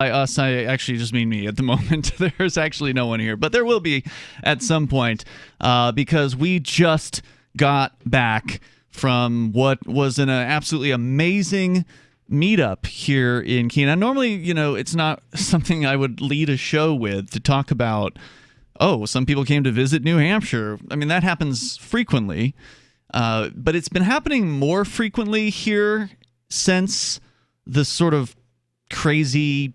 By us, I actually just mean me at the moment. There's actually no one here, but there will be at some point because we just got back from what was an absolutely amazing meetup here in Keene. And normally, it's not something I would lead a show with to talk about, oh, some people came to visit New Hampshire. I mean, that happens frequently, but it's been happening more frequently here since the sort of crazy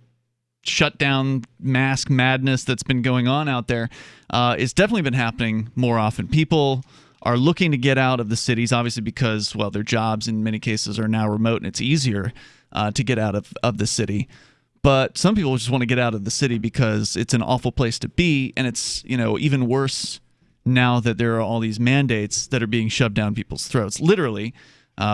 shutdown mask madness that's been going on out there. It's definitely been happening more often. People are looking to get out of the cities, obviously because, well, their jobs in many cases are now remote and it's easier to get out of the city. But some people just want to get out of the city because it's an awful place to be, and it's, even worse now that there are all these mandates that are being shoved down people's throats, literally,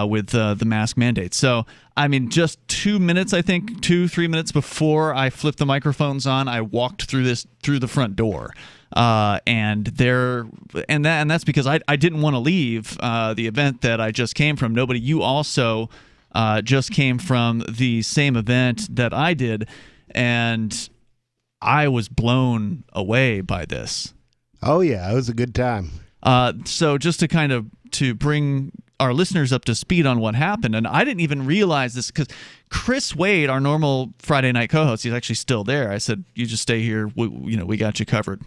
with the mask mandate. So, I mean, just 2 minutes, I think, 2-3 minutes before I flipped the microphones on, I walked through the front door. And that's because I didn't want to leave the event that I just came from. You also just came from the same event that I did, and I was blown away by this. Oh yeah, it was a good time. So just to bring our listeners up to speed on what happened, and I didn't even realize this because Chris Wade, our normal Friday night co-host, he's actually still there. I said, "You just stay here. We got you covered."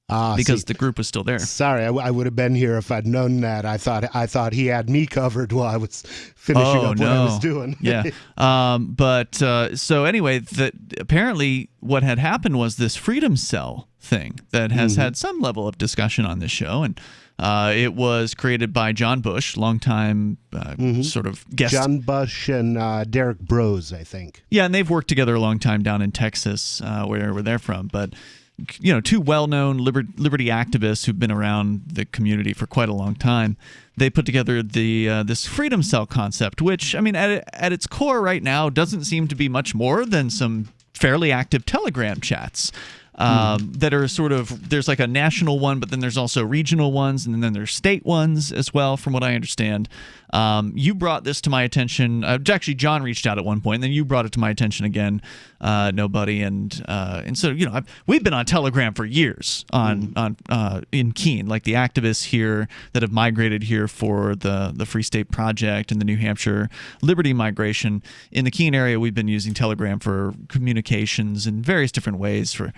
Because the group was still there. Sorry, I would have been here if I'd known that. I thought he had me covered while I was finishing up what I was doing. Yeah. So anyway, apparently what had happened was this Freedom Cell thing that has had some level of discussion on this show, and it was created by John Bush, longtime sort of guest. John Bush and Derek Brose, I think. Yeah, and they've worked together a long time down in Texas, where they're from, but two well-known liberty activists who've been around the community for quite a long time. They put together this Freedom Cell concept, which, I mean, at its core right now doesn't seem to be much more than some fairly active Telegram chats that are sort of, there's like a national one, but then there's also regional ones, and then there's state ones as well, from what I understand. You brought this to my attention. Actually, John reached out at one point, and then you brought it to my attention again, Nobody. And so, we've been on Telegram for years in Keene, like the activists here that have migrated here for the Free State Project and the New Hampshire Liberty Migration. In the Keene area, we've been using Telegram for communications in various different ways for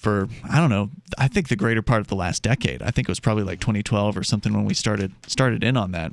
I don't know, I think the greater part of the last decade. I think it was probably like 2012 or something when we started in on that.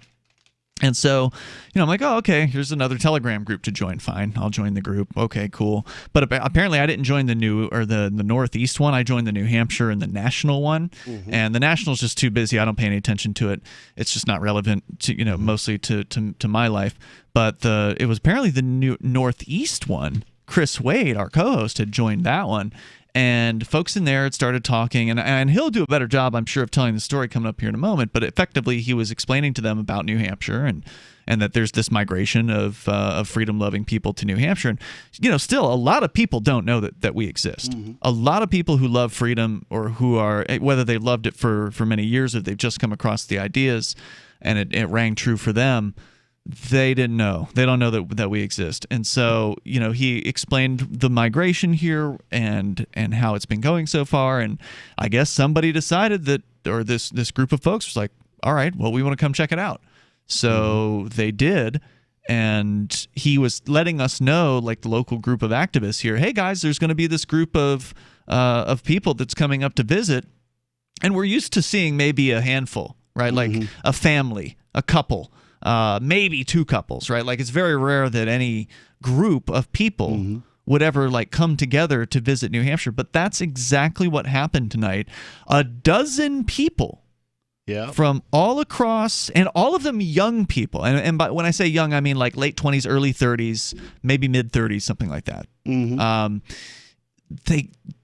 And so, I'm like, oh, okay, here's another Telegram group to join. Fine, I'll join the group. Okay, cool. But apparently I didn't join the Northeast one. I joined the New Hampshire and the national one. And the national is just too busy. I don't pay any attention to it. It's just not relevant to, mostly to my life. But it was apparently the Northeast one. Chris Wade, our co-host, had joined that one. And folks in there had started talking, and he'll do a better job, I'm sure, of telling the story coming up here in a moment. But effectively, he was explaining to them about New Hampshire and that there's this migration of freedom-loving people to New Hampshire. And still a lot of people don't know that we exist. A lot of people who love freedom, or who are, whether they loved it for many years or they've just come across the ideas and it rang true for them, they didn't know. They don't know that we exist. And so, he explained the migration here and how it's been going so far. And I guess somebody decided that, or this group of folks was like, all right, well, we want to come check it out. So they did. And he was letting us know, like the local group of activists here, hey guys, there's going to be this group of people that's coming up to visit. And we're used to seeing maybe a handful, right? Like a family, a couple. Maybe two couples, right? Like it's very rare that any group of people would ever like come together to visit New Hampshire. But that's exactly what happened tonight. 12 people from all across, and all of them young people. And when I say young, I mean like late 20s, early 30s, maybe mid 30s, something like that.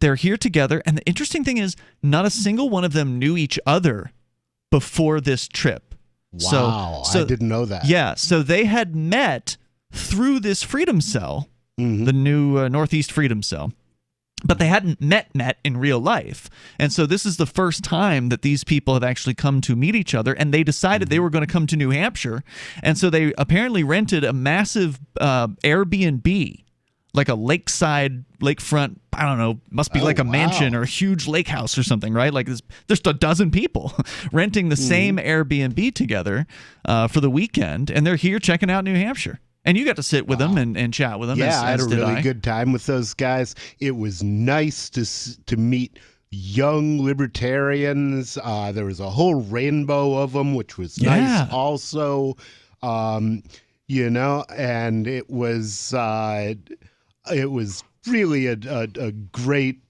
They're here together. And the interesting thing is not a single one of them knew each other before this trip. Wow, so I didn't know that. Yeah, so they had met through this Freedom Cell, the new Northeast Freedom Cell, but they hadn't met in real life. And so this is the first time that these people have actually come to meet each other, and they decided they were going to come to New Hampshire. And so they apparently rented a massive Airbnb, like a lakefront, I don't know, must be like a mansion or a huge lake house or something, right? Like there's a dozen people renting the same Airbnb together for the weekend, and they're here checking out New Hampshire. And you got to sit with them and chat with them. Yeah, I had a really good time with those guys. It was nice to meet young libertarians. There was a whole rainbow of them, which was nice also. You know, and it was really a great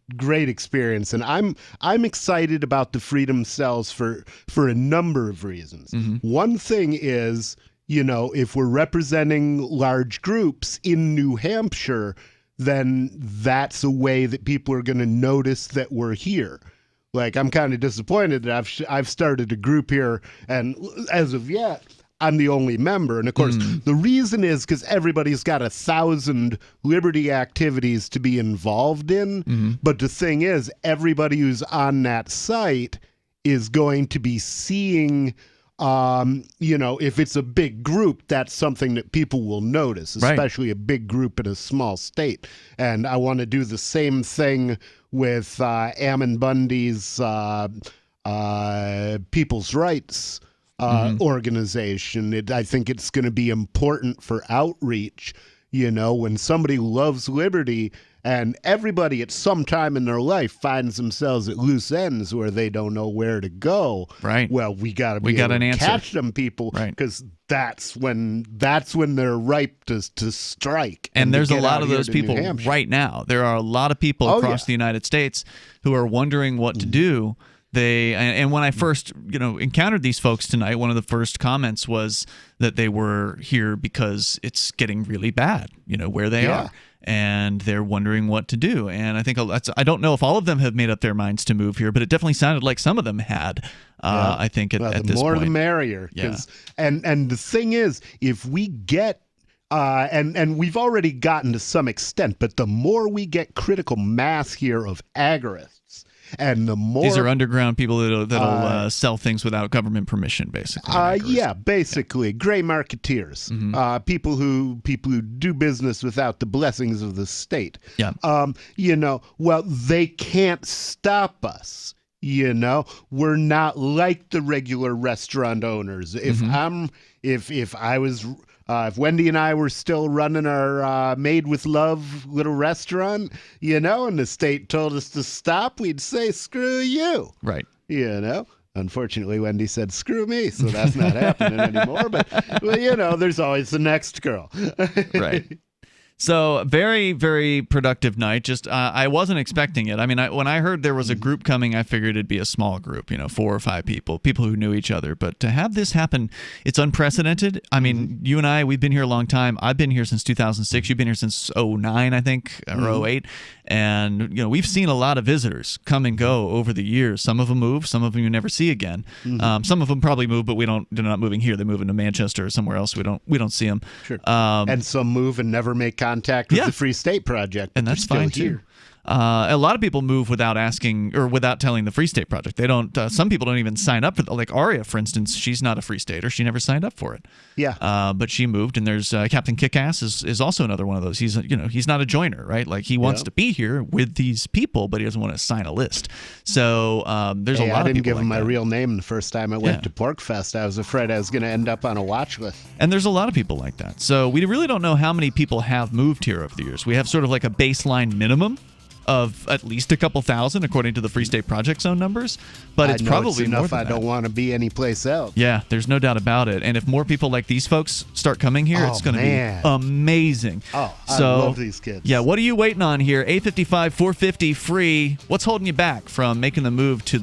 experience, and I'm excited about the Freedom Cells for a number of reasons. One thing is, you know, if we're representing large groups in New Hampshire, then that's a way that people are going to notice that we're here. Like, I'm kind of disappointed that I've started a group here, and as of yet, I'm the only member. And of course, the reason is because everybody's got 1,000 liberty activities to be involved in. But the thing is, everybody who's on that site is going to be seeing, you know, if it's a big group, that's something that people will notice, especially a big group in a small state. And I want to do the same thing with Ammon Bundy's People's Rights organization. I think it's going to be important for outreach, you know, when somebody loves liberty and everybody at some time in their life finds themselves at loose ends where they don't know where to go. Right. Well, we got to catch them people, because that's when they're ripe to strike. And there's a lot of those people right now. There are a lot of people across the United States who are wondering what to do. And when I first, you know, encountered these folks tonight, one of the first comments was that they were here because it's getting really bad, you know, where they are, and they're wondering what to do. And I think I don't know if all of them have made up their minds to move here, but it definitely sounded like some of them had. I think at this point, the more the merrier. And the thing is, if we get and we've already gotten to some extent, but the more we get critical mass here of agorists. And the more these are underground people that'll sell things without government permission, basically. Basically, gray marketeers, people who do business without the blessings of the state. You know, well, they can't stop us. You know, we're not like the regular restaurant owners. If Wendy and I were still running our Made with Love little restaurant, you know, and the state told us to stop, we'd say, screw you. Right. You know, unfortunately, Wendy said, screw me. So that's not happening anymore. But, well, you know, there's always the next girl. Right. So very, very productive night. Just I wasn't expecting it. I mean, when I heard there was a group coming, I figured it'd be a small group, you know, 4 or 5 people who knew each other. But to have this happen, it's unprecedented. I mean, you and I, we've been here a long time. I've been here since 2006. You've been here since 2009, I think, or 2008. And, you know, we've seen a lot of visitors come and go over the years. Some of them move, some of them you never see again. Some of them probably move, but they're not moving here. They're moving to Manchester or somewhere else. We don't see them. Sure. And some move and never make contact with the Free State Project. And that's fine too. A lot of people move without asking or without telling the Free State Project. They don't. Some people don't even sign up for like Aria, for instance. She's not a Free Stater. She never signed up for it. But she moved. And there's Captain Kickass is also another one of those. He's not a joiner, right? Like he wants to be here with these people, but he doesn't want to sign a list. So there's a lot of people. I didn't give him my real name the first time I went to Forkfest. I was afraid I was going to end up on a watch list. And there's a lot of people like that. So we really don't know how many people have moved here over the years. We have sort of like a baseline minimum of at least a couple thousand, according to the Free State Project's own numbers, but it's probably enough. More than I don't want to be anyplace else. Yeah, there's no doubt about it. And if more people like these folks start coming here, it's going to be amazing. I love these kids. Yeah, what are you waiting on here? 855 450 free. What's holding you back from making the move to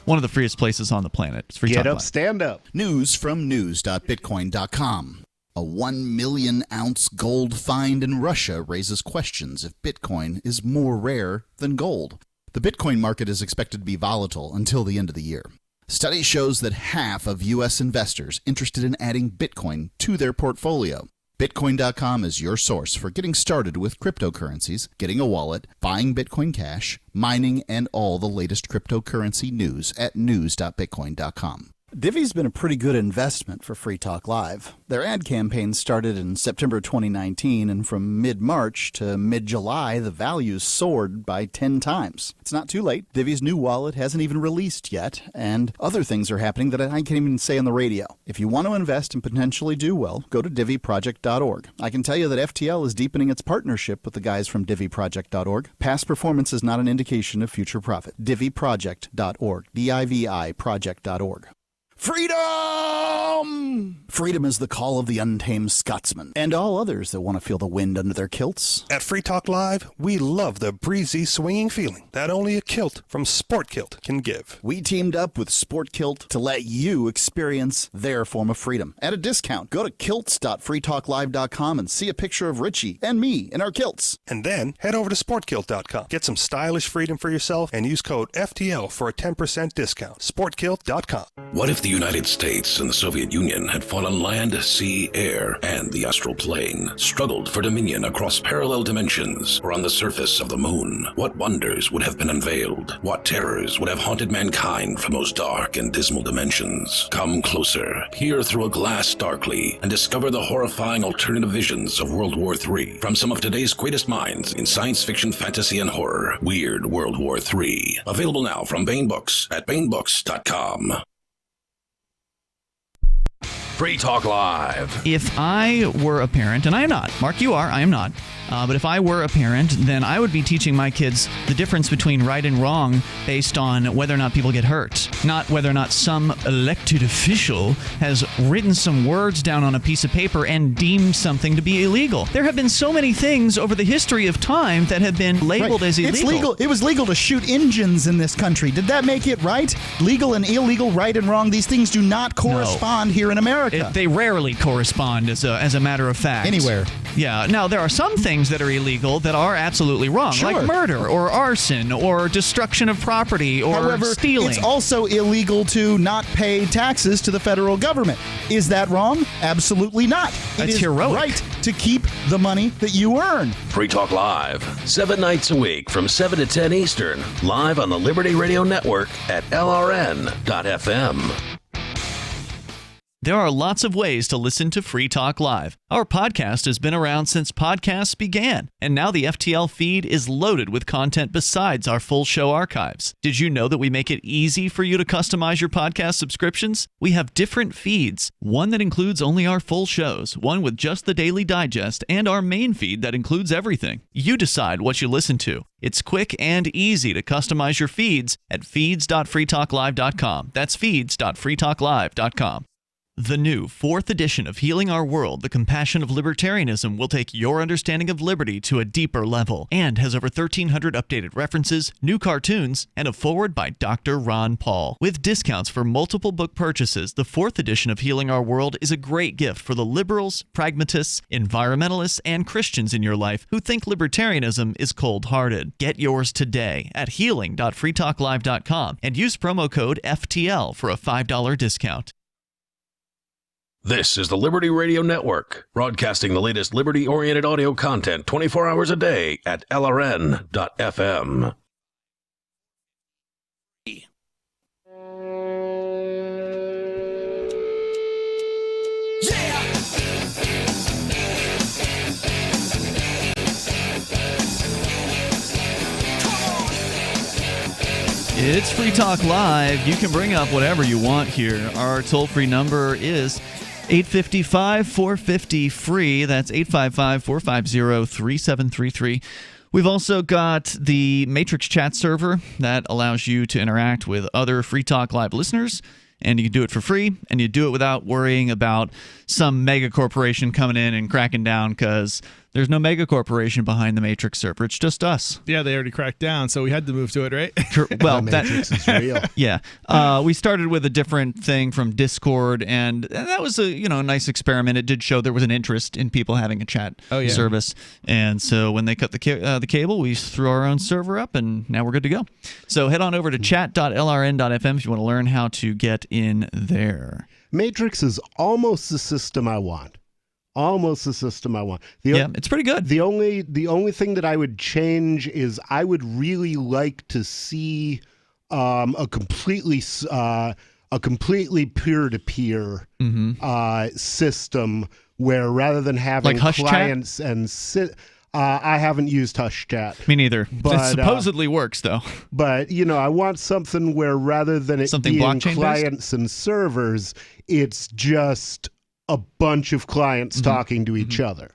one of the freest places on the planet? It's free. Get up, stand up. News from news.bitcoin.com. A 1 million ounce gold find in Russia raises questions if Bitcoin is more rare than gold. The Bitcoin market is expected to be volatile until the end of the year. Study shows that half of U.S. investors interested in adding Bitcoin to their portfolio. Bitcoin.com is your source for getting started with cryptocurrencies, getting a wallet, buying Bitcoin Cash, mining, and all the latest cryptocurrency news at news.bitcoin.com. Divvy's been a pretty good investment for Free Talk Live. Their ad campaign started in September 2019, and from mid-March to mid-July, the values soared by 10 times. It's not too late. Divvy's new wallet hasn't even released yet, and other things are happening that I can't even say on the radio. If you want to invest and potentially do well, go to divvyproject.org. I can tell you that FTL is deepening its partnership with the guys from divvyproject.org. Past performance is not an indication of future profit. divvyproject.org. DIVI project.org. Freedom! Freedom is the call of the untamed Scotsman and all others that want to feel the wind under their kilts. At Free Talk Live, we love the breezy, swinging feeling that only a kilt from Sport Kilt can give. We teamed up with Sport Kilt to let you experience their form of freedom at a discount. Go to kilts.freetalklive.com and see a picture of Richie and me in our kilts. And then head over to sportkilt.com. Get some stylish freedom for yourself and use code FTL for a 10% discount. Sportkilt.com. What if the United States and the Soviet Union had fought on land, sea, air, and the astral plane, struggled for dominion across parallel dimensions or on the surface of the moon? What wonders would have been unveiled? What terrors would have haunted mankind from those dark and dismal dimensions? Come closer, peer through a glass darkly, and discover the horrifying alternative visions of World War III from some of today's greatest minds in science fiction, fantasy, and horror. Weird World War III. Available now from Baen Books at baenbooks.com. Free Talk Live. If I were a parent, and I am not, Mark, you are, I am not, but if I were a parent, then I would be teaching my kids the difference between right and wrong based on whether or not people get hurt, not whether or not some elected official has written some words down on a piece of paper and deemed something to be illegal. There have been so many things over the history of time that have been labeled as illegal. It's legal. It was legal to shoot engines in this country. Did that make it right? Legal and illegal, right and wrong, these things do not correspond here in America. They rarely correspond as a matter of fact. Anywhere. Yeah. Now, there are some things that are illegal that are absolutely wrong, Sure. like murder or arson or destruction of property or However, stealing. it's also illegal to not pay taxes to the federal government. Is that wrong? Absolutely not. That's it is heroic. right to keep the money that you earn. Free Talk Live, 7 nights a week from 7 to 10 Eastern, live on the Liberty Radio Network at LRN.FM. There are lots of ways to listen to Free Talk Live. Our podcast has been around since podcasts began, and now the FTL feed is loaded with content besides our full show archives. Did you know that we make it easy for you to customize your podcast subscriptions? We have different feeds, one that includes only our full shows, one with just the Daily Digest, and our main feed that includes everything. You decide what you listen to. It's quick and easy to customize your feeds at feeds.freetalklive.com. That's feeds.freetalklive.com. The new 4th edition of Healing Our World, The Compassion of Libertarianism, will take your understanding of liberty to a deeper level and has over 1,300 updated references, new cartoons, and a foreword by Dr. Ron Paul. With discounts for multiple book purchases, the 4th edition of Healing Our World is a great gift for the liberals, pragmatists, environmentalists, and Christians in your life who think libertarianism is cold-hearted. Get yours today at healing.freetalklive.com and use promo code FTL for a $5 discount. This is the Liberty Radio Network, broadcasting the latest liberty-oriented audio content 24 hours a day at LRN.FM. It's Free Talk Live. You can bring up whatever you want here. Our toll-free number is 855-450-FREE. That's 855-450-3733. We've also got the Matrix chat server that allows you to interact with other Free Talk Live listeners, and you can do it for free, and you do it without worrying about some mega corporation coming in and cracking down, because there's no mega corporation behind the Matrix server. It's just us. Yeah, they already cracked down, so we had to move to it, right? Well, the Matrix is real. Yeah. We started with a different thing from Discord, and that was a nice experiment. It did show there was an interest in people having a chat service. And so when they cut the cable, we threw our own server up, and now we're good to go. So head on over to chat.lrn.fm if you want to learn how to get in there. Matrix is almost the system I want. Almost the system I want. It's pretty good. The only thing that I would change is I would really like to see a completely completely peer-to-peer system where rather than having Like Hush Chat? clients I haven't used Hush Chat. Me neither. But, it supposedly works, though. But, I want something where rather than it Something being blockchain-based? clients and servers, it's just a bunch of clients talking to each other.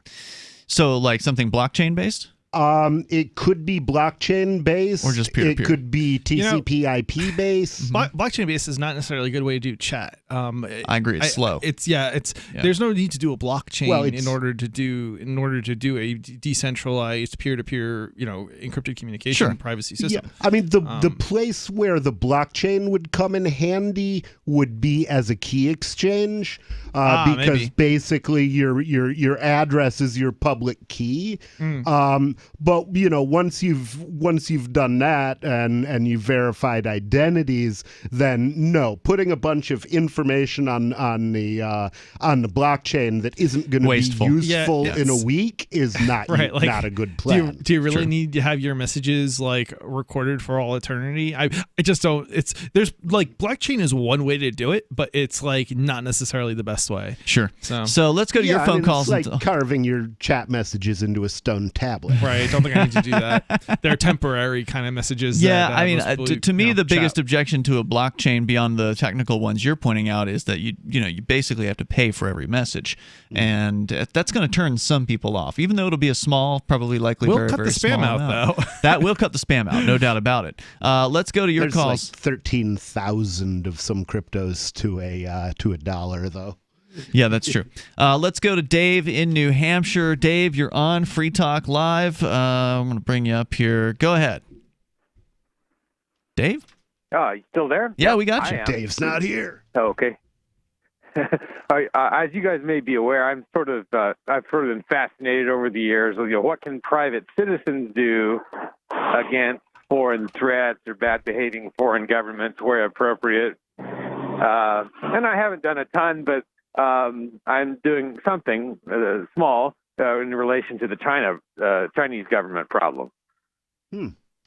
So, like something blockchain-based? It could be blockchain based, Or just peer-to-peer. It could be TCP/IP based. Blockchain based is not necessarily a good way to do chat. I agree. It's slow. There's no need to do a blockchain Well, in order to do a decentralized peer-to-peer, encrypted communication privacy system. Yeah, I mean the place where the blockchain would come in handy would be as a key exchange, because maybe. basically your address is your public key. But once you've done that and you've verified identities, then no, putting a bunch of information on the blockchain that isn't going to be useful in a week is not Right, not a good plan. Do you really need to have your messages recorded for all eternity? I just don't. There's blockchain is one way to do it, but it's not necessarily the best way. Sure. So let's go to your phone calls. It's like carving your chat messages into a stone tablet. Right. I don't think I need to do that. They're temporary kind of messages. Yeah, that I mean, most people, to me, the biggest chat. objection to a blockchain beyond the technical ones you're pointing out is that you basically have to pay for every message, and that's going to turn some people off, even though it'll be a small, probably likely We'll very, cut very the spam small out, amount. though. That will cut the spam out, no doubt about it. Let's go to your There's calls. like 13,000 of some cryptos to a dollar, though. Yeah, that's true. Let's go to Dave in New Hampshire. Dave, you're on Free Talk Live. I'm going to bring you up here. Go ahead. Dave? You still there? Yeah, we got you. Dave's not here. Oh, okay. As you guys may be aware, I've sort of been fascinated over the years with what can private citizens do against foreign threats or bad behaving foreign governments where appropriate. And I haven't done a ton, but I'm doing something small in relation to the Chinese government problem.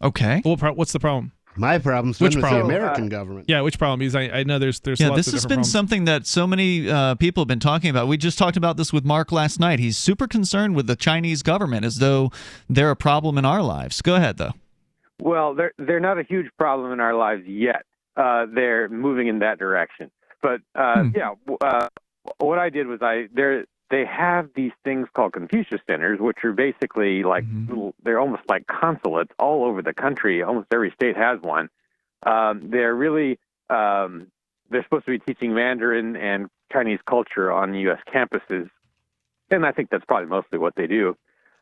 Okay. Well, what's the problem? My problem's been Which with problem? the American government. Yeah, which problem? Because I know there's Yeah, lots this of has different been problems. something that so many people have been talking about. We just talked about this with Mark last night. He's super concerned with the Chinese government as though they're a problem in our lives. Go ahead, though. Well, they're not a huge problem in our lives yet. They're moving in that direction. But what I did was they have these things called Confucius Centers, which are basically they're almost like consulates all over the country. Almost every state has one. They're really they're supposed to be teaching Mandarin and Chinese culture on U.S. campuses, and I think that's probably mostly what they do.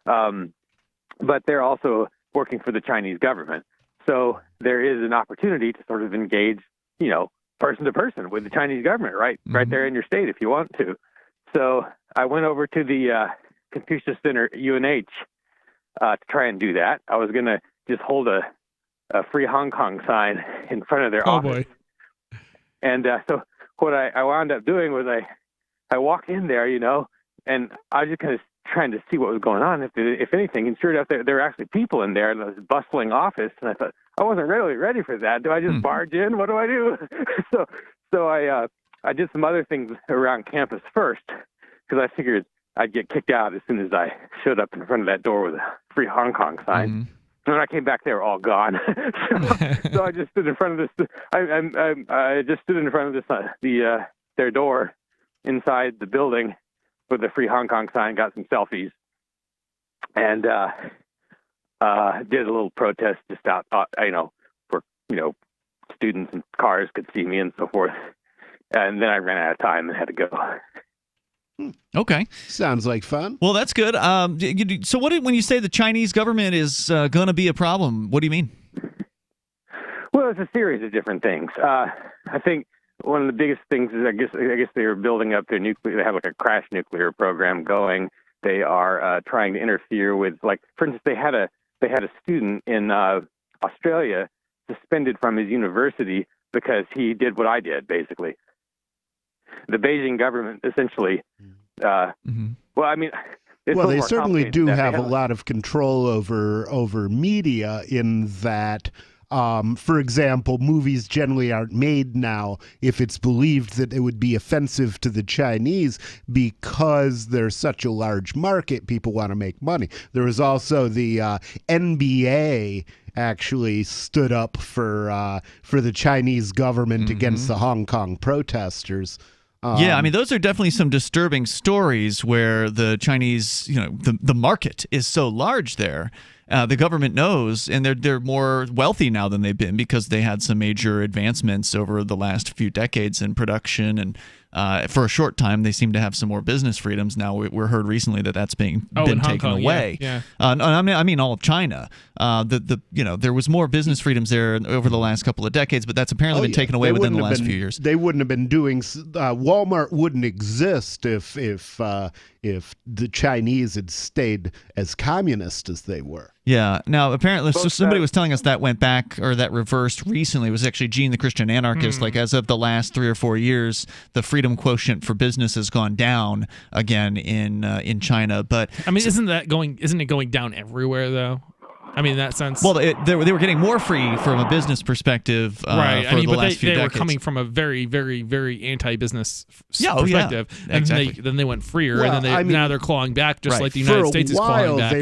But they're also working for the Chinese government, so there is an opportunity to sort of engage, person to person with the Chinese government, right there in your state if you want to. So I went over to the Confucius Center UNH to try and do that. I was going to just hold a free Hong Kong sign in front of their office. Boy. And so what I wound up doing was I walked in there, and I was just kind of trying to see what was going on, if anything. And sure enough, there were actually people in there in this bustling office. And I thought, I wasn't really ready for that. Do I just barge in? What do I do? So I did some other things around campus first, because I figured I'd get kicked out as soon as I showed up in front of that door with a free Hong Kong sign. And when I came back, they were all gone. So I just stood in front of this. I just stood in front of this their door inside the building with a free Hong Kong sign. Got some selfies, and did a little protest just out, for students and cars could see me and so forth. And then I ran out of time and had to go. Okay. Sounds like fun. Well, that's good. So when you say the Chinese government is going to be a problem, what do you mean? Well, it's a series of different things. I think one of the biggest things is I guess they were building up their nuclear. They have like a crash nuclear program going. They are trying to interfere with, for instance, they had a student in Australia suspended from his university because he did what I did, basically. The Beijing government essentially, well, I mean, well, they certainly do have a lot of control over media in that For example, movies generally aren't made now if it's believed that it would be offensive to the Chinese because there's such a large market. People want to make money. There was also the NBA actually stood up for the Chinese government against the Hong Kong protesters. Yeah, I mean, those are definitely some disturbing stories where the Chinese, the market is so large there. The government knows, and they're more wealthy now than they've been because they had some major advancements over the last few decades in production, and for a short time they seem to have some more business freedoms. Now we're heard recently that that's been taken away. Yeah. I mean all of China. There was more business freedoms there over the last couple of decades, but that's apparently been taken away within the last few years. They wouldn't have been doing. Walmart wouldn't exist if the Chinese had stayed as communist as they were. Yeah. Now, apparently, so somebody was telling us that went back, or that reversed recently. It was actually Gene the Christian Anarchist. Like, as of the last 3 or 4 years, the freedom quotient for business has gone down again in China. But I mean, isn't it going down everywhere though? I mean, in that sense. Well, they were getting more free from a business perspective right. for the last few decades. They were decades. coming from a very, very, very anti-business perspective. Yeah, and exactly. then they went freer, Well, and then now they're clawing back, just Right. like the United States is clawing back.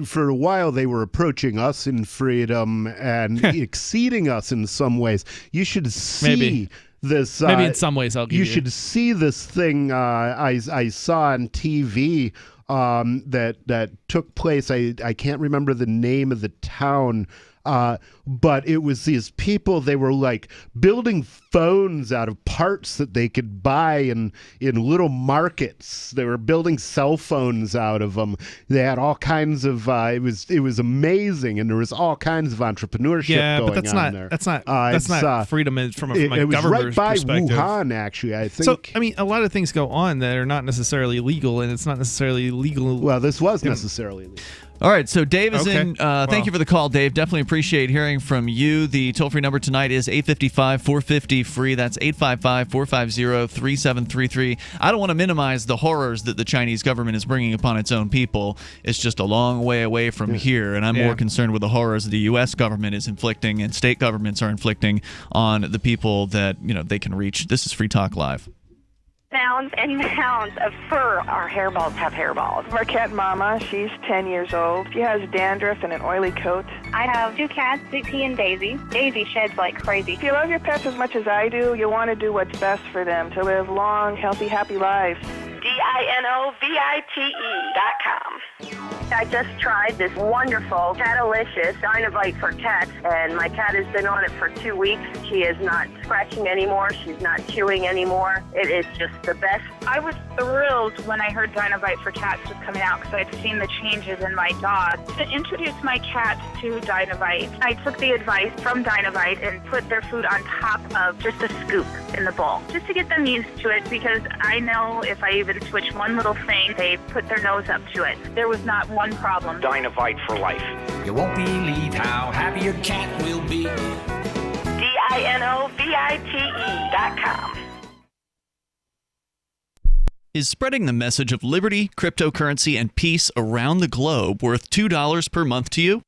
For a while, they were approaching us in freedom and exceeding us in some ways. You should see Maybe. this. Maybe in some ways, I'll give you. You should see this thing I saw on TV. That took place. I can't remember the name of the town, but it was these people. They were like building phones out of parts that they could buy in little markets. They were building cell phones out of them. They had all kinds of. It was amazing, and there was all kinds of entrepreneurship going on there. That's not freedom from a it was government's right by perspective. Wuhan, actually. I think. So, I mean, a lot of things go on that are not necessarily legal, and it's not necessarily legal. Well, this was necessarily legal. All right, so Dave is Okay. in. Thank you for the call, Dave. Definitely appreciate hearing from you. The toll-free number tonight is 855-450-FREE. That's 855-450-3733. I don't want to minimize the horrors that the Chinese government is bringing upon its own people. It's just a long way away from here, and I'm more concerned with the horrors the U.S. government is inflicting and state governments are inflicting on the people that they can reach. This is Free Talk Live. Mounds and mounds of fur. Our hairballs have hairballs. Our cat Mama, she's 10 years old. She has dandruff and an oily coat. I have 2 cats, Dixie and Daisy. Daisy sheds like crazy. If you love your pets as much as I do, you want to do what's best for them to live long, healthy, happy lives. DINOVITE.com. I just tried this wonderful Catalicious Dynavite for cats, and my cat has been on it for 2 weeks. She is not scratching anymore. She's not chewing anymore. It is just the best. I was thrilled when I heard Dynavite for cats was coming out because I'd seen the changes in my dog. To introduce my cat to Dynavite, I took the advice from Dynavite and put their food on top of just a scoop in the bowl, just to get them used to it, because I know if I even switch one little thing, they put their nose up to it. There was not one problem. Dynavite for life. You won't believe how happy your cat will be. DINOVITE.com. Is spreading the message of liberty, cryptocurrency, and peace around the globe worth $2 per month to you?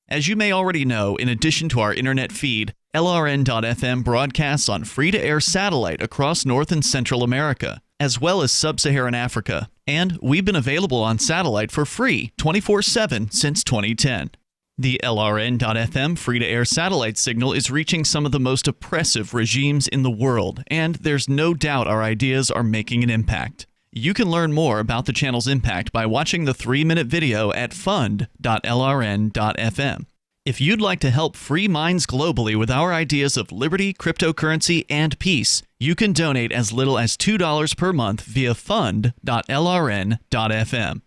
As you may already know, in addition to our internet feed, LRN.FM broadcasts on free-to-air satellite across North and Central America, as well as Sub-Saharan Africa. And we've been available on satellite for free 24/7 since 2010. The LRN.FM free-to-air satellite signal is reaching some of the most oppressive regimes in the world, and there's no doubt our ideas are making an impact. You can learn more about the channel's impact by watching the 3-minute video at fund.lrn.fm. If you'd like to help free minds globally with our ideas of liberty, cryptocurrency, and peace, you can donate as little as $2 per month via fund.lrn.fm.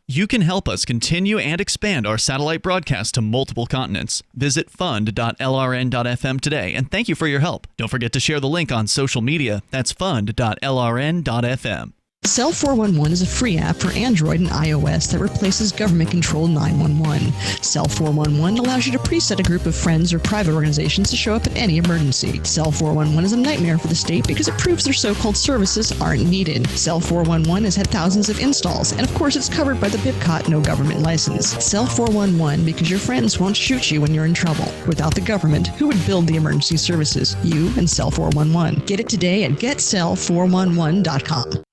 You can help us continue and expand our satellite broadcast to multiple continents. Visit fund.lrn.fm today, and thank you for your help. Don't forget to share the link on social media. That's fund.lrn.fm. Cell 411 is a free app for Android and iOS that replaces government-controlled 911. Cell 411 allows you to preset a group of friends or private organizations to show up at any emergency. Cell 411 is a nightmare for the state because it proves their so-called services aren't needed. Cell 411 has had thousands of installs, and of course it's covered by the BIPCOT no government license. Cell 411 because your friends won't shoot you when you're in trouble. Without the government, who would build the emergency services? You and Cell 411. Get it today at getcell411.com.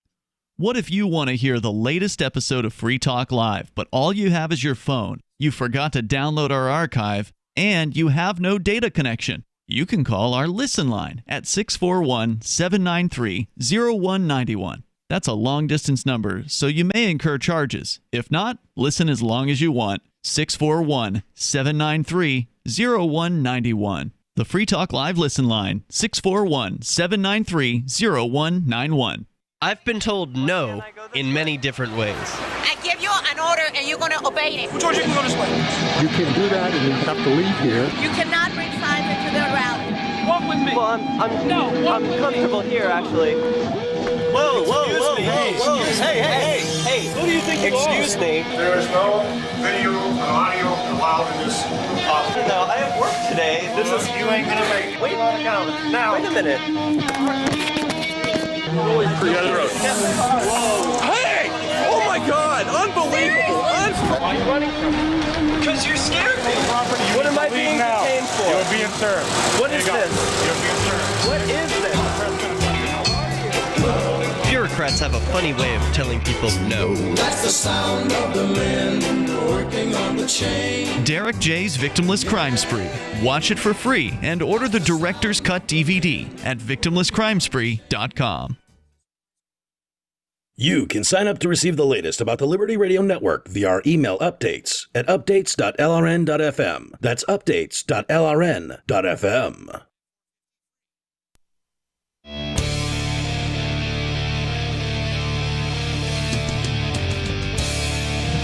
What if you want to hear the latest episode of Free Talk Live, but all you have is your phone, you forgot to download our archive, and you have no data connection? You can call our Listen line at 641-793-0191. That's a long-distance number, so you may incur charges. If not, listen as long as you want. 641-793-0191. The Free Talk Live Listen line, 641-793-0191. I've been told no in many different ways. I give you an order and you're going to obey it. George, you can go this way. You can't do that and you have to leave here. You cannot bring signs into the rally. Walk with me. Well, I'm comfortable here, actually. Whoa, Hey, who do you think you are? Excuse me. There is no video and audio allowed in this office. No, I have work today. You ain't gonna make it. Wait a minute. Hey! Oh my God! Unbelievable! Why are you running from me? Because you're scared me. What am I being detained for? You're being served. What is this? You're being served. What is this? Bureaucrats have a funny way of telling people no. That's the sound of the men working on the chain. Derek J's Victimless Crime Spree. Watch it for free and order the Director's Cut DVD at victimlesscrimespree.com. You can sign up to receive the latest about the Liberty Radio Network via our email updates at updates.lrn.fm. That's updates.lrn.fm.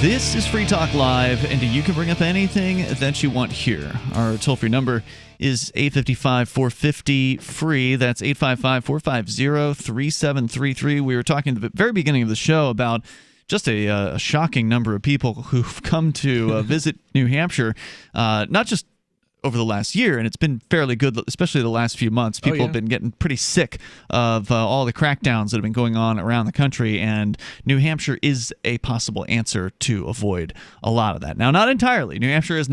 This is Free Talk Live, and you can bring up anything that you want here. Our toll-free number is 855-450-FREE. That's 855-450-3733. We were talking at the very beginning of the show about just a shocking number of people who've come to visit New Hampshire, not just over the last year, and it's been fairly good, especially the last few months. People have been getting pretty sick of all the crackdowns that have been going on around the country, and New Hampshire is a possible answer to avoid a lot of that. Now, not entirely. New Hampshire is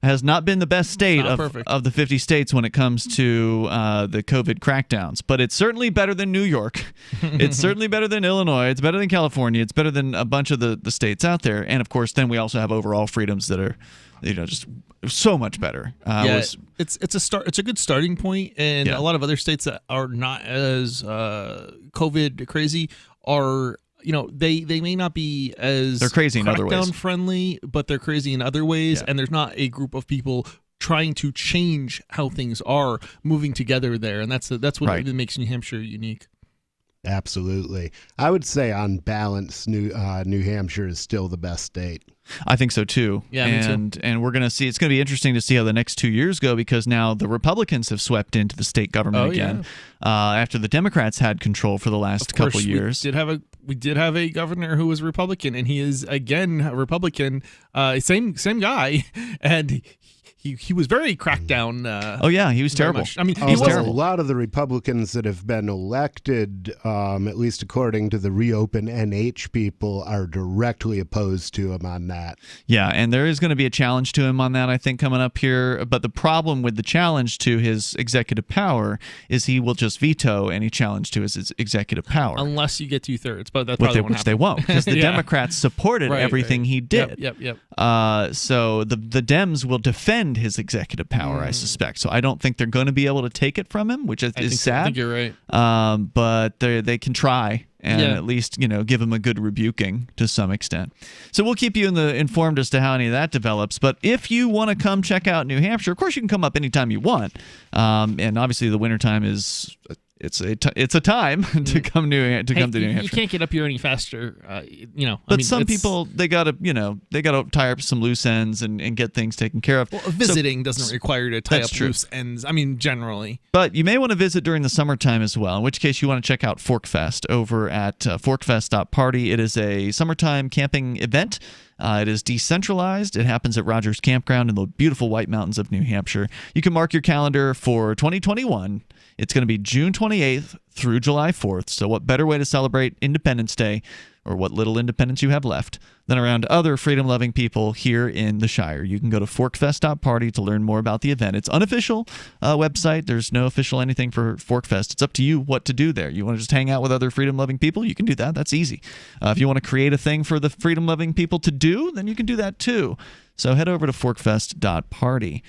has not been the best state of the 50 states when it comes to the COVID crackdowns, but it's certainly better than New York. It's certainly better than Illinois. It's better than California. It's better than a bunch of the states out there. And, of course, then we also have overall freedoms that are just so much better. It's a good starting point, and a lot of other states that are not as COVID crazy are, they may not be as they're crazy in other ways, crackdown friendly, but they're crazy in other ways, and there's not a group of people trying to change how things are moving together there, and that's what really makes New Hampshire unique. Absolutely. I would say on balance, New Hampshire is still the best state. I think so too. Yeah, and me too. And we're going to see, it's going to be interesting to see how the next 2 years go, because now the Republicans have swept into the state government again after the Democrats had control for the last couple years. We did have a governor who was Republican, and he is again a Republican, same guy, and he was very crackdown. He was terrible. I mean, he was terrible. A lot of the Republicans that have been elected, at least according to the Reopen NH people, are directly opposed to him on that. Yeah, and there is going to be a challenge to him on that, I think, coming up here. But the problem with the challenge to his executive power is he will just veto any challenge to his executive power. Unless you get 2/3, but that probably won't happen. Which they won't, because the Democrats supported everything he did. Yep. So the Dems will defend his executive power, I suspect. So I don't think they're going to be able to take it from him, which is sad. I think you're right. But they can try and at least give him a good rebuking to some extent. So we'll keep you informed as to how any of that develops. But if you want to come check out New Hampshire, of course you can come up anytime you want. And obviously the wintertime is it's a time to come to New Hampshire. You can't get up here any faster, But some people they gotta tie up some loose ends and get things taken care of. Well, visiting doesn't require to tie up loose ends. I mean, generally. But you may want to visit during the summertime as well. In which case, you want to check out Forkfest over at forkfest.party. It is a summertime camping event. It is decentralized. It happens at Rogers Campground in the beautiful White Mountains of New Hampshire. You can mark your calendar for 2021. It's going to be June 28th through July 4th. So what better way to celebrate Independence Day, or what little independence you have left, than around other freedom-loving people here in the Shire? You can go to forkfest.party to learn more about the event. It's unofficial website. There's no official anything for Forkfest. It's up to you what to do there. You want to just hang out with other freedom-loving people? You can do that. That's easy. If you want to create a thing for the freedom-loving people to do, then you can do that too. So head over to forkfest.party.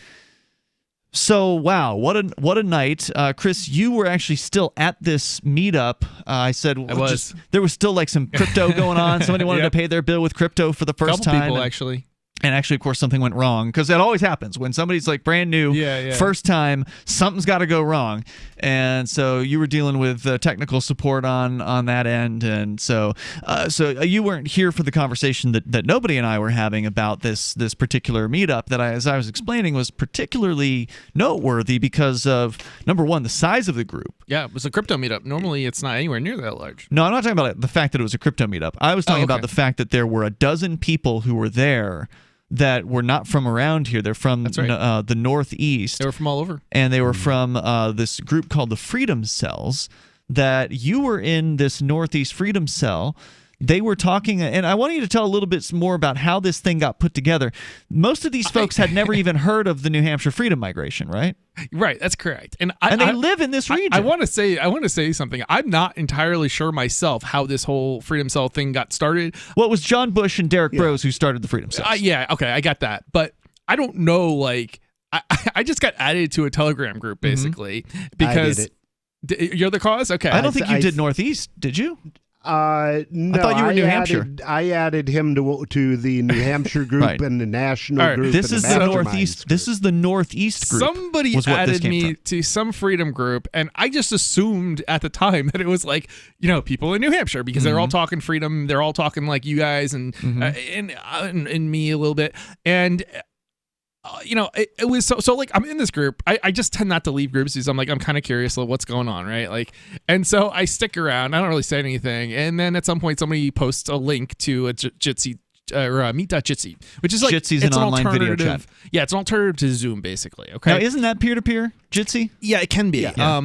So, wow, what a night. Chris, you were actually still at this meetup. I said I was. There was still like some crypto going on. Somebody wanted to pay their bill with crypto for the first time. Couple people, actually. And actually, of course, something went wrong, because that always happens when somebody's like brand new, first time, something's got to go wrong. And so you were dealing with technical support on that end, and so you weren't here for the conversation that nobody and I were having about this particular meetup that as I was explaining was particularly noteworthy because of, number one, the size of the group. Yeah, it was a crypto meetup. Normally, it's not anywhere near that large. No, I'm not talking about the fact that it was a crypto meetup. I was talking about the fact that there were a dozen people who were there that were not from around here. They're from the Northeast. They were from all over. And they were from this group called the Freedom Cells, that you were in this Northeast Freedom Cell. They were talking, and I want you to tell a little bit more about how this thing got put together. Most of these folks had never even heard of the New Hampshire Freedom Migration, right? Right, that's correct. And they live in this region. I want to say something. I'm not entirely sure myself how this whole Freedom Cell thing got started. Well, it was John Bush and Derek Brose who started the Freedom Cells. Okay, I got that. But I don't know, like, I just got added to a Telegram group, basically, because you're the cause? Okay. I don't think you did Northeast, did you? No, I thought you were New Hampshire. I added him to the New Hampshire group and the national group. This is the Northeast. Group. This is the Northeast group. Somebody added me to some freedom group, and I just assumed at the time that it was like, people in New Hampshire, because they're all talking freedom. They're all talking like you guys and me a little bit, and. It was so like I'm in this group. I just tend not to leave groups because I'm kind of curious of what's going on, right? Like, and so I stick around. I don't really say anything, and then at some point somebody posts a link to a Jitsi or Meet.Jitsi, which is like Jitsi's an online video chat. Yeah, it's an alternative to Zoom, basically. Okay, now isn't that peer-to-peer Jitsi? Yeah, it can be. Yeah.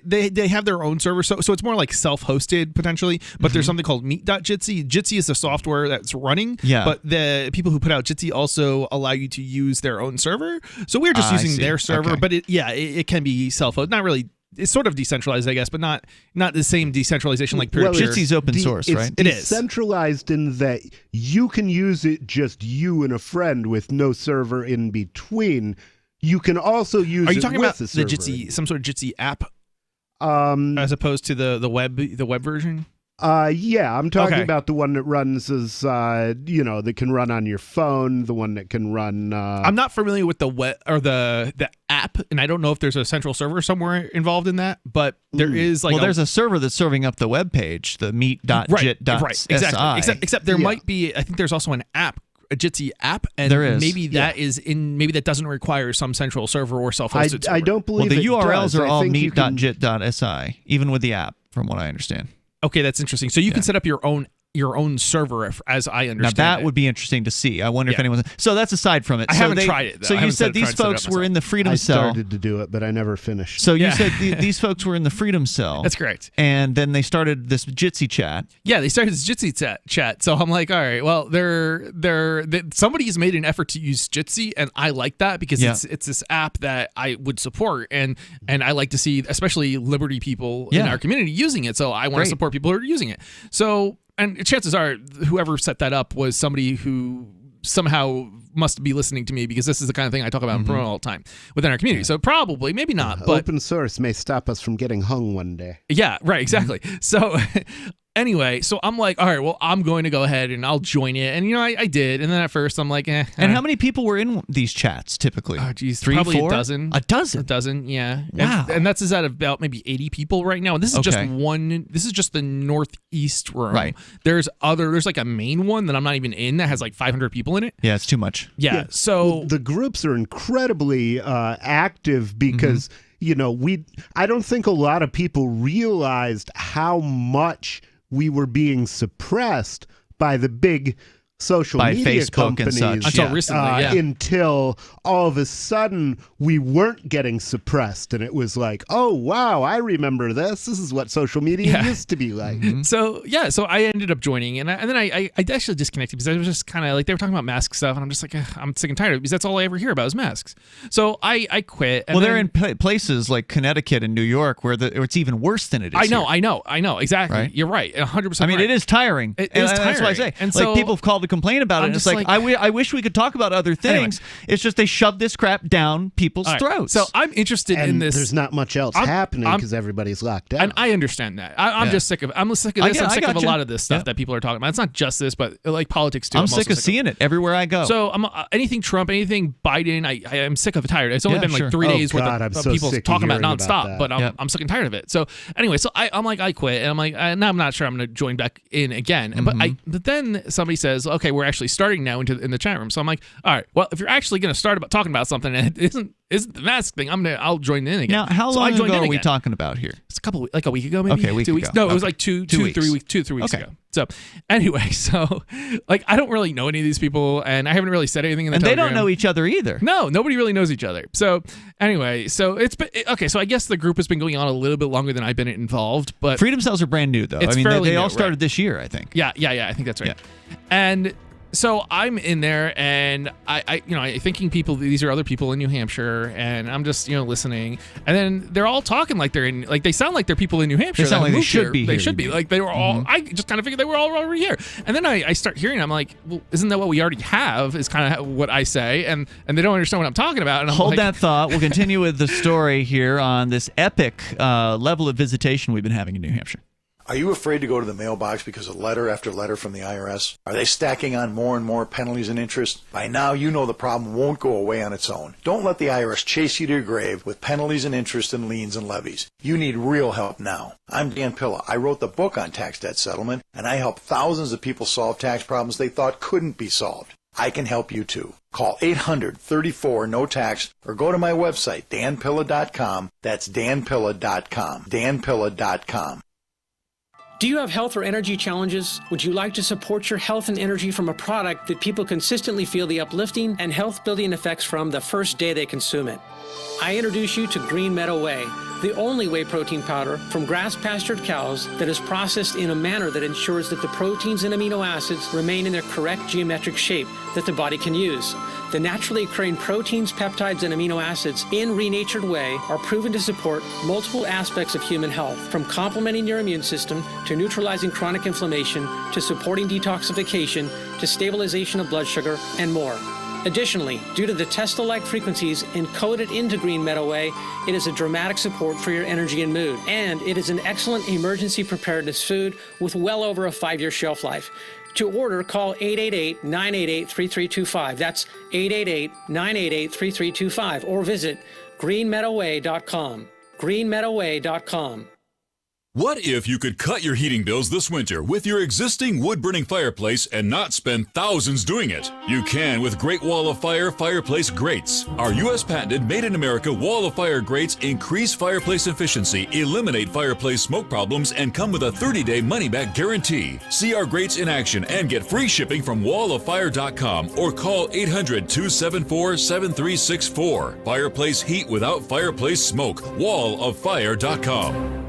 They have their own server, so it's more like self-hosted potentially. But there's something called Meet.Jitsi. Jitsi is the software that's running. Yeah. But the people who put out Jitsi also allow you to use their own server. So we're just using their server, okay. But it can be self-hosted. Not really. It's sort of decentralized, I guess, but not the same decentralization like peer-to-peer. Jitsi's open source, right? It is decentralized in that you can use it just you and a friend with no server in between. You can also use. Are you it talking with about the the Jitsi, some sort of Jitsi app, as opposed to the web version? Yeah, I'm talking about the one that runs as that can run on your phone, the one that can run. I'm not familiar with the web or the app, and I don't know if there's a central server somewhere involved in that. But there is there's a server that's serving up the web page, the meet.jit.si. Right, exactly. Except there might be. I think there's also an app. A Jitsi app, and there is. Maybe that doesn't require some central server or self-hosted server. I don't believe the URLs are all meet.jit.si, even with the app, from what I understand. Okay, that's interesting. So you can set up your own server, as I understand. Now that would be interesting to see. I wonder if anyone's. So that's aside from it. I haven't tried it, though. So you said these folks were in the Freedom Cell. I started to do it, but I never finished. So you said these folks were in the Freedom Cell. That's correct. And then they started this Jitsi chat. Yeah, they started this Jitsi chat. So I'm like, all right, well, somebody's made an effort to use Jitsi, and I like that because it's this app that I would support, and I like to see, especially Liberty people in our community using it. So I want to support people who are using it. So. And chances are, whoever set that up was somebody who somehow must be listening to me, because this is the kind of thing I talk about and promote all the time within our community. So probably, maybe not. But open source may stop us from getting hung one day. Yeah, right, exactly. So anyway, so I'm like, all right, well, I'm going to go ahead and I'll join it. And, I did. And then at first I'm like, And how many people were in these chats typically? Oh, geez. 3, probably 4? a dozen. A dozen? A dozen, yeah. Wow. And that's at about maybe 80 people right now. And this is just this is just the northeast room. Right. There's like a main one that I'm not even in that has like 500 people in it. Yeah, it's too much. Yeah. So the groups are incredibly active because I don't think a lot of people realized how much we were being suppressed by the big social media Facebook companies and such. Until recently, until all of a sudden we weren't getting suppressed, and it was like, oh wow, I remember this is what social media used to be like. So I ended up joining, and then I actually disconnected because I was just kind of like, they were talking about mask stuff, and I'm just like, I'm sick and tired of it because that's all I ever hear about is masks. So I quit. And they're in places like Connecticut and New York where it's even worse than it is. I know exactly. Right? You're right, 100%. I mean, right. it is tiring. It is tiring. That's what I say. And like so people have called to complain about it. And it's like I wish we could talk about other things. Anyway. It's just they shove this crap down people's throats. So I'm interested in this. There's not much else happening because everybody's locked down. And I understand that. I'm just sick of it. I'm sick of this. I'm sick of a lot of this stuff that people are talking about. It's not just this, but like politics too. I'm sick of seeing it everywhere I go. So anything Trump, anything Biden, I am sick of it, tired. It's only been like 3 days worth of people talking about nonstop, but I'm sick and tired of it. So anyway, I'm like, I quit, and I'm like, now I'm not sure I'm going to join back in again. But then somebody says, okay, we're actually starting now in the chat room. So I'm like, all right, well, if you're actually going to start talking about something and it isn't the mask thing, I'll join in again. Now, how long ago are we talking about here? It's a week ago, maybe. Okay, a week 2 weeks. ago. No, it was like 3 weeks ago. So anyway, like I don't really know any of these people, and I haven't really said anything in the Telegram. They don't know each other either. No, nobody really knows each other. So anyway, so it's been okay. So I guess the group has been going on a little bit longer than I've been involved, but Freedom Cells are brand new, though. It's I mean, fairly they all new, started right. this year, I think. Yeah, I think that's right. Yeah. And so I'm in there, and I thinking people, these are other people in New Hampshire, and I'm just listening, and then they're all talking like they're in, like they sound like they're people in New Hampshire. They sound like they should be. They should be like they were all. I just kind of figured they were all over here, and then I start hearing. I'm like, well, isn't that what we already have? Is kind of what I say, and they don't understand what I'm talking about. And I'm Hold that thought. We'll continue with the story here on this epic level of visitation we've been having in New Hampshire. Are you afraid to go to the mailbox because of letter after letter from the IRS? Are they stacking on more and more penalties and interest? By now, you know the problem won't go away on its own. Don't let the IRS chase you to your grave with penalties and interest and liens and levies. You need real help now. I'm Dan Pilla. I wrote the book on tax debt settlement, and I help thousands of people solve tax problems they thought couldn't be solved. I can help you too. Call 800-34-NO-TAX or go to my website, danpilla.com. That's danpilla.com. danpilla.com. Do you have health or energy challenges? Would you like to support your health and energy from a product that people consistently feel the uplifting and health-building effects from the first day they consume it? I introduce you to Green Meadow Whey, the only whey protein powder from grass-pastured cows that is processed in a manner that ensures that the proteins and amino acids remain in their correct geometric shape that the body can use. The naturally occurring proteins, peptides, and amino acids in renatured whey are proven to support multiple aspects of human health, from complementing your immune system to neutralizing chronic inflammation to supporting detoxification to stabilization of blood sugar and more. Additionally, due to the Tesla-like frequencies encoded into Green Meadow Whey, it is a dramatic support for your energy and mood. And it is an excellent emergency preparedness food with well over a 5-year shelf life. To order, call 888-988-3325. That's 888-988-3325. Or visit greenmeadowway.com. greenmeadowway.com. What if you could cut your heating bills this winter with your existing wood-burning fireplace and not spend thousands doing it? You can with Great Wall of Fire fireplace grates. Our U.S. patented made-in-America Wall of Fire grates increase fireplace efficiency, eliminate fireplace smoke problems, and come with a 30-day money-back guarantee. See our grates in action and get free shipping from walloffire.com or call 800-274-7364. Fireplace heat without fireplace smoke. walloffire.com.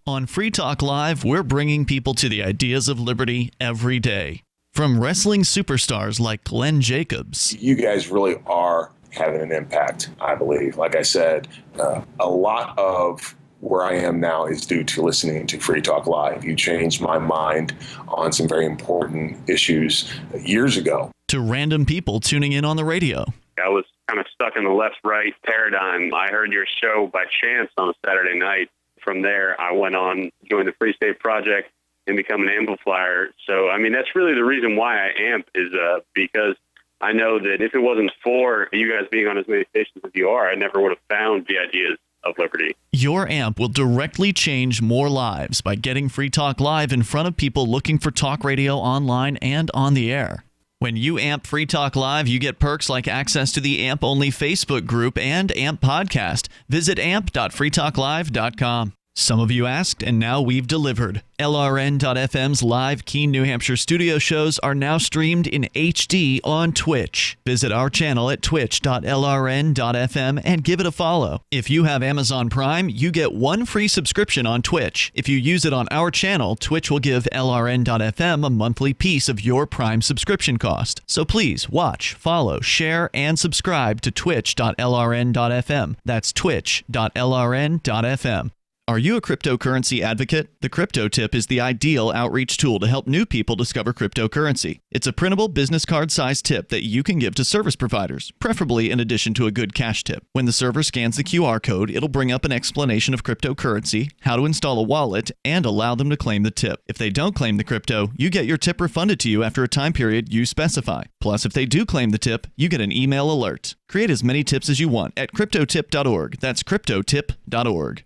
On Free Talk Live, we're bringing people to the ideas of liberty every day. From wrestling superstars like Glenn Jacobs. You guys really are having an impact, I believe. Like I said, a lot of where I am now is due to listening to Free Talk Live. You changed my mind on some very important issues years ago. To random people tuning in on the radio. I was kind of stuck in the left-right paradigm. I heard your show by chance on a Saturday night. from there, I went on, joined the Free State Project, and become an amplifier. So, I mean, that's really the reason why I amp is because I know that if it wasn't for you guys being on as many stations as you are, I never would have found the ideas of liberty. Your amp will directly change more lives by getting Free Talk Live in front of people looking for talk radio online and on the air. When you amp Free Talk Live, you get perks like access to the AMP-only Facebook group and AMP podcast. Visit amp.freetalklive.com. Some of you asked, and now we've delivered. LRN.FM's live Keene, New Hampshire studio shows are now streamed in HD on Twitch. Visit our channel at twitch.lrn.fm and give it a follow. If you have Amazon Prime, you get one free subscription on Twitch. If you use it on our channel, Twitch will give LRN.FM a monthly piece of your Prime subscription cost. So please watch, follow, share, and subscribe to twitch.lrn.fm. That's twitch.lrn.fm. Are you a cryptocurrency advocate? The Crypto Tip is the ideal outreach tool to help new people discover cryptocurrency. It's a printable business card-sized tip that you can give to service providers, preferably in addition to a good cash tip. When the server scans the QR code, it'll bring up an explanation of cryptocurrency, how to install a wallet, and allow them to claim the tip. If they don't claim the crypto, you get your tip refunded to you after a time period you specify. Plus, if they do claim the tip, you get an email alert. Create as many tips as you want at cryptotip.org. That's cryptotip.org.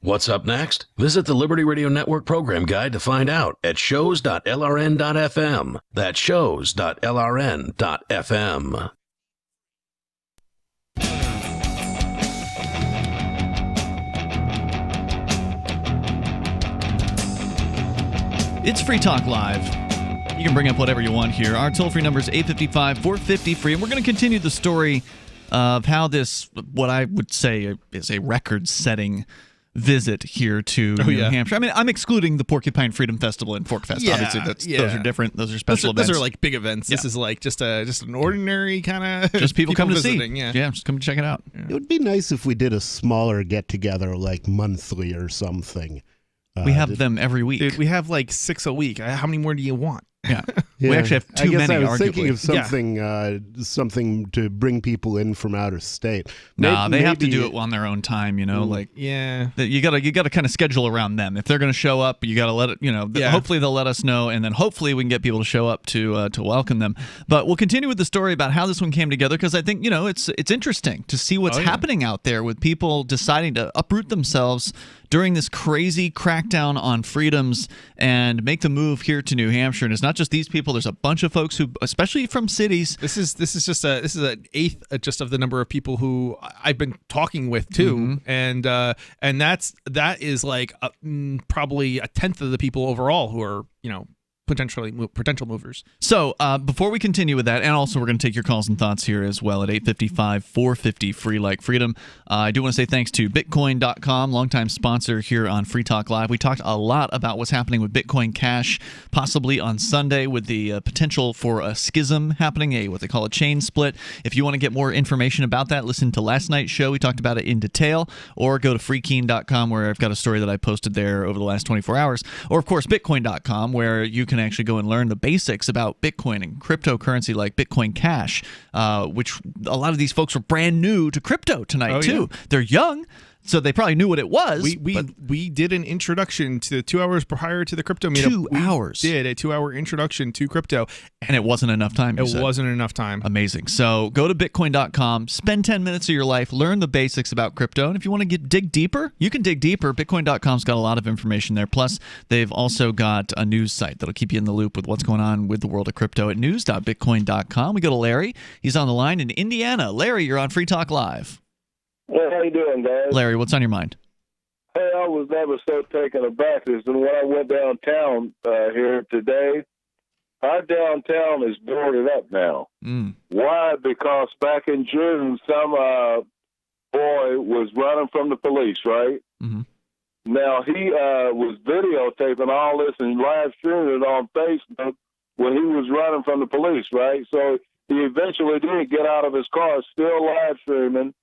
What's up next? Visit the Liberty Radio Network program guide to find out at shows.lrn.fm. That's shows.lrn.fm. It's Free Talk Live. You can bring up whatever you want here. Our toll-free number is 855-450-FREE, and we're going to continue the story of how this, what I would say is a record-setting visit here to New Hampshire. I mean, I'm excluding the Porcupine Freedom Festival and Forkfest. Obviously, those are different. Those are special events. Those are like big events. This is like just an ordinary kind of just people come to visiting. See. Yeah, just come to check it out. It would be nice if we did a smaller get-together, like monthly or something. We have them every week. Dude, we have like 6 a week. How many more do you want? Yeah. We actually have too many, I was arguably. thinking of something to bring people in from out of state. No, they have to do it on their own time, you know. You gotta kind of schedule around them. If they're going to show up, you gotta let it. You know, hopefully they'll let us know, and then hopefully we can get people to show up to welcome them. But we'll continue with the story about how this one came together, because I think it's interesting to see what's happening out there with people deciding to uproot themselves during this crazy crackdown on freedoms and make the move here to New Hampshire. And it's not just these people. There's a bunch of folks who, especially from cities. This is an eighth just of the number of people who I've been talking with too, and that is like probably a tenth of the people overall who are potential movers. So before we continue with that, and also we're going to take your calls and thoughts here as well at 855-450-FREE like freedom. I do want to say thanks to Bitcoin.com, longtime sponsor here on Free Talk Live. We talked a lot about what's happening with Bitcoin Cash, possibly on Sunday with the potential for a schism happening, what they call a chain split. If you want to get more information about that, listen to last night's show. We talked about it in detail, or go to freekeen.com, where I've got a story that I posted there over the last 24 hours, or of course Bitcoin.com, where you can actually go and learn the basics about Bitcoin and cryptocurrency like Bitcoin Cash, which a lot of these folks were brand new to crypto tonight too. Yeah. They're young, so they probably knew what it was. We did an introduction to 2 hours prior to the crypto meetup. 2 hours. We did a 2-hour introduction to crypto. And it wasn't enough time, you said. Wasn't enough time. Amazing. So go to Bitcoin.com, spend 10 minutes of your life, learn the basics about crypto. And if you want to dig deeper, you can dig deeper. Bitcoin.com's got a lot of information there. Plus, they've also got a news site that'll keep you in the loop with what's going on with the world of crypto at news.bitcoin.com. We go to Larry. He's on the line in Indiana. Larry, you're on Free Talk Live. Hey, how you doing, guys? Larry, what's on your mind? Hey, I was never so taken aback as when I went downtown here today. Our downtown is boarded up now. Why? Because back in June, some boy was running from the police, right? Now, he was videotaping all this and live streaming it on Facebook when he was running from the police, right? So he eventually did get out of his car, still live streaming,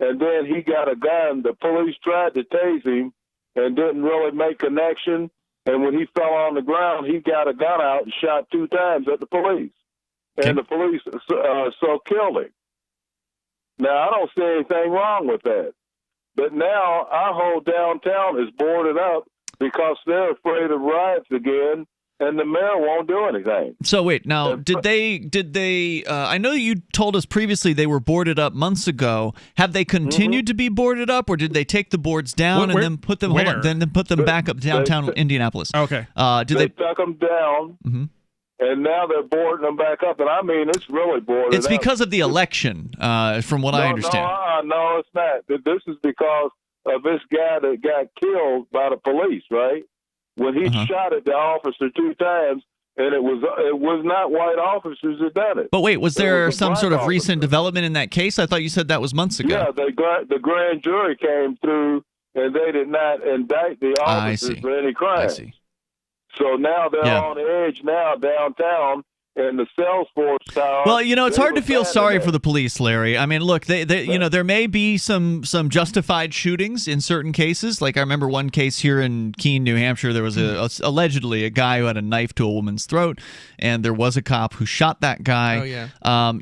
and then he got a gun. The police tried to tase him and didn't really make connection. And when he fell on the ground, he got a gun out and shot 2 times at the police. And the police so killed him. Now, I don't see anything wrong with that. But now our whole downtown is boarded up because they're afraid of riots again, and the mayor won't do anything. So wait, now did they? I know you told us previously they were boarded up months ago. Have they continued to be boarded up, or did they take the boards down and then put them? Then put them back up downtown Indianapolis? Okay. They took them down, and now they're boarding them back up. And I mean, it's really boarded. It's because of the election, from what I understand. No, it's not. This is because of this guy that got killed by the police, right? When he shot at the officer 2 times, and it was not white officers that done it. But wait, was there some sort of recent development in that case? I thought you said that was months ago. Yeah, the grand jury came through, and they did not indict the officers for any crime. I see. So now they're on the edge now downtown. And the Salesforce tower. Well, it's hard to feel sorry for the police, Larry. I mean, look, they there may be some justified shootings in certain cases. Like I remember one case here in Keene, New Hampshire. There was allegedly a guy who had a knife to a woman's throat, and there was a cop who shot that guy. Oh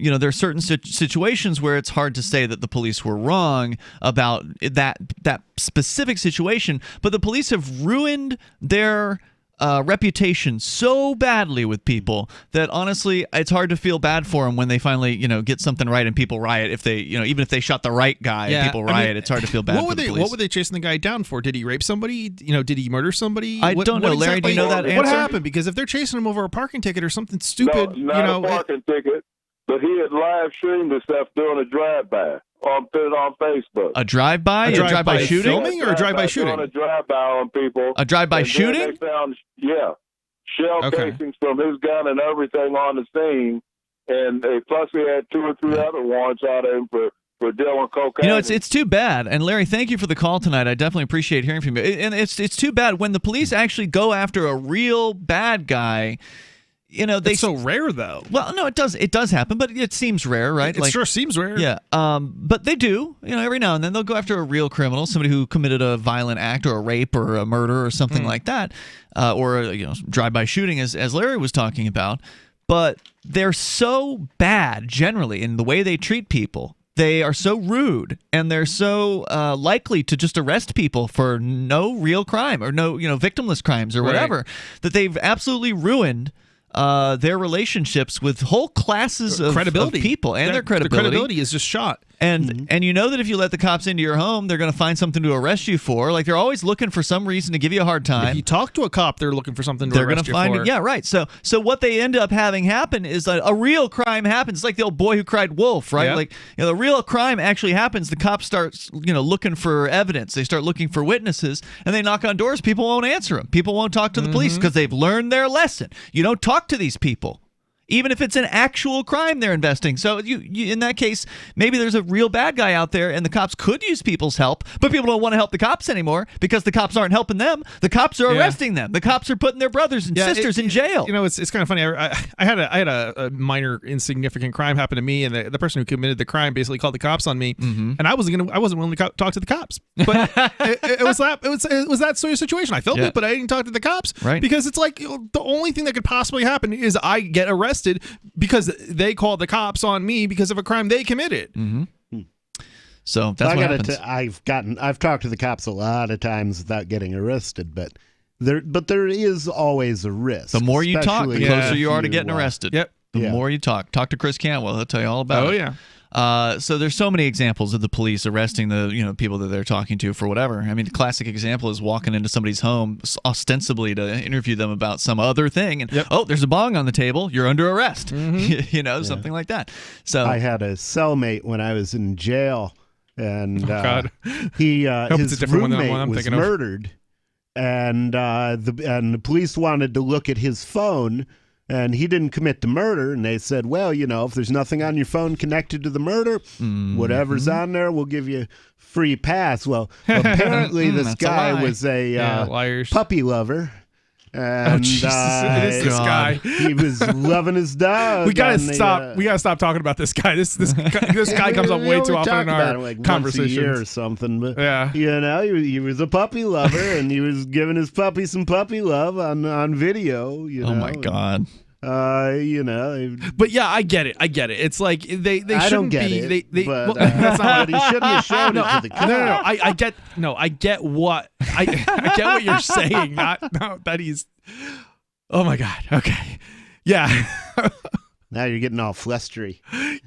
yeah. There are certain situations where it's hard to say that the police were wrong about that specific situation, but the police have ruined their reputation so badly with people that honestly it's hard to feel bad for them when they finally get something right and people riot. If they even if they shot the right guy and people riot, it's hard to feel bad for the police. What were they chasing the guy down for? Did he rape somebody? Did he murder somebody? I don't know, Larry. Do you know that answer? What happened? Because if they're chasing him over a parking ticket or something stupid, not a parking ticket, but he had live streamed this stuff doing a drive-by. Put it on Facebook. A drive-by? A drive-by shooting? Filming or a drive-by shooting? Doing a drive-by on people. A drive-by shooting? They found, shell casings from his gun and everything on the scene, and plus he had 2 or 3 other warrants out of him for dealing cocaine. It's too bad. And Larry, thank you for the call tonight. I definitely appreciate hearing from you. And it's too bad when the police actually go after a real bad guy. It's so rare, though. Well, no, it does happen, but it seems rare, right? It sure seems rare. Yeah, but they do. Every now and then they'll go after a real criminal, somebody who committed a violent act or a rape or a murder or something like that, or drive-by shooting, as Larry was talking about. But they're so bad generally in the way they treat people. They are so rude, and they're so likely to just arrest people for no real crime or no victimless crimes or whatever, that they've absolutely ruined their relationships with whole classes of people and their credibility. The credibility is just shot. And that if you let the cops into your home, they're going to find something to arrest you for. Like they're always looking for some reason to give you a hard time. If you talk to a cop, they're looking for something to arrest you for. Yeah, right. So what they end up having happen is a real crime happens. It's like the old boy who cried wolf, right? Yeah. Like the real crime actually happens. The cops start looking for evidence. They start looking for witnesses, and they knock on doors. People won't answer them. People won't talk to the police because they've learned their lesson. You don't talk to these people. Even if it's an actual crime they're investing. So you in that case, maybe there's a real bad guy out there and the cops could use people's help, but people don't want to help the cops anymore because the cops aren't helping them. The cops are arresting them. The cops are putting their brothers and sisters in jail. It's kind of funny. I had a minor insignificant crime happen to me, and the person who committed the crime basically called the cops on me, and I wasn't willing to talk to the cops. But it was that sort of situation. I felt it, but I didn't talk to the cops, right? Because it's like the only thing that could possibly happen is I get arrested because they called the cops on me because of a crime they committed. So that's what happens. I've talked to the cops a lot of times without getting arrested, but there is always a risk. The more you talk, the closer you are to getting arrested. Yep. The more you talk to Chris Cantwell, he'll tell you all about it. Oh yeah. So there's so many examples of the police arresting the people that they're talking to for whatever. I mean, the classic example is walking into somebody's home ostensibly to interview them about some other thing, and there's a bong on the table. You're under arrest. Something like that. So I had a cellmate when I was in jail, and his roommate was murdered, and the police wanted to look at his phone. And he didn't commit the murder, and they said, well, if there's nothing on your phone connected to the murder, whatever's on there, we'll give you free pass. Well, apparently this guy was a puppy lover. And it is this guy. He was loving his dog. We gotta stop. We gotta stop talking about this guy. This guy comes up way too often in our conversations. Once a year or something, but yeah, he was a puppy lover, and he was giving his puppy some puppy love on video. Oh my God. But yeah, I get it. It's like they I don't shouldn't get be. it, They but, that's not but he shouldn't have shown it to the cop. No. I get what I get what you're saying. Not that he's. Oh my God. Okay. Yeah. Now you're getting all flustery.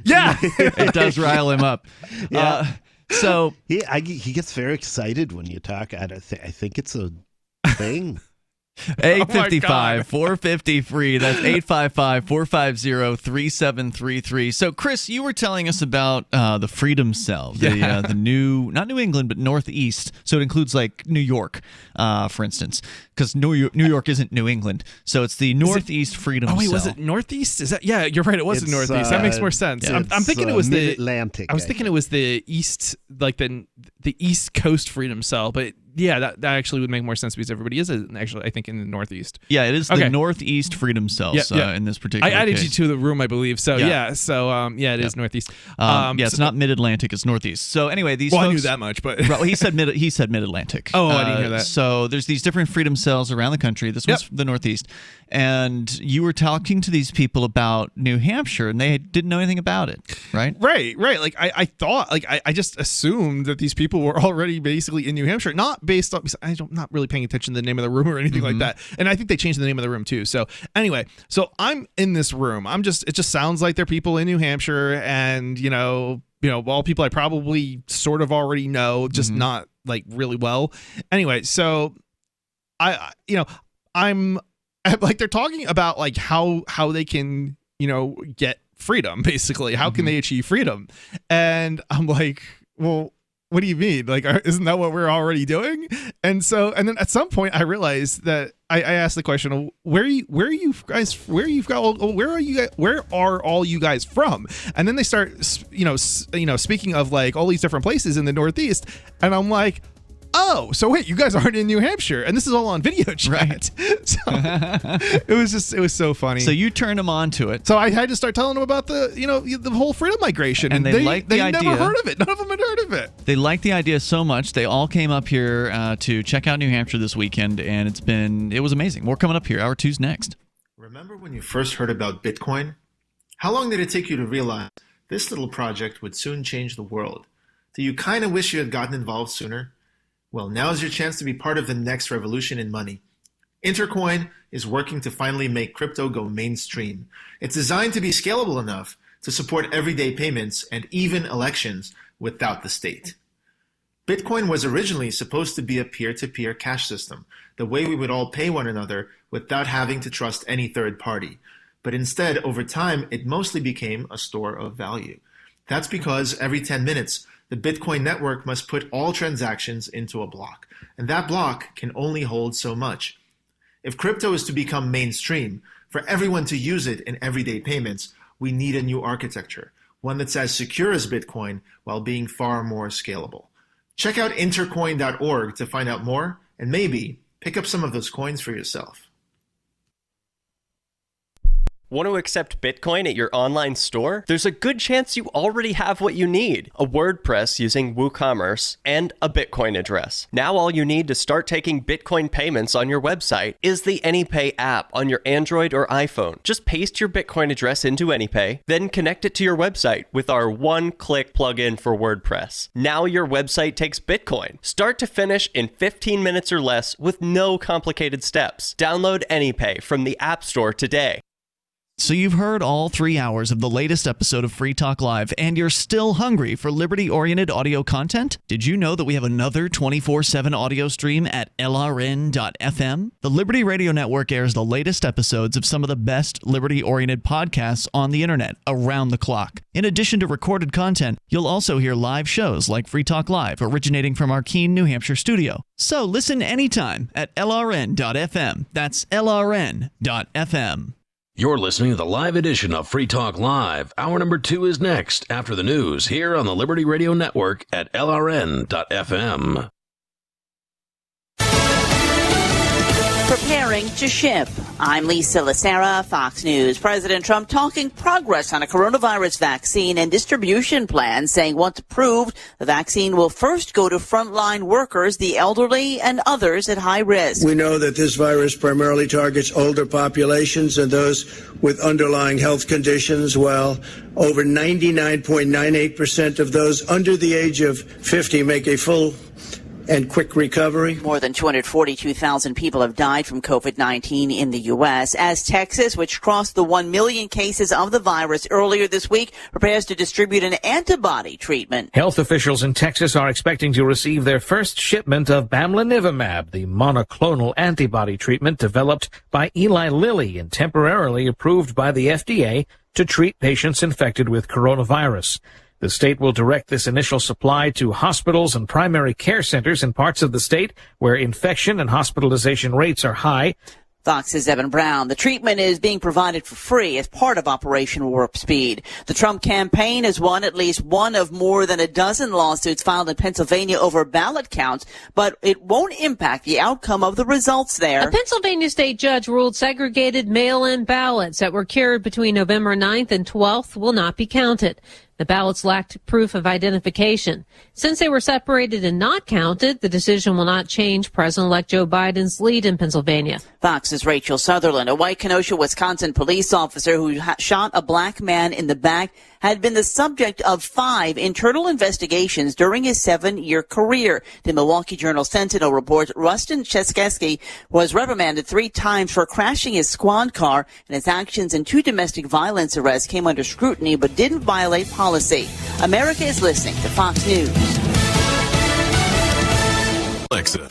Yeah. It does rile him up. Yeah. So he gets very excited when you talk. I think it's a thing. 855-450-FREE. That's 855-450-3733. So, Chris, you were telling us about the Freedom Cell, the new, not New England, but Northeast. So it includes like New York, for instance, because New York isn't New England. So it's the Northeast Freedom Cell. Oh, wait, was it Northeast? Is that? Yeah, you're right. It was the Northeast. That makes more sense. Yeah. I'm thinking it was the Mid-Atlantic. I was thinking it was the East, like the East Coast Freedom Cell, but yeah, that actually would make more sense because everybody is actually, I think, in the Northeast. Yeah, it is the Northeast Freedom Cells in this particular I added case. you to the room, I believe. So it is Northeast. It's not Mid-Atlantic, it's Northeast. So anyway, these folks, I knew that much, but well, he said Mid-Atlantic. Oh, I didn't hear that. So there's these different Freedom Cells around the country. This one's the Northeast. And you were talking to these people about New Hampshire, and they didn't know anything about it, right? Right. Like I thought, like I just assumed that these people were already basically in New Hampshire, not based on. I'm not really paying attention to the name of the room or anything like that. And I think they changed the name of the room too. So anyway, I'm in this room. It just sounds like they're people in New Hampshire, and all people I probably sort of already know, just not like really well. Anyway, so I'm like, they're talking about like how they can, get freedom, basically. How can they achieve freedom? And I'm like, well, what do you mean? Like, isn't that what we're already doing? And then at some point I realized that I asked the question, where are all you guys from? And then they start, speaking of like all these different places in the Northeast. And I'm like, oh, so wait, you guys aren't in New Hampshire, and this is all on video chat. Right. So it was so funny. So you turned them on to it. So I had to start telling them about the whole freedom migration, and they liked the idea. They never heard of it. None of them had heard of it. They liked the idea so much, they all came up here to check out New Hampshire this weekend, and it was amazing. More coming up here. Hour 2's next. Remember when you first heard about Bitcoin? How long did it take you to realize this little project would soon change the world? Do you kind of wish you had gotten involved sooner? Well, now's your chance to be part of the next revolution in money. Intercoin is working to finally make crypto go mainstream. It's designed to be scalable enough to support everyday payments and even elections without the state. Bitcoin was originally supposed to be a peer-to-peer cash system, the way we would all pay one another without having to trust any third party. But instead, over time, it mostly became a store of value. That's because every 10 minutes, the Bitcoin network must put all transactions into a block, and that block can only hold so much. If crypto is to become mainstream, for everyone to use it in everyday payments, we need a new architecture, one that's as secure as Bitcoin while being far more scalable. Check out intercoin.org to find out more, and maybe pick up some of those coins for yourself. Want to accept Bitcoin at your online store? There's a good chance you already have what you need: a WordPress using WooCommerce and a Bitcoin address. Now all you need to start taking Bitcoin payments on your website is the AnyPay app on your Android or iPhone. Just paste your Bitcoin address into AnyPay, then connect it to your website with our one-click plugin for WordPress. Now your website takes Bitcoin, start to finish, in 15 minutes or less with no complicated steps. Download AnyPay from the App Store today. So you've heard all 3 hours of the latest episode of Free Talk Live, and you're still hungry for liberty-oriented audio content? Did you know that we have another 24/7 audio stream at LRN.FM? The Liberty Radio Network airs the latest episodes of some of the best liberty-oriented podcasts on the internet around the clock. In addition to recorded content, you'll also hear live shows like Free Talk Live, originating from our Keene, New Hampshire studio. So listen anytime at LRN.FM. That's LRN.FM. You're listening to the live edition of Free Talk Live. Hour number 2 is next, after the news, here on the Liberty Radio Network at LRN.FM. Preparing to ship. I'm Lisa Lacera, Fox News. President Trump talking progress on a coronavirus vaccine and distribution plan, saying once approved, the vaccine will first go to frontline workers, the elderly, and others at high risk. We know that this virus primarily targets older populations and those with underlying health conditions, while over 99.98% of those under the age of 50 make a full and quick recovery. More than 242,000 people have died from COVID-19 in the U.S. as Texas, which crossed the 1 million cases of the virus earlier this week, prepares to distribute an antibody treatment. Health officials in Texas are expecting to receive their first shipment of bamlanivimab, the monoclonal antibody treatment developed by Eli Lilly and temporarily approved by the FDA to treat patients infected with coronavirus. The state will direct this initial supply to hospitals and primary care centers in parts of the state where infection and hospitalization rates are high. Fox's Evan Brown. The treatment is being provided for free as part of Operation Warp Speed. The Trump campaign has won at least one of more than a dozen lawsuits filed in Pennsylvania over ballot counts, but it won't impact the outcome of the results there. A Pennsylvania state judge ruled segregated mail-in ballots that were carried between November 9th and 12th will not be counted. The ballots lacked proof of identification. Since they were separated and not counted, the decision will not change President-elect Joe Biden's lead in Pennsylvania. Fox's Rachel Sutherland, a white Kenosha, Wisconsin police officer who shot a black man in the back, had been the subject of 5 internal investigations during his 7-year career. The Milwaukee Journal-Sentinel reports Rustin Cheskeski was reprimanded 3 times for crashing his squad car, and his actions in 2 domestic violence arrests came under scrutiny but didn't violate policy. America is listening to Fox News. Alexa.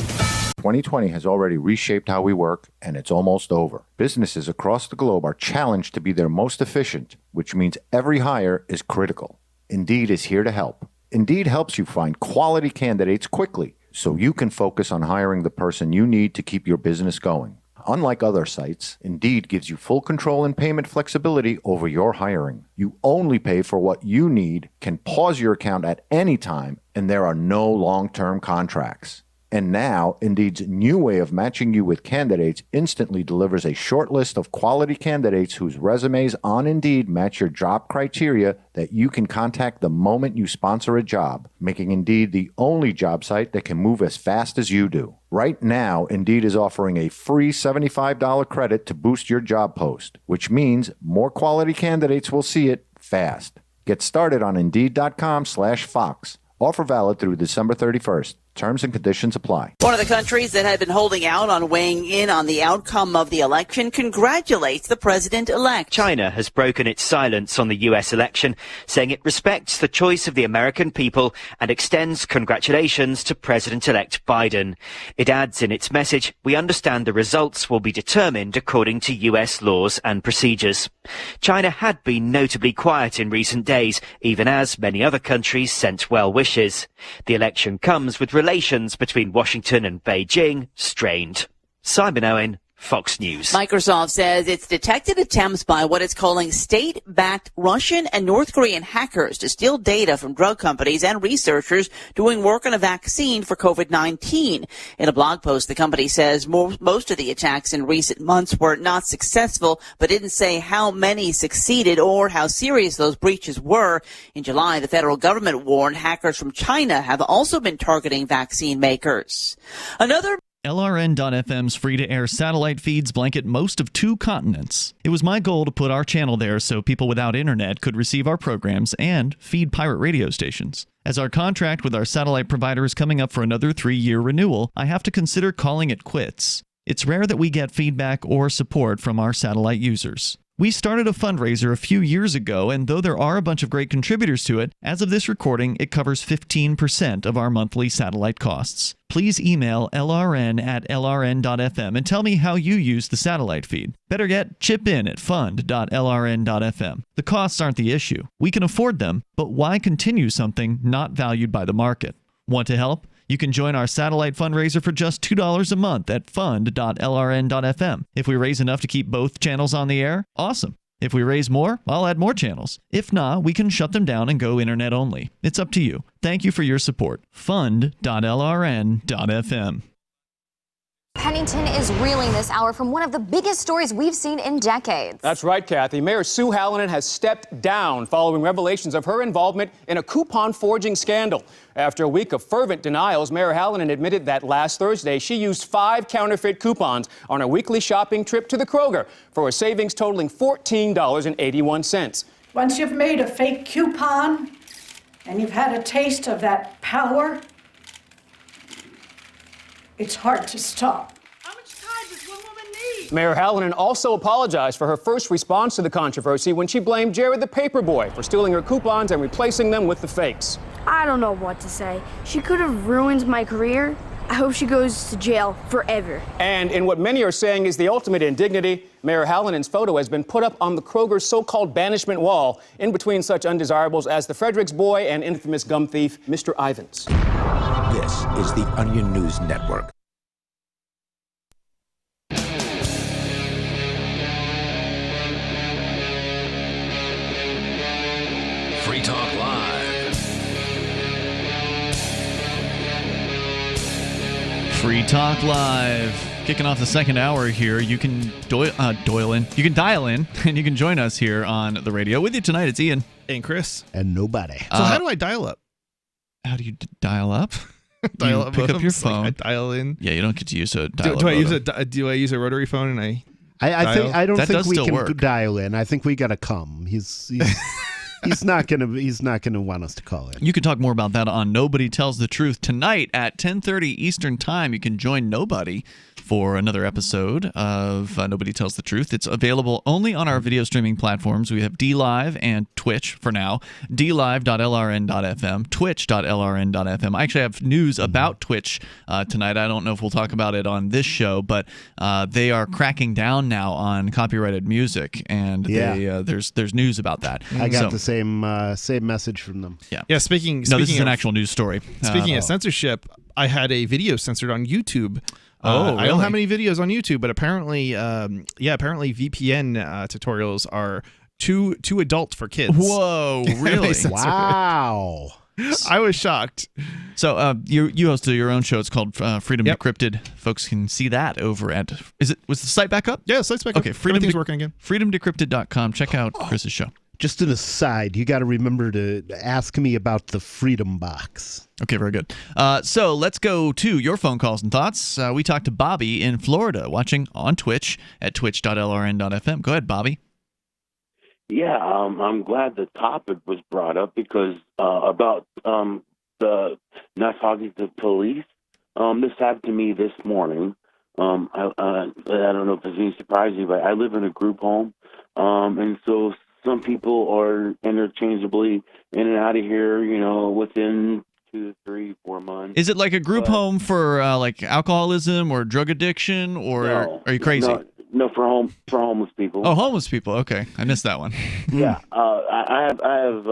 2020 has already reshaped how we work, and it's almost over. Businesses across the globe are challenged to be their most efficient, which means every hire is critical. Indeed is here to help. Indeed helps you find quality candidates quickly, so you can focus on hiring the person you need to keep your business going. Unlike other sites, Indeed gives you full control and payment flexibility over your hiring. You only pay for what you need, can pause your account at any time, and there are no long-term contracts. And now, Indeed's new way of matching you with candidates instantly delivers a short list of quality candidates whose resumes on Indeed match your job criteria that you can contact the moment you sponsor a job, making Indeed the only job site that can move as fast as you do. Right now, Indeed is offering a free $75 credit to boost your job post, which means more quality candidates will see it fast. Get started on Indeed.com/Fox. Offer valid through December 31st. Terms and conditions apply. One of the countries that had been holding out on weighing in on the outcome of the election congratulates the president-elect. China has broken its silence on the U.S. election, saying it respects the choice of the American people and extends congratulations to President-elect Biden. It adds in its message, "We understand the results will be determined according to U.S. laws and procedures." China had been notably quiet in recent days, even as many other countries sent well wishes. The election comes with relations between Washington and Beijing strained. Simon Owen, Fox News. Microsoft says it's detected attempts by what it's calling state-backed Russian and North Korean hackers to steal data from drug companies and researchers doing work on a vaccine for COVID-19. In a blog post, the company says most of the attacks in recent months were not successful, but didn't say how many succeeded or how serious those breaches were. In July, the federal government warned hackers from China have also been targeting vaccine makers. LRN.FM's free-to-air satellite feeds blanket most of 2 continents. It was my goal to put our channel there so people without internet could receive our programs and feed pirate radio stations. As our contract with our satellite provider is coming up for another 3-year renewal, I have to consider calling it quits. It's rare that we get feedback or support from our satellite users. We started a fundraiser a few years ago, and though there are a bunch of great contributors to it, as of this recording, it covers 15% of our monthly satellite costs. Please email lrn@lrn.fm and tell me how you use the satellite feed. Better yet, chip in at fund.lrn.fm. The costs aren't the issue. We can afford them, but why continue something not valued by the market? Want to help? You can join our satellite fundraiser for just $2 a month at fund.lrn.fm. If we raise enough to keep both channels on the air, awesome. If we raise more, I'll add more channels. If not, we can shut them down and go internet only. It's up to you. Thank you for your support. Fund.lrn.fm. Pennington is reeling this hour from one of the biggest stories we've seen in decades. That's right, Kathy. Mayor Sue Hallinan has stepped down following revelations of her involvement in a coupon forging scandal. After a week of fervent denials, Mayor Hallinan admitted that last Thursday she used 5 counterfeit coupons on a weekly shopping trip to the Kroger for a savings totaling $14.81. Once you've made a fake coupon and you've had a taste of that power, it's hard to stop. Mayor Hallinan also apologized for her first response to the controversy when she blamed Jared the paperboy for stealing her coupons and replacing them with the fakes. I don't know what to say. She could have ruined my career. I hope she goes to jail forever. And in what many are saying is the ultimate indignity, Mayor Hallinan's photo has been put up on the Kroger's so-called banishment wall, in between such undesirables as the Fredericks boy and infamous gum thief, Mr. Ivins. This is the Onion News Network. Free Talk Live. Free Talk Live. Kicking off the second hour here. You can dial in. You can dial in, and you can join us here on the radio. With you tonight, it's Ian. And Chris. And nobody. So how do I dial up? How do you dial up? Dial you up. pick up your phone. Like I dial in. Yeah, you don't get to use a dial up. Do I use a rotary phone and I don't that think we can work. dial in. I think we got to come. He's not gonna want us to call in. You can talk more about that on Nobody Tells the Truth tonight at 10:30 Eastern Time. You can join Nobody for another episode of Nobody Tells the Truth. It's available only on our video streaming platforms. We have DLive and Twitch for now. DLive.lrn.fm, Twitch.lrn.fm. I actually have news about Twitch tonight. I don't know if we'll talk about it on this show, but they are cracking down now on copyrighted music, and there's news about that. I got the same message from them. Yeah. Speaking this is an actual news story. Speaking of censorship, I had a video censored on YouTube. Really? I don't have any videos on YouTube, but apparently VPN tutorials are too adult for kids. Whoa, really? Wow. I was shocked. So you host your own show. It's called Freedom Decrypted. Folks can see that over at was the site back up? Yeah, the site's back up. Okay, everything's working again. freedomdecrypted.com. Check out Chris's show. Just an aside, you got to remember to ask me about the Freedom Box. Okay, very good. So let's go to your phone calls and thoughts. We talked to Bobby in Florida, watching on Twitch at twitch.lrn.fm. Go ahead, Bobby. Yeah, I'm glad the topic was brought up because about the not talking to police. This happened to me this morning. I don't know if it's any surprise you, but I live in a group home, and so some people are interchangeably in and out of here, within 2, 3, 4 months. Is it like a group home for like alcoholism or drug addiction, or are you crazy? No, for homeless people. Oh, homeless people. Okay, I missed that one. Yeah, I have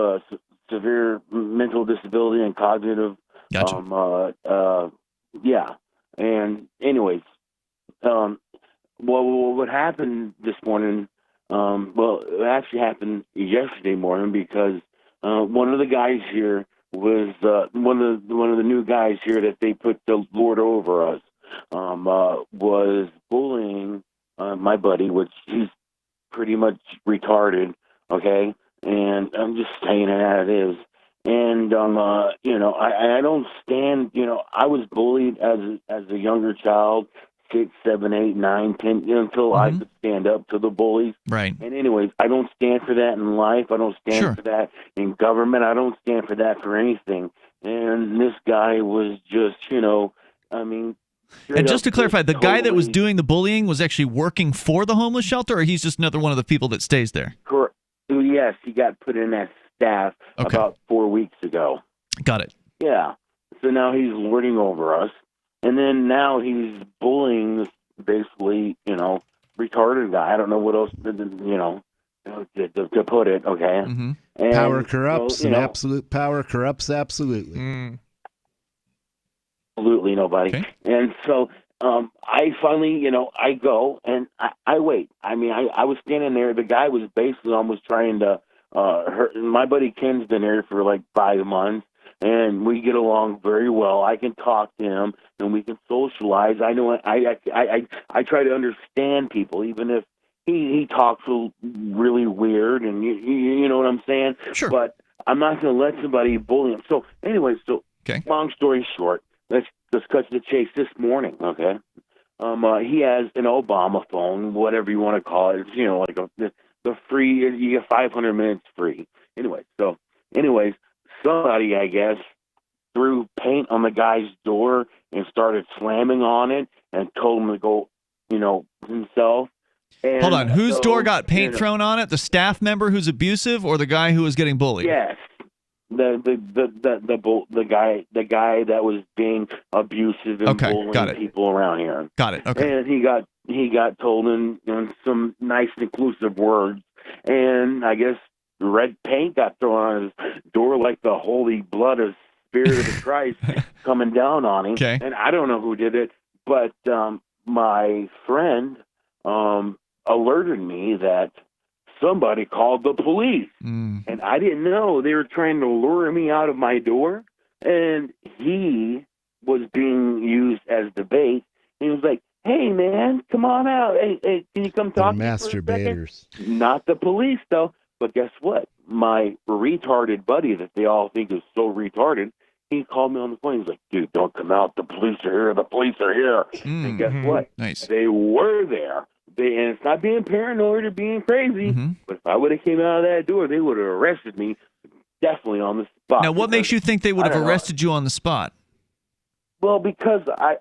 severe mental disability and cognitive. Gotcha. Yeah, and anyways, what happened this morning? Well, it actually happened yesterday morning because one of the guys here was one of the new guys here that they put the lord over us was bullying my buddy, which he's pretty much retarded. Okay, and I'm just saying it as it is. And I don't stand. I was bullied as a younger child. 6, 7, 8, 9, 10, until I could stand up to the bullies. Right. And anyways, I don't stand for that in life. I don't stand for that in government. I don't stand for that for anything. And this guy was just, And just to clarify, the guy that was doing the bullying was actually working for the homeless shelter, or he's just another one of the people that stays there? Correct. Yes, he got put in as staff about 4 weeks ago. Got it. Yeah. So now he's lording over us. And then now he's bullying this basically, retarded guy. I don't know what else, to put it, okay? Mm-hmm. And power corrupts, and absolute power corrupts absolutely. Absolutely nobody. Okay. And so I finally, I go and I wait. I mean, I was standing there. The guy was basically almost trying to hurt. My buddy Ken's been here for like 5 months. and we get along very well. I can talk to him, and we can socialize. I know I try to understand people, even if he talks really weird, and you know what I'm saying? Sure. But I'm not going to let somebody bully him. So anyway, long story short, let's cut to the chase this morning, okay? He has an Obama phone, whatever you want to call it. It's, you know, like the free, you get 500 minutes free. Anyways, somebody, I guess, threw paint on the guy's door and started slamming on it and told him to go, you know, himself. And hold on, whose door got paint thrown on it? The staff member who's abusive, or the guy who was getting bullied? Yes, the guy that was being abusive and bullying people around here. Got it. Okay. And he got told in some nice inclusive words, and I guess red paint got thrown on his door like the holy blood of Spirit of Christ coming down on him. Okay. And I don't know who did it, but my friend alerted me that somebody called the police. And I didn't know they were trying to lure me out of my door. And he was being used as the bait. And he was like, hey, man, come on out. Hey, can you come talk to me for a second? Masturbators. Not the police, though. But guess what? My retarded buddy that they all think is so retarded, he called me on the phone. He's like, dude, don't come out. The police are here. The police are here. And guess what? Nice. They were there. And it's not being paranoid or being crazy, but if I would have came out of that door, they would have arrested me definitely on the spot. Now, what makes you think they would have arrested you on the spot? Well, because I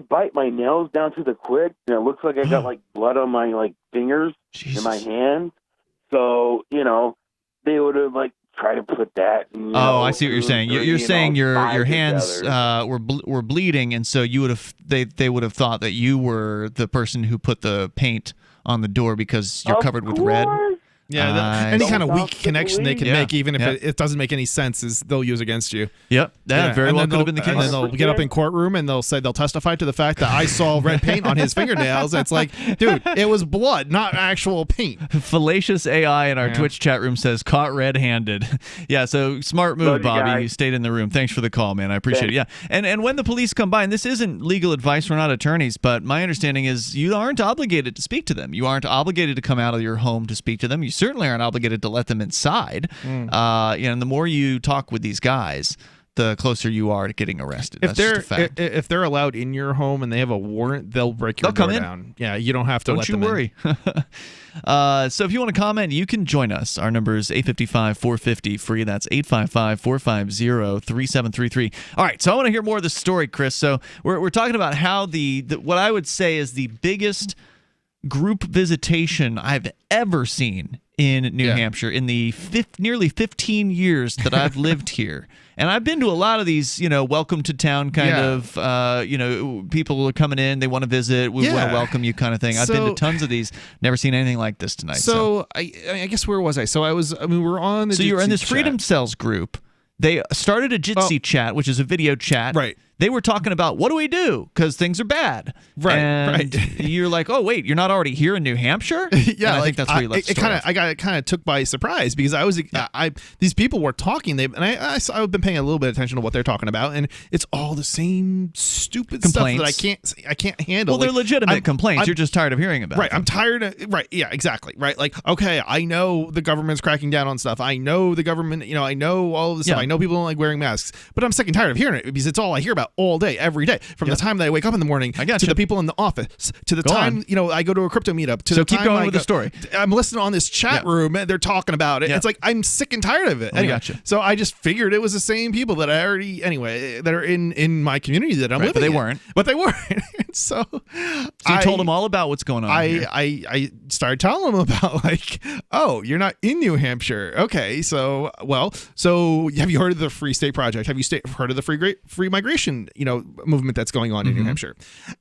bite my nails down to the quick, and it looks like I got like blood on my like fingers and my hands. So, you know, they would have like tried to put that. You know, I see what you're saying. You're saying your hands were bleeding, and so you would have they would have thought that you were the person who put the paint on the door because you're covered with red. Yeah, any kind of weak connection they can make, even if it doesn't make any sense, is they'll use against you. Yep, that very well could have been the case. And then they'll get up in courtroom and they'll testify to the fact that I saw red paint on his fingernails. It's like, dude, it was blood, not actual paint. Fallacious AI in our Twitch chat room says caught red-handed. Yeah, so smart move, Bobby. You stayed in the room. Thanks for the call, man. I appreciate it. Yeah, and when the police come by, and this isn't legal advice, we're not attorneys, but my understanding is you aren't obligated to speak to them. You aren't obligated to come out of your home to speak to them. You certainly aren't obligated to let them inside. And the more you talk with these guys, the closer you are to getting arrested. If they're allowed in your home and they have a warrant, they'll break your door down. Yeah, you don't have to let them in. Don't you worry. So if you want to comment, you can join us. Our number is 855-450 free. That's 855-450-3733. All right, so I want to hear more of the story, Chris. So we're talking about how the what I would say is the biggest group visitation I've ever seen in New Hampshire in the nearly 15 years that I've lived here. And I've been to a lot of these, welcome to town kind of, people are coming in, they want to visit, we want to welcome you kind of thing. I've been to tons of these, never seen anything like this tonight. So I guess where was I? So we were on the So you were in this Freedom Cells group. They started a Jitsi chat, which is a video chat. Right. They were talking about, what do we do? Because things are bad. Right. And you're like, oh, wait, you're not already here in New Hampshire? Yeah. And I think that's where you left the story. I got kind of took by surprise because these people were talking. I've been paying a little bit of attention to what they're talking about, and it's all the same stupid complaints stuff that I can't handle. Well, they're legitimate complaints. You're just tired of hearing about. Right. I'm tired of. Right. Yeah. Exactly. Right. Like, okay, I know the government's cracking down on stuff. I know the government. I know all of this stuff. I know people don't like wearing masks, but I'm sick and tired of hearing it because it's all I hear about all day, every day, from the time that I wake up in the morning to the people in the office, to the time I go to a crypto meetup, to the time keep going with the story. I'm listening on this chat room and they're talking about it. It's like I'm sick and tired of it. Anyway, so I just figured it was the same people that I already that are in my community that I'm living but they in. weren't. But they weren't. So you told them all about what's going on. I started telling them about oh, you're not in New Hampshire. Okay, so have you heard of the Free State Project? Have you heard of the free migration movement that's going on in New Hampshire?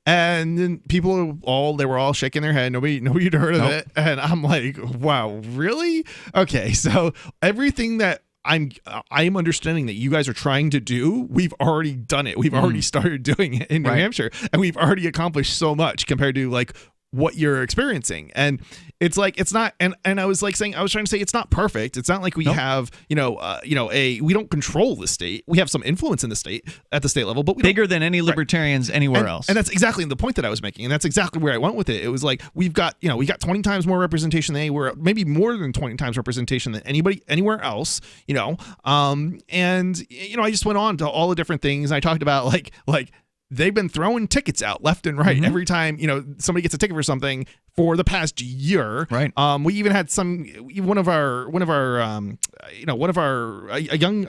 And then people they were all shaking their head. Nobody had heard of it. And I'm like, wow, really? Okay, so everything that I am understanding that you guys are trying to do, we've already done it. We've already started doing it in New Hampshire, and we've already accomplished so much compared to what you're experiencing. And it's like, it's not, and I was like saying, I was trying to say it's not perfect. It's not like we have, we don't control the state. We have some influence in the state at the state level, but we bigger than any libertarians anywhere else. And that's exactly the point that I was making. And that's exactly where I went with it. It was like, we got 20 times more representation than anywhere, maybe more than 20 times representation than anybody anywhere else, and I just went on to all the different things. I talked about like they've been throwing tickets out left and right every time somebody gets a ticket for something for the past year. Right. We even had a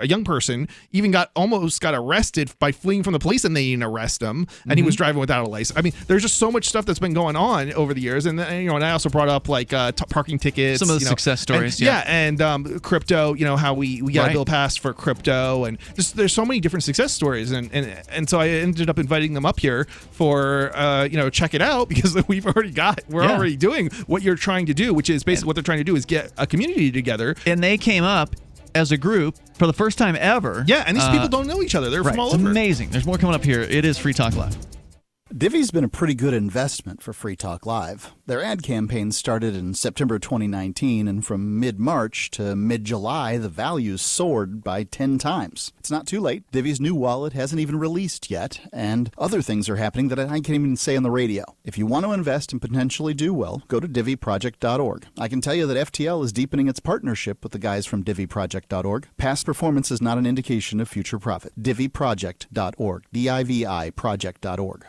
young person even almost got arrested by fleeing from the police, and they didn't arrest him, and he was driving without a license. I mean, there's just so much stuff that's been going on over the years, and and I also brought up like parking tickets, some of the success stories, and crypto. How we got a bill passed for crypto, and just there's so many different success stories, and so I ended up inviting them up here for check it out, because we're already doing what you're trying to do, which is basically what they're trying to do is get a community together. And they came up as a group for the first time ever. Yeah, and these people don't know each other. They're from all over. It's amazing. There's more coming up here. It is Free Talk Live. Divvy's been a pretty good investment for Free Talk Live. Their ad campaign started in September 2019, and from mid-March to mid-July, the values soared by 10 times. It's not too late. Divvy's new wallet hasn't even released yet, and other things are happening that I can't even say on the radio. If you want to invest and potentially do well, go to divvyproject.org. I can tell you that FTL is deepening its partnership with the guys from divvyproject.org. Past performance is not an indication of future profit. divvyproject.org. DIVI project.org.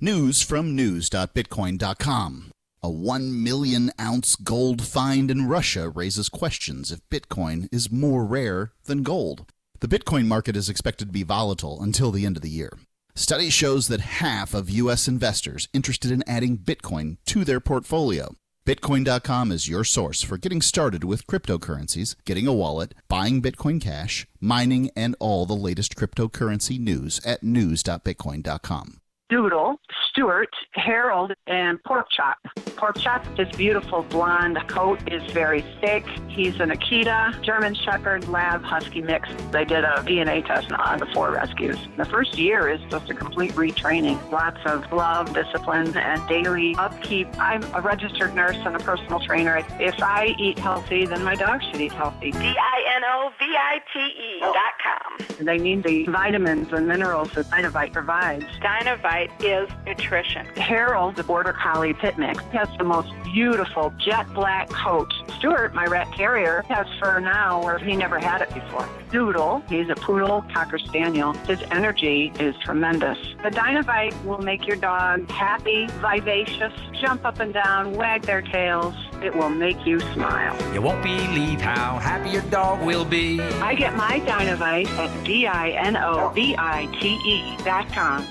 News from news.bitcoin.com. A 1 million ounce gold find in Russia raises questions if Bitcoin is more rare than gold. The Bitcoin market is expected to be volatile until the end of the year. Study shows that half of U.S. investors interested in adding Bitcoin to their portfolio. Bitcoin.com is your source for getting started with cryptocurrencies, getting a wallet, buying Bitcoin Cash, mining, and all the latest cryptocurrency news at news.bitcoin.com. Doodle, Stuart, Harold, and Pork Chop. Pork Chop, his beautiful blonde coat is very thick. He's an Akita, German Shepherd, Lab, Husky mix. They did a DNA test on the 4 rescues. The first year is just a complete retraining. Lots of love, discipline, and daily upkeep. I'm a registered nurse and a personal trainer. If I eat healthy, then my dog should eat healthy. DINOVITE.com. They need the vitamins and minerals that Dynavite provides. Dynavite is nutrition. Harold, the Border Collie Pit Mix, has the most beautiful jet black coat. Stuart, my rat terrier, has fur now where he never had it before. Doodle, he's a poodle cocker spaniel. His energy is tremendous. The Dynavite will make your dog happy, vivacious, jump up and down, wag their tails. It will make you smile. You won't believe how happy your dog will be. I get my Dynavite at DINOVITE.com.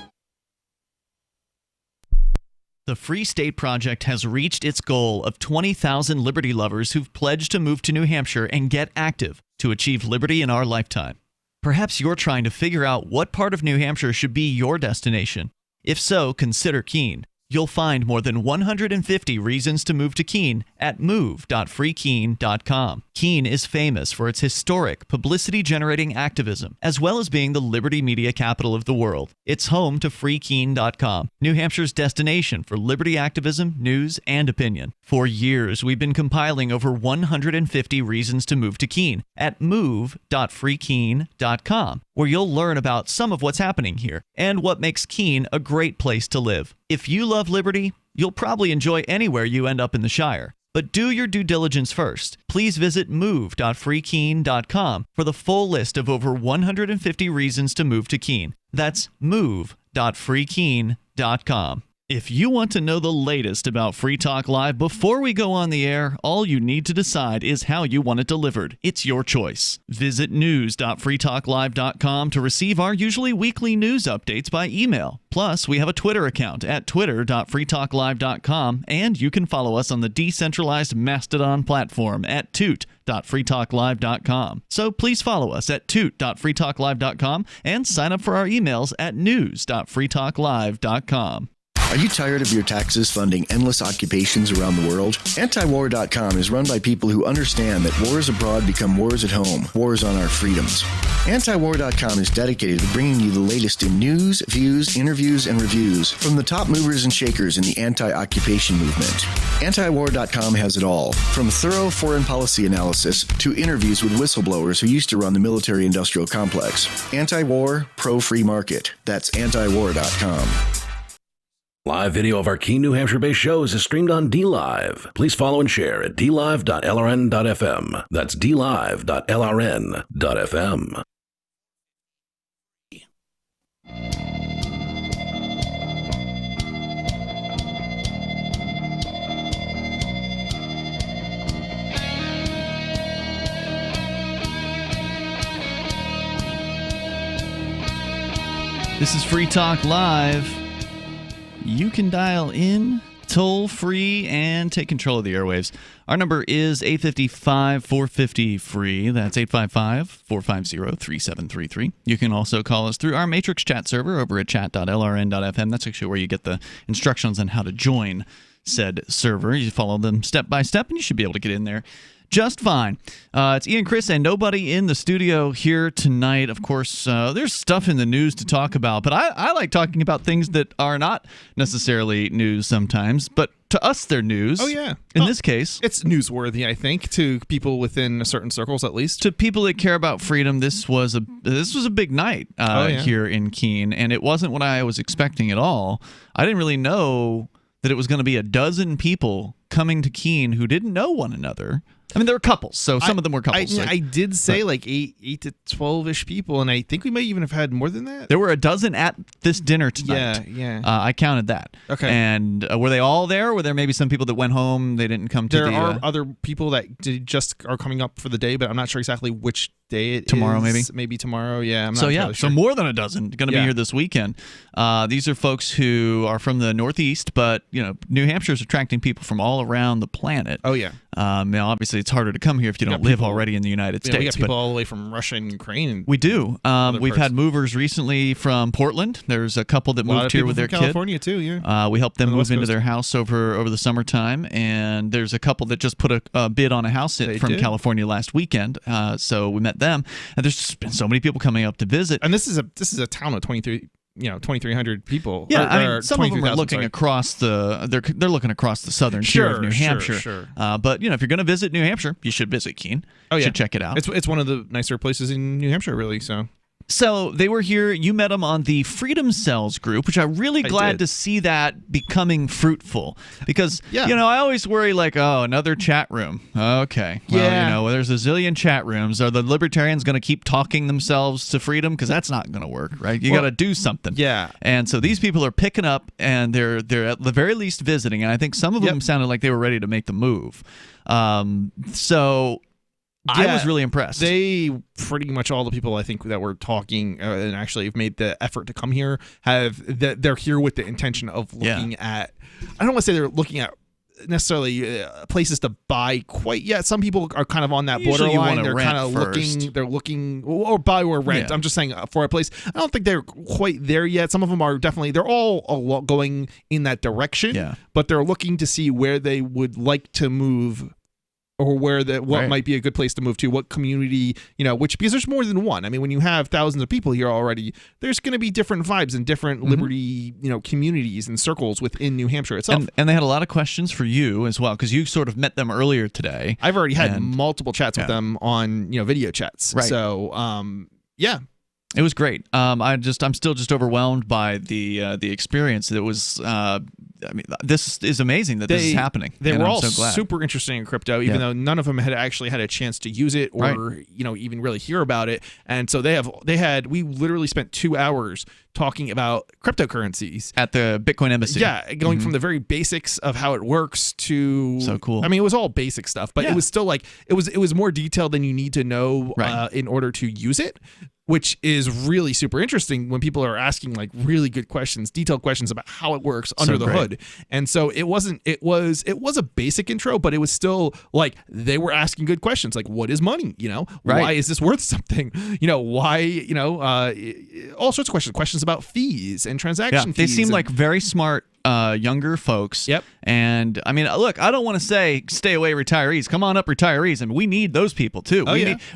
The Free State Project has reached its goal of 20,000 liberty lovers who've pledged to move to New Hampshire and get active to achieve liberty in our lifetime. Perhaps you're trying to figure out what part of New Hampshire should be your destination. If so, consider Keene. You'll find more than 150 reasons to move to Keene at move.freekeene.com. Keene is famous for its historic, publicity-generating activism, as well as being the liberty media capital of the world. It's home to freekeene.com, New Hampshire's destination for liberty activism, news, and opinion. For years, we've been compiling over 150 reasons to move to Keene at move.freekeene.com, where you'll learn about some of what's happening here and what makes Keene a great place to live. If you love liberty, you'll probably enjoy anywhere you end up in the Shire. But do your due diligence first. Please visit move.freekeene.com for the full list of over 150 reasons to move to Keene. That's move.freekeene.com. If you want to know the latest about Free Talk Live before we go on the air, all you need to decide is how you want it delivered. It's your choice. Visit news.freetalklive.com to receive our usually weekly news updates by email. Plus, we have a Twitter account at twitter.freetalklive.com, and you can follow us on the decentralized Mastodon platform at toot.freetalklive.com. So please follow us at toot.freetalklive.com and sign up for our emails at news.freetalklive.com. Are you tired of your taxes funding endless occupations around the world? Antiwar.com is run by people who understand that wars abroad become wars at home, wars on our freedoms. Antiwar.com is dedicated to bringing you the latest in news, views, interviews, and reviews from the top movers and shakers in the anti-occupation movement. Antiwar.com has it all, from thorough foreign policy analysis to interviews with whistleblowers who used to run the military-industrial complex. Anti-war, pro-free market. That's antiwar.com. Live video of our key New Hampshire-based shows is streamed on DLive. Please follow and share at dlive.lrn.fm. That's dlive.lrn.fm. This is Free Talk Live. You can dial in toll free and take control of the airwaves. Our number is 855-450-FREE. That's 855-450-3733. You can also call us through our Matrix chat server over at chat.lrn.fm. That's actually where you get the instructions on how to join said server. You follow them step by step, and you should be able to get in there just fine. It's Ian, Chris, and nobody in the studio here tonight. Of course, there's stuff in the news to talk about, but I like talking about things that are not necessarily news sometimes, but to us they're news. Oh, yeah. In this case, it's newsworthy, I think, to people within certain circles, at least. To people that care about freedom, this was a big night here in Keene, and it wasn't what I was expecting at all. I didn't really know that it was going to be a dozen people coming to Keene who didn't know one another. I mean, there were couples, so some of them were couples. I did say like 8 to 12-ish people, and I think we may even have had more than that. There were a dozen at this dinner tonight. Yeah. I counted that. Okay. And were they all there? Or were there maybe some people that went home? They didn't come to There are other people that just are coming up for the day, but I'm not sure exactly which day it tomorrow, is. Maybe? Maybe tomorrow, yeah. I'm not so, entirely sure. So more than a dozen going to be here this weekend. These are folks who are from the Northeast, but, New Hampshire is attracting people from all around the planet. Oh, yeah. Now, obviously, it's harder to come here if you don't live already in the United States. We got people all the way from Russia and Ukraine. And we do. We've had movers recently from Portland. There's a couple that moved here with their kid. California too, yeah. We helped them move into their house over the summertime, and there's a couple that just put a bid on a house from California last weekend. So we met them, and there's just been so many people coming up to visit. And this is a town of 2,300 people. Yeah, some of them are looking across they're looking across the southern tier of New Hampshire. Sure. But if you're going to visit New Hampshire, you should visit Keene. Oh, yeah. You should check it out. It's one of the nicer places in New Hampshire, really. So they were here. You met them on the Freedom Cells group, which I'm really glad to see that becoming fruitful. Because, I always worry like, another chat room. Okay. Well, there's a zillion chat rooms. Are the libertarians going to keep talking themselves to freedom? Because that's not going to work, right? You got to do something. Yeah. And so these people are picking up, and they're at the very least visiting. And I think some of them sounded like they were ready to make the move. I was really impressed. They pretty much all the people I think that were talking and actually have made the effort to come here they're here with the intention of looking at. I don't want to say they're looking at necessarily places to buy quite yet. Some people are kind of on that borderline. They're kind of looking or buy or rent. Yeah. I'm just saying for a place. I don't think they're quite there yet. Some of them are definitely. They're all going in that direction. Yeah. But they're looking to see where they would like to move. Or what might be a good place to move to, what community, because there's more than one. I mean, when you have thousands of people here already, there's going to be different vibes and different liberty, communities and circles within New Hampshire itself. And they had a lot of questions for you as well, because you sort of met them earlier today. I've already had multiple chats with them on, video chats. Right. So, yeah. It was great. I'm still just overwhelmed by the experience. It was. This is amazing that this is happening. They were all so glad. super interested in crypto, even though none of them had actually had a chance to use it or even really hear about it. And so we literally spent 2 hours talking about cryptocurrencies at the Bitcoin Embassy. Yeah, going from the very basics of how it works to so cool. I mean, it was all basic stuff, but it was still like it was more detailed than you need to know in order to use it. Which is really super interesting when people are asking like really good questions, detailed questions about how it works under the hood. And so it was a basic intro, but it was still like they were asking good questions like, what is money? Why is this worth something? Why, all sorts of questions about fees and transaction fees. They seem like very smart younger folks. Yep. And I mean, look, I don't want to say stay away retirees. Come on up, retirees. I mean, we need those people too.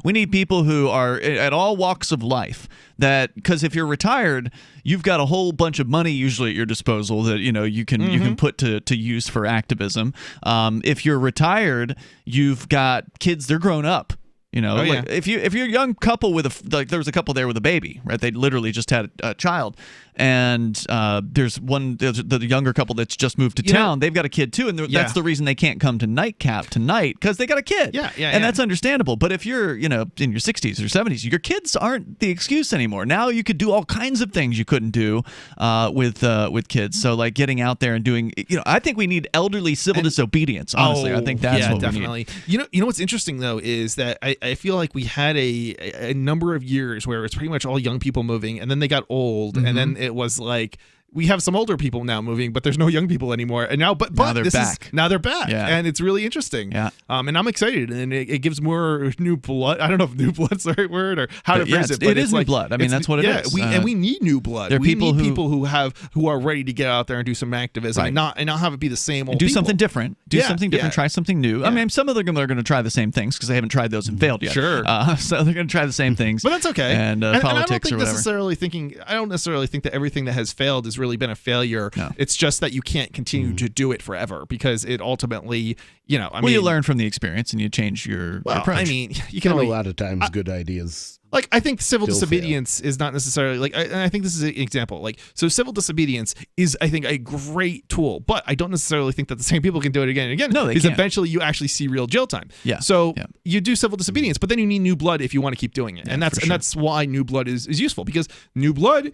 We need people who are at all walks of life. That because if you're retired, you've got a whole bunch of money usually at your disposal that you can put to use for activism. If you're retired, you've got kids. They're grown up. If you're a young couple there was a couple there with a baby, right? They literally just had a child, and there's the younger couple that's just moved to town. They've got a kid too, and that's the reason they can't come to Nightcap tonight because they got a kid. And that's understandable. But if you're in your 60s or 70s, your kids aren't the excuse anymore. Now you could do all kinds of things you couldn't do with kids. So like getting out there and doing, I think we need elderly civil disobedience. Honestly, I think that's what definitely. we need. You know what's interesting though is that I feel like we had a number of years where it's pretty much all young people moving, and then they got old, and then it was like we have some older people now moving, but there's no young people anymore. And now they're back. Now they're back, and it's really interesting. Yeah. And I'm excited, and it gives more new blood. I don't know if new blood's the right word or how to phrase it. But it is new blood. I mean, that's what it is. We need new blood. There are people who are ready to get out there and do some activism, and not have it be the same old. Do people. something different. Something different. Try something new. I mean, some of them are going to try the same things because they haven't tried those and failed yet. Sure. So they're going to try the same things. But that's okay. And politics or whatever. I don't necessarily think that everything that has failed has really been a failure. No. It's just that you can't continue to do it forever because it ultimately, you learn from the experience and you change your approach. I mean, you can a lot of times good ideas. Like, I think civil disobedience is not necessarily like, I think this is an example. Like, so civil disobedience is, I think, a great tool, but I don't necessarily think that the same people can do it again and again. No, they because can't. Eventually you actually see real jail time. Yeah. So you do civil disobedience, but then you need new blood if you want to keep doing it. And that's why new blood is useful, because new blood,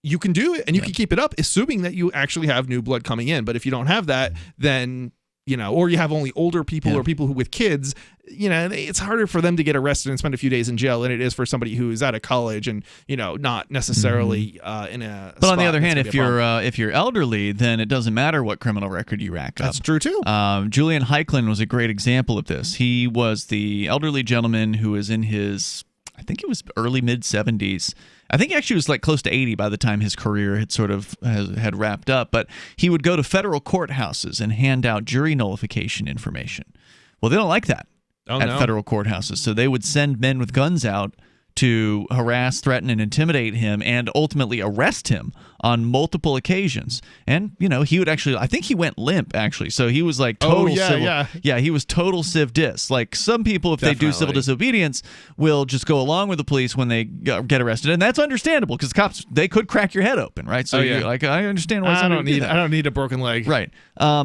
you can do it and you can keep it up, assuming that you actually have new blood coming in. But if you don't have that, then, or you have only older people or people who with kids, it's harder for them to get arrested and spend a few days in jail than it is for somebody who is out of college and, not necessarily in a. But on the other hand, if you're elderly, then it doesn't matter what criminal record you rack up. That's true too. Julian Heiklin was a great example of this. He was the elderly gentleman who was in his, I think it was early mid 70s. I think he actually was like close to 80 by the time his career had sort of had wrapped up. But he would go to federal courthouses and hand out jury nullification information. Well, they don't like that at federal courthouses. So they would send men with guns out to harass, threaten, and intimidate him and ultimately arrest him on multiple occasions. And, he would actually, I think he went limp, actually. So he was like total civil. Yeah, he was total civ dis. Like some people, if they do civil disobedience, will just go along with the police when they get arrested. And that's understandable because cops, they could crack your head open, right? So you're like, I understand why somebody would do that. I don't need a broken leg. Right.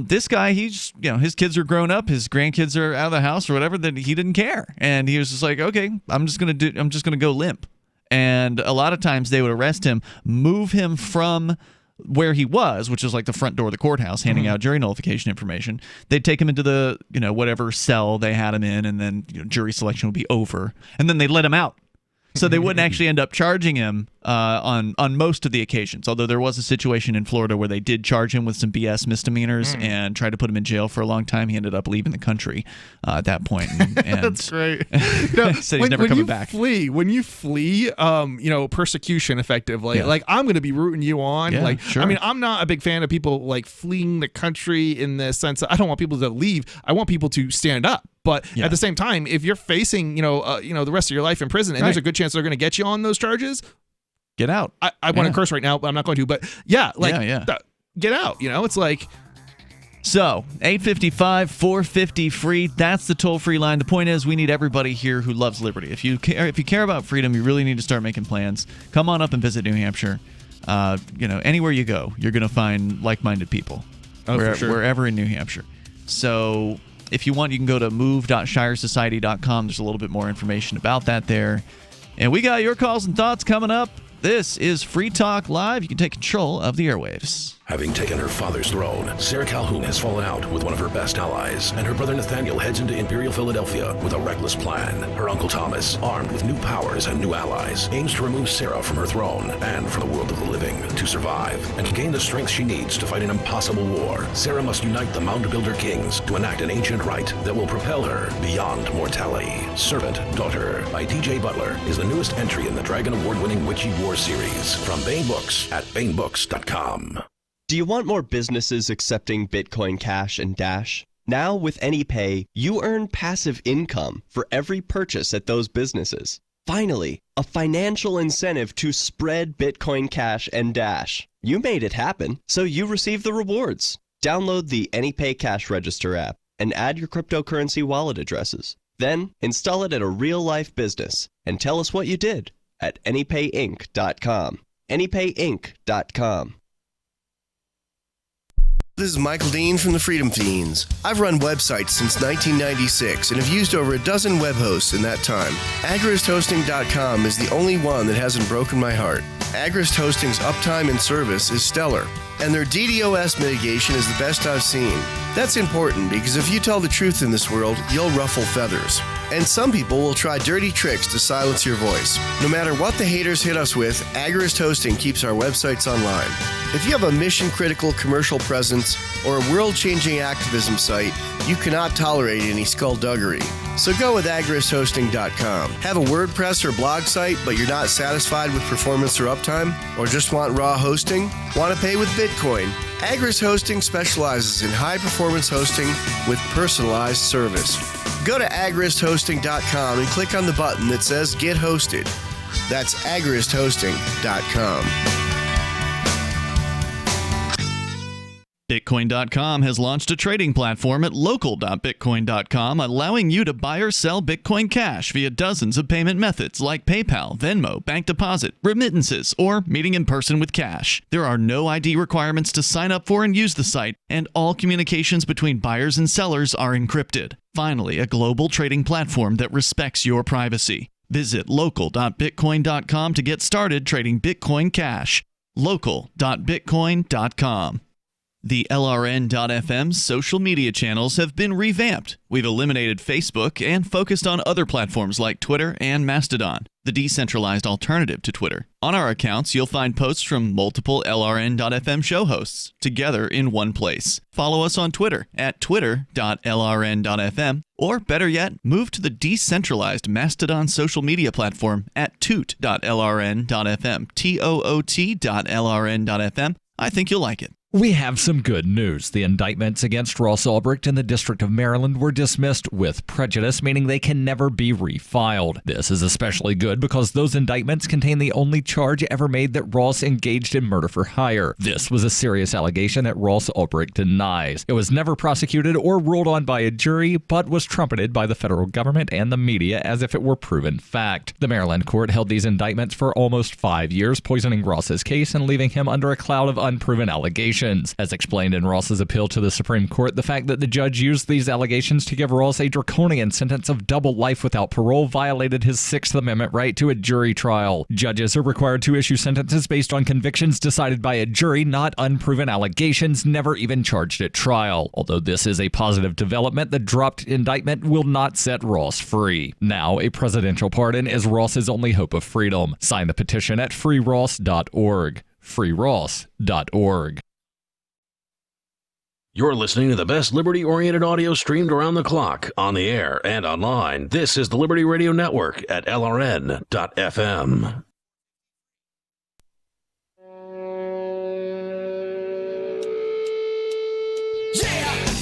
This guy, he's, his kids are grown up, his grandkids are out of the house or whatever, then he didn't care. And he was just like, okay, I'm just going to go limp. And a lot of times they would arrest him, move him from where he was, which is like the front door of the courthouse, handing out jury nullification information. They'd take him into the, whatever cell they had him in, and then jury selection would be over. And then they'd let him out. So they wouldn't actually end up charging him on most of the occasions, although there was a situation in Florida where they did charge him with some BS misdemeanors and tried to put him in jail for a long time. He ended up leaving the country at that point. And that's great. Said he's never coming back. When you flee, persecution effectively, like I'm going to be rooting you on. Yeah, like, sure. I mean, I'm not a big fan of people like fleeing the country in the sense that I don't want people to leave. I want people to stand up. But at the same time, if you're facing, the rest of your life in prison, and there's a good chance they're going to get you on those charges, get out. I want to curse right now, but I'm not going to. But get out. It's like. So 855-450-FREE. That's the toll-free line. The point is, we need everybody here who loves liberty. If you care about freedom, you really need to start making plans. Come on up and visit New Hampshire. Anywhere you go, you're going to find like-minded people. For sure. Wherever in New Hampshire. So. If you want, you can go to move.shiresociety.com. There's a little bit more information about that there. And we got your calls and thoughts coming up. This is Free Talk Live. You can take control of the airwaves. Having taken her father's throne, Sarah Calhoun has fallen out with one of her best allies, and her brother Nathaniel heads into Imperial Philadelphia with a reckless plan. Her uncle Thomas, armed with new powers and new allies, aims to remove Sarah from her throne and from the world of the living. To survive and to gain the strength she needs to fight an impossible war, Sarah must unite the Mound Builder Kings to enact an ancient rite that will propel her beyond mortality. Servant Daughter by DJ Butler is the newest entry in the Dragon Award-winning Witchy War series from Baen Books at BaenBooks.com. Do you want more businesses accepting Bitcoin Cash and Dash? Now with AnyPay, you earn passive income for every purchase at those businesses. Finally, a financial incentive to spread Bitcoin Cash and Dash. You made it happen, so you receive the rewards. Download the AnyPay Cash Register app and add your cryptocurrency wallet addresses. Then install it at a real-life business and tell us what you did at AnyPayInc.com. AnyPayInc.com. This is Michael Dean from the Freedom Fiends. I've run websites since 1996 and have used over a dozen web hosts in that time. AgristHosting.com is the only one that hasn't broken my heart. Agrist Hosting's uptime and service is stellar, and their DDoS mitigation is the best I've seen. That's important because if you tell the truth in this world, you'll ruffle feathers. And some people will try dirty tricks to silence your voice. No matter what the haters hit us with, Agrist Hosting keeps our websites online. If you have a mission-critical commercial presence or a world-changing activism site, you cannot tolerate any skullduggery. So go with agristhosting.com. Have a WordPress or blog site, but you're not satisfied with performance or uptime? Or just want raw hosting? Want to pay with Bitcoin? Agrist Hosting specializes in high-performance hosting with personalized service. Go to agristhosting.com and click on the button that says Get Hosted. That's agristhosting.com. Bitcoin.com has launched a trading platform at local.bitcoin.com, allowing you to buy or sell Bitcoin Cash via dozens of payment methods like PayPal, Venmo, bank deposit, remittances, or meeting in person with cash. There are no ID requirements to sign up for and use the site, and all communications between buyers and sellers are encrypted. Finally, a global trading platform that respects your privacy. Visit local.bitcoin.com to get started trading Bitcoin Cash. local.bitcoin.com. The LRN.FM social media channels have been revamped. We've eliminated Facebook and focused on other platforms like Twitter and Mastodon, the decentralized alternative to Twitter. On our accounts, you'll find posts from multiple LRN.FM show hosts together in one place. Follow us on Twitter at twitter.lrn.fm, or better yet, move to the decentralized Mastodon social media platform at toot.lrn.fm, toot.lrn.fm. I think you'll like it. We have some good news. The indictments against Ross Ulbricht in the District of Maryland were dismissed with prejudice, meaning they can never be refiled. This is especially good because those indictments contain the only charge ever made that Ross engaged in murder for hire. This was a serious allegation that Ross Ulbricht denies. It was never prosecuted or ruled on by a jury, but was trumpeted by the federal government and the media as if it were proven fact. The Maryland court held these indictments for almost 5 years, poisoning Ross's case and leaving him under a cloud of unproven allegations. As explained in Ross's appeal to the Supreme Court, the fact that the judge used these allegations to give Ross a draconian sentence of double life without parole violated his Sixth Amendment right to a jury trial. Judges are required to issue sentences based on convictions decided by a jury, not unproven allegations never even charged at trial. Although this is a positive development, the dropped indictment will not set Ross free. Now, a presidential pardon is Ross's only hope of freedom. Sign the petition at freeross.org. freeross.org. You're listening to the best liberty-oriented audio streamed around the clock, on the air, and online. This is the Liberty Radio Network at LRN.FM.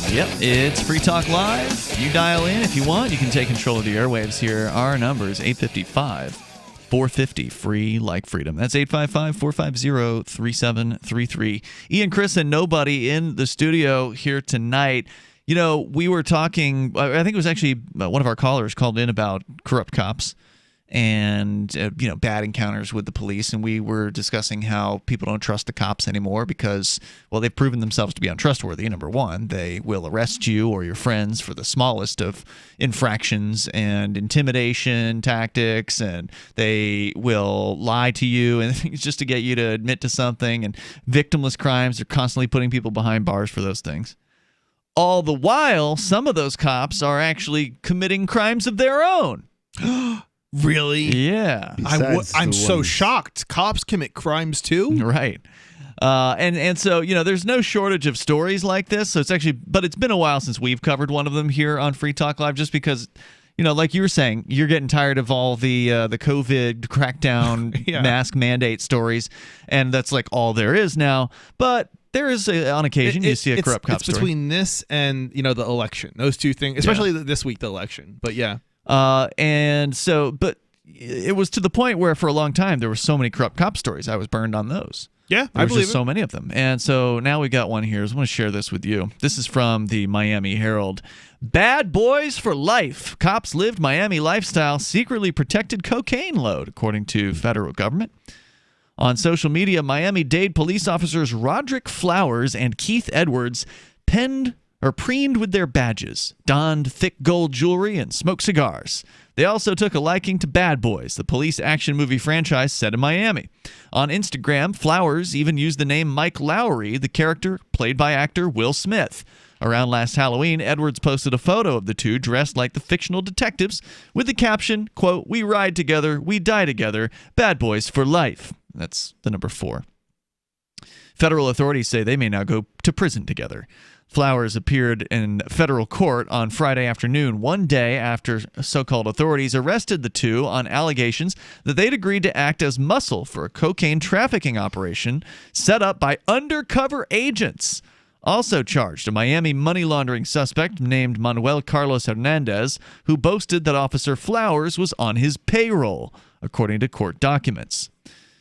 Yep, it's Free Talk Live. You dial in if you want. You can take control of the airwaves here. Our number is 855-450, free like freedom. That's 855-450-3733. Ian, Chris, and nobody in the studio here tonight. You know, we were talking, I think it was actually one of our callers called in about corrupt cops and bad encounters with the police, and we were discussing how people don't trust the cops anymore because, well, they've proven themselves to be untrustworthy. Number one, they will arrest you or your friends for the smallest of infractions and intimidation tactics, and they will lie to you and it's just to get you to admit to something. And victimless crimes, they're constantly putting people behind bars for those things. All the while, some of those cops are actually committing crimes of their own. Really? Yeah. I'm so shocked. Cops commit crimes too? Right. And so, there's no shortage of stories like this. So but it's been a while since we've covered one of them here on Free Talk Live, just because, like you were saying, you're getting tired of all the COVID crackdown mask mandate stories, and that's like all there is now. But There is on occasion you see a corrupt cop it's story. between this and the election, those two things, especially this week, the election. But yeah, and so, but it was to the point where for a long time there were so many corrupt cop stories. I was burned on those. Yeah, I believe just so many of them. And so now we got one here. I want to share this with you. This is from the Miami Herald. Bad boys for life. Cops lived Miami lifestyle, secretly protected cocaine load, according to federal government. On social media, Miami-Dade police officers Roderick Flowers and Keith Edwards preened with their badges, donned thick gold jewelry, and smoked cigars. They also took a liking to Bad Boys, the police action movie franchise set in Miami. On Instagram, Flowers even used the name Mike Lowry, the character played by actor Will Smith. Around last Halloween, Edwards posted a photo of the two dressed like the fictional detectives with the caption, quote, "We ride together, we die together, Bad Boys for life." That's the number 4. Federal authorities say they may now go to prison together. Flowers appeared in federal court on Friday afternoon, one day after so-called authorities arrested the two on allegations that they'd agreed to act as muscle for a cocaine trafficking operation set up by undercover agents. Also charged, a Miami money laundering suspect named Manuel Carlos Hernandez, who boasted that Officer Flowers was on his payroll, according to court documents.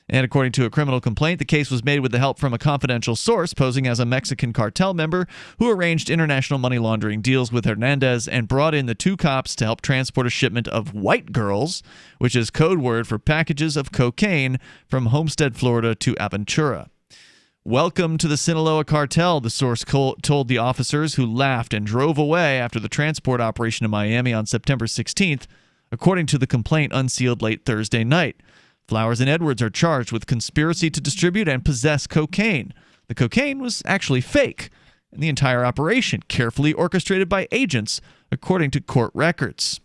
And according to a criminal complaint, the case was made with the help from a confidential source posing as a Mexican cartel member who arranged international money laundering deals with Hernandez and brought in the two cops to help transport a shipment of white girls, which is code word for packages of cocaine, from Homestead, Florida to Aventura. "Welcome to the Sinaloa cartel," the source told the officers, who laughed and drove away after the transport operation in Miami on September 16th, according to the complaint unsealed late Thursday night. Flowers and Edwards are charged with conspiracy to distribute and possess cocaine. The cocaine was actually fake, and the entire operation carefully orchestrated by agents, according to court records.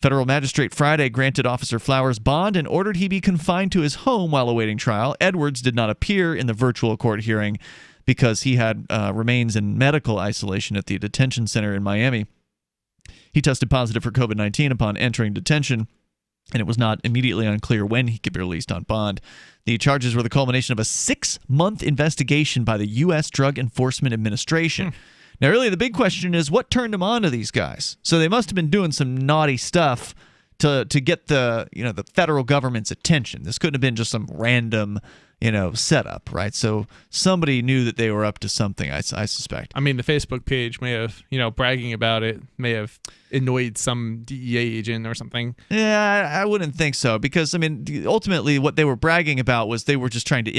Federal magistrate Friday granted Officer Flowers bond and ordered he be confined to his home while awaiting trial. Edwards did not appear in the virtual court hearing because he had remains in medical isolation at the detention center in Miami. He tested positive for COVID-19 upon entering detention, and it was not immediately unclear when he could be released on bond. The charges were the culmination of a 6-month investigation by the U.S. Drug Enforcement Administration. Now, really, the big question is what turned them on to these guys? So they must have been doing some naughty stuff to get the federal government's attention. This couldn't have been just some random setup, right? So somebody knew that they were up to something, I suspect. I mean, the Facebook page may have, bragging about it may have annoyed some DEA agent or something. Yeah, I wouldn't think so, because, ultimately what they were bragging about was they were just trying to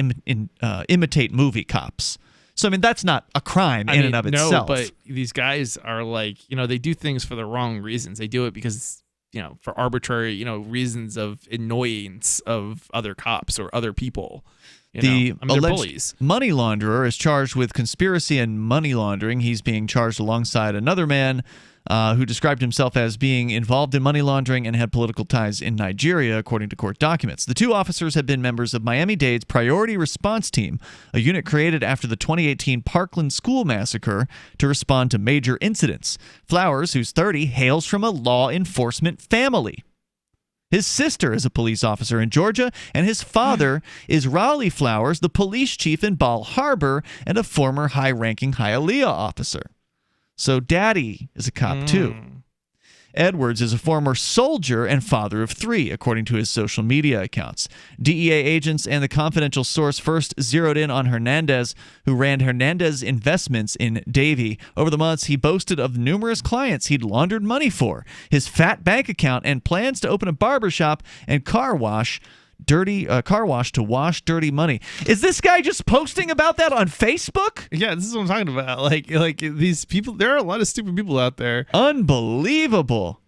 imitate movie cops. So, that's not a crime in and of itself. No, but these guys are like, they do things for the wrong reasons. They do it because, for arbitrary, reasons of annoyance of other cops or other people. The they're alleged bullies. Money launderer is charged with conspiracy and money laundering. He's being charged alongside another man who described himself as being involved in money laundering and had political ties in Nigeria, according to court documents. The two officers had been members of Miami-Dade's Priority Response Team, a unit created after the 2018 Parkland school massacre to respond to major incidents. Flowers, who's 30, hails from a law enforcement family. His sister is a police officer in Georgia, and his father is Raleigh Flowers, the police chief in Bal Harbor and a former high-ranking Hialeah officer. So Daddy is a cop, too. Edwards is a former soldier and father of 3, according to his social media accounts. DEA agents and the confidential source first zeroed in on Hernandez, who ran Hernandez Investments in Davie. Over the months, he boasted of numerous clients he'd laundered money for, his fat bank account, and plans to open a barbershop and car wash to wash dirty money. Is this guy just posting about that on Facebook? Yeah, this is what I'm talking about. Like these people, there are a lot of stupid people out there. Unbelievable.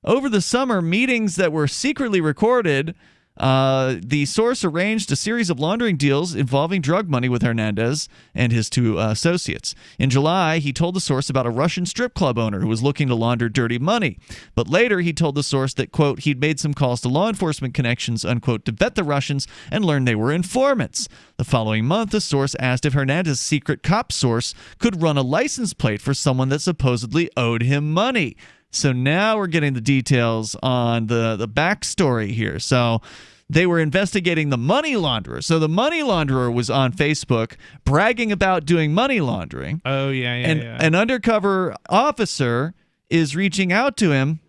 Over the summer, meetings that were secretly recorded, the source arranged a series of laundering deals involving drug money with Hernandez and his 2 associates. In July, he told the source about a Russian strip club owner who was looking to launder dirty money. But later, he told the source that, quote, he'd made some calls to law enforcement connections, unquote, to vet the Russians and learned they were informants. The following month, the source asked if Hernandez's secret cop source could run a license plate for someone that supposedly owed him money. So now we're getting the details on the backstory here. So they were investigating the money launderer. So the money launderer was on Facebook bragging about doing money laundering. Oh, yeah. An undercover officer is reaching out to him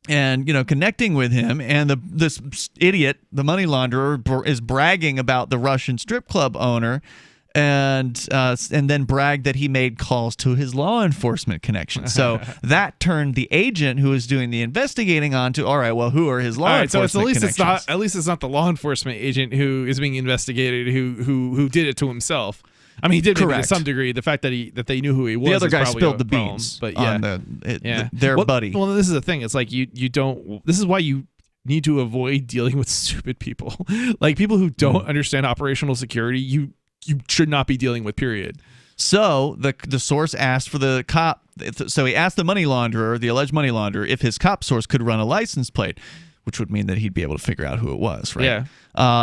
and, connecting with him, and this idiot, the money launderer, is bragging about the Russian strip club owner, and then bragged that he made calls to his law enforcement connections. So that turned the agent who was doing the investigating on to, all right, well, who are his law enforcement connections? At least it's not the law enforcement agent who is being investigated who did it to himself. I mean, he did maybe to some degree. The fact that they knew who he was. The other guy spilled the problem, beans, but on their buddy. Well, this is the thing. It's like you don't. This is why you need to avoid dealing with stupid people, like people who don't understand operational security. You should not be dealing with. Period. So the source asked for the cop. So he asked the money launderer, the alleged money launderer, if his cop source could run a license plate, which would mean that he'd be able to figure out who it was, right? Yeah.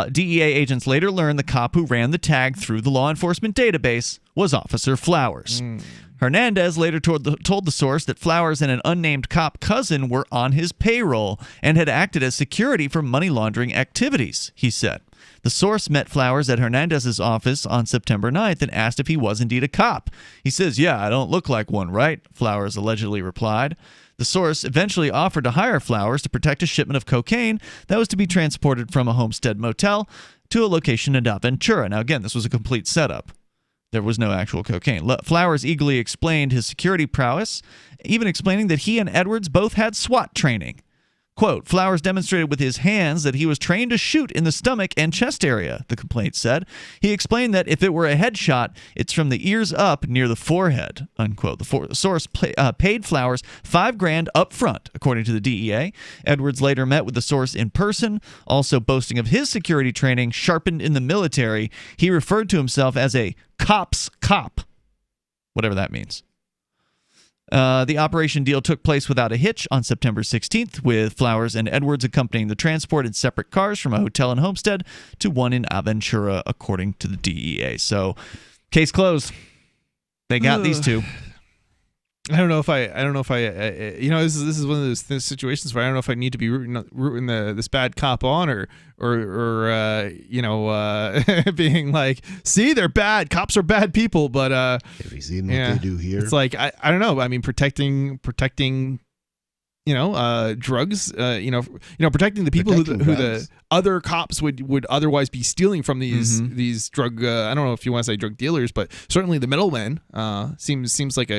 DEA agents later learned the cop who ran the tag through the law enforcement database was Officer Flowers. Hernandez later told the source that Flowers and an unnamed cop cousin were on his payroll and had acted as security for money laundering activities, he said. The source met Flowers at Hernandez's office on September 9th and asked if he was indeed a cop. He says, "Yeah, I don't look like one, right?" Flowers allegedly replied. The source eventually offered to hire Flowers to protect a shipment of cocaine that was to be transported from a Homestead motel to a location in Aventura. Now, again, this was a complete setup. There was no actual cocaine. Flowers eagerly explained his security prowess, even explaining that he and Edwards both had SWAT training. Quote, Flowers demonstrated with his hands that he was trained to shoot in the stomach and chest area, the complaint said. He explained that if it were a headshot, it's from the ears up near the forehead, unquote. The source paid Flowers $5,000 up front, according to the DEA. Edwards later met with the source in person, also boasting of his security training sharpened in the military. He referred to himself as a cop's cop, whatever that means. The operation deal took place without a hitch on September 16th, with Flowers and Edwards accompanying the transport in separate cars from a hotel in Homestead to one in Aventura, according to the DEA. So, case closed. They got these two. I don't know if I this is one of those situations where I don't know if I need to be rooting this bad cop on or being like, see, they're bad. Cops are bad people. But have you seen what they do here? It's like I don't know. I mean, protecting drugs. Protecting the people who the other cops would otherwise be stealing from these drug. I don't know if you want to say drug dealers, but certainly the middlemen. Seems like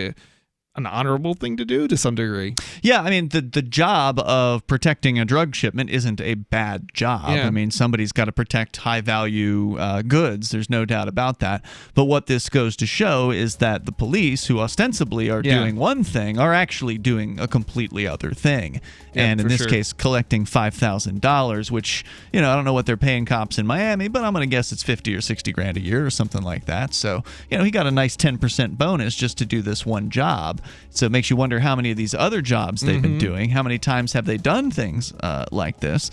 an honorable thing to do to some degree. Yeah, I mean, the job of protecting a drug shipment isn't a bad job. Yeah. I mean, somebody's got to protect high-value goods. There's no doubt about that. But what this goes to show is that the police, who ostensibly are doing one thing, are actually doing a completely other thing. Yeah, and in this case, collecting $5,000, which, I don't know what they're paying cops in Miami, but I'm going to guess it's $50 or $60,000 a year or something like that. So, he got a nice 10% bonus just to do this one job. So it makes you wonder how many of these other jobs they've been doing, how many times have they done things like this,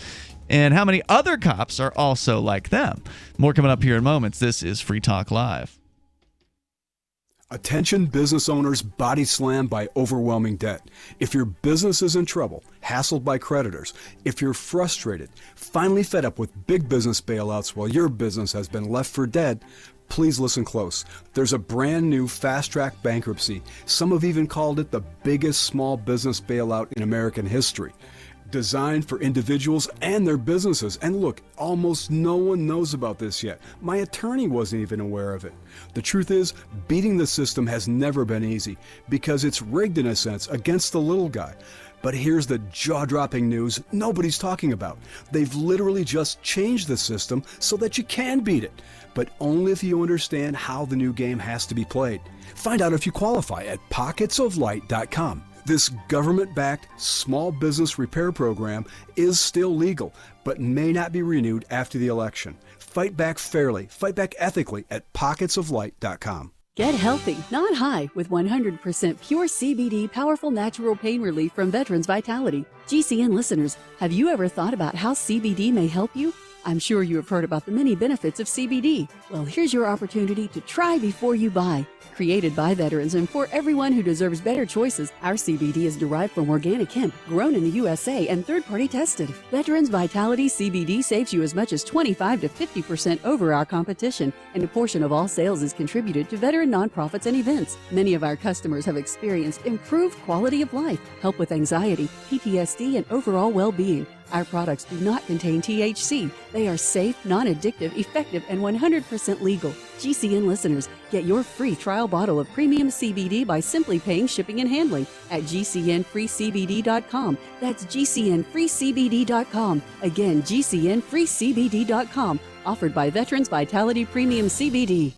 and how many other cops are also like them. More coming up here in moments. This is Free Talk Live. Attention business owners body slammed by overwhelming debt. If your business is in trouble, hassled by creditors, if you're frustrated, finally fed up with big business bailouts while your business has been left for dead, please listen close. There's a brand new fast-track bankruptcy. Some have even called it the biggest small business bailout in American history. Designed for individuals and their businesses. And look, almost no one knows about this yet. My attorney wasn't even aware of it. The truth is, beating the system has never been easy because it's rigged in a sense against the little guy. But here's the jaw-dropping news nobody's talking about. They've literally just changed the system so that you can beat it, but only if you understand how the new game has to be played. Find out if you qualify at pocketsoflight.com. This government-backed small business repair program is still legal, but may not be renewed after the election. Fight back fairly, fight back ethically at pocketsoflight.com. Get healthy, not high, with 100% pure CBD powerful natural pain relief from Veterans Vitality. GCN listeners, have you ever thought about how CBD may help you? I'm sure you have heard about the many benefits of CBD. Well, here's your opportunity to try before you buy. Created by veterans and for everyone who deserves better choices, our CBD is derived from organic hemp, grown in the USA and third-party tested. Veterans Vitality CBD saves you as much as 25 to 50% over our competition, and a portion of all sales is contributed to veteran nonprofits and events. Many of our customers have experienced improved quality of life, help with anxiety, PTSD, and overall well-being. Our products do not contain THC. They are safe, non-addictive, effective, and 100% legal. GCN listeners, get your free trial bottle of premium CBD by simply paying shipping and handling at GCNFreeCBD.com. That's GCNFreeCBD.com. Again, GCNFreeCBD.com. Offered by Veterans Vitality Premium CBD.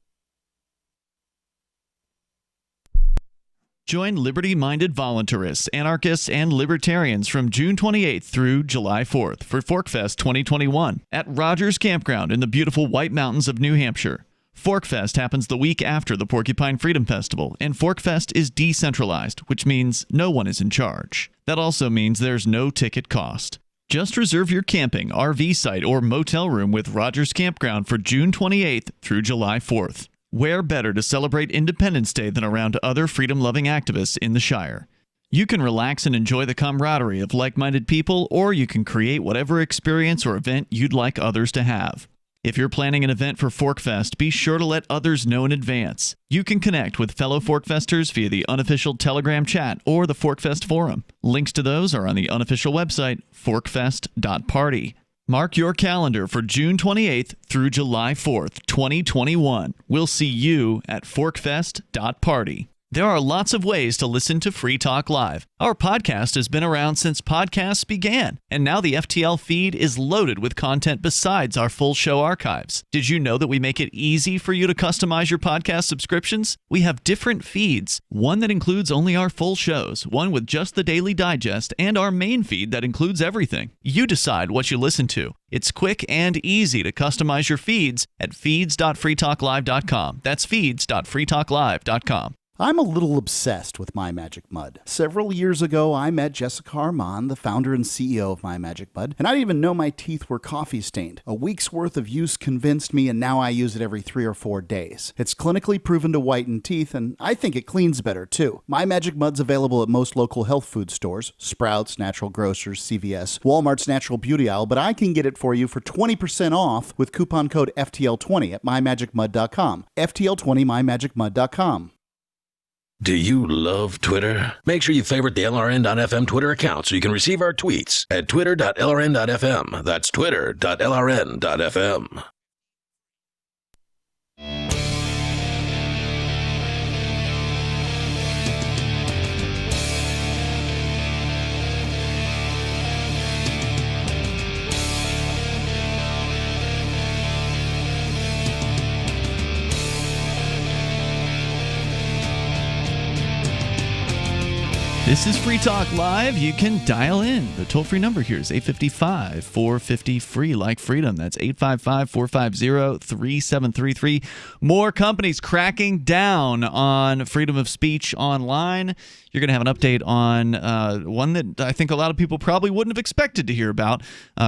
Join liberty-minded voluntarists, anarchists, and libertarians from June 28th through July 4th for Forkfest 2021 at Rogers Campground in the beautiful White Mountains of New Hampshire. Forkfest happens the week after the Porcupine Freedom Festival, and Forkfest is decentralized, which means no one is in charge. That also means there's no ticket cost. Just reserve your camping, RV site, or motel room with Rogers Campground for June 28th through July 4th. Where better to celebrate Independence Day than around other freedom-loving activists in the Shire? You can relax and enjoy the camaraderie of like-minded people, or you can create whatever experience or event you'd like others to have. If you're planning an event for Forkfest, be sure to let others know in advance. You can connect with fellow Forkfesters via the unofficial Telegram chat or the Forkfest forum. Links to those are on the unofficial website, forkfest.party. Mark your calendar for June 28th through July 4th, 2021. We'll see you at forkfest.party. There are lots of ways to listen to Free Talk Live. Our podcast has been around since podcasts began, and now the FTL feed is loaded with content besides our full show archives. Did you know that we make it easy for you to customize your podcast subscriptions? We have different feeds, one that includes only our full shows, one with just the Daily Digest, and our main feed that includes everything. You decide what you listen to. It's quick and easy to customize your feeds at feeds.freetalklive.com. That's feeds.freetalklive.com. I'm a little obsessed with My Magic Mud. Several years ago, I met Jessica Armand, the founder and CEO of My Magic Mud, and I didn't even know my teeth were coffee stained. A week's worth of use convinced me, and now I use it every 3 or 4 days. It's clinically proven to whiten teeth, and I think it cleans better, too. My Magic Mud's available at most local health food stores, Sprouts, Natural Grocers, CVS, Walmart's Natural Beauty Aisle, but I can get it for you for 20% off with coupon code FTL20 at mymagicmud.com. FTL20 mymagicmud.com. Do you love Twitter? Make sure you favorite the LRN.FM Twitter account so you can receive our tweets at twitter.lrn.fm. That's twitter.lrn.fm. This is Free Talk Live. You can dial in. The toll-free number here is 855-450-FREE, like freedom. That's 855-450-3733. More companies cracking down on freedom of speech online. You're going to have an update on one that I think a lot of people probably wouldn't have expected to hear about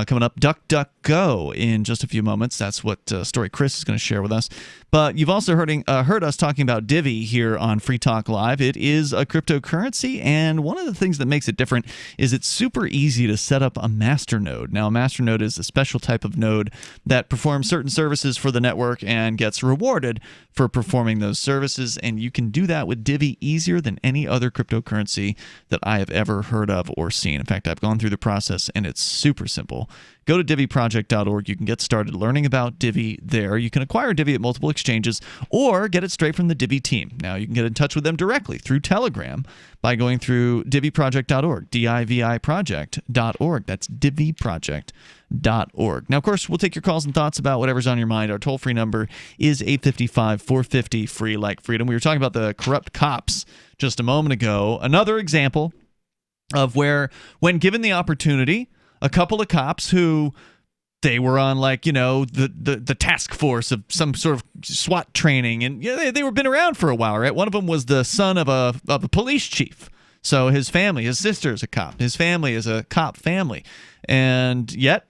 coming up, DuckDuckGo, in just a few moments. That's what story Chris is going to share with us. But you've also heard us talking about Divvy here on Free Talk Live. It is a cryptocurrency, and one of the things that makes it different is it's super easy to set up a master node. Now, a master node is a special type of node that performs certain services for the network and gets rewarded for performing those services, and you can do that with Divvy easier than any other cryptocurrency that I have ever heard of or seen. In fact, I've gone through the process, and it's super simple. Go to DivvyProject.org. You can get started learning about Divvy there. You can acquire Divvy at multiple exchanges or get it straight from the Divvy team. Now, you can get in touch with them directly through Telegram by going through DivvyProject.org, DIVIProject.org. That's DivvyProject.org. Now, of course, we'll take your calls and thoughts about whatever's on your mind. Our toll-free number is 855-450-FREE, like freedom. We were talking about the corrupt cops just a moment ago. Another example of where, when given the opportunity, a couple of cops who they were on, like, you know, the task force of some sort of SWAT training, and they were been around for a while, right? One of them was the son of a police chief. So his family, his sister is a cop. His family is a cop family. And yet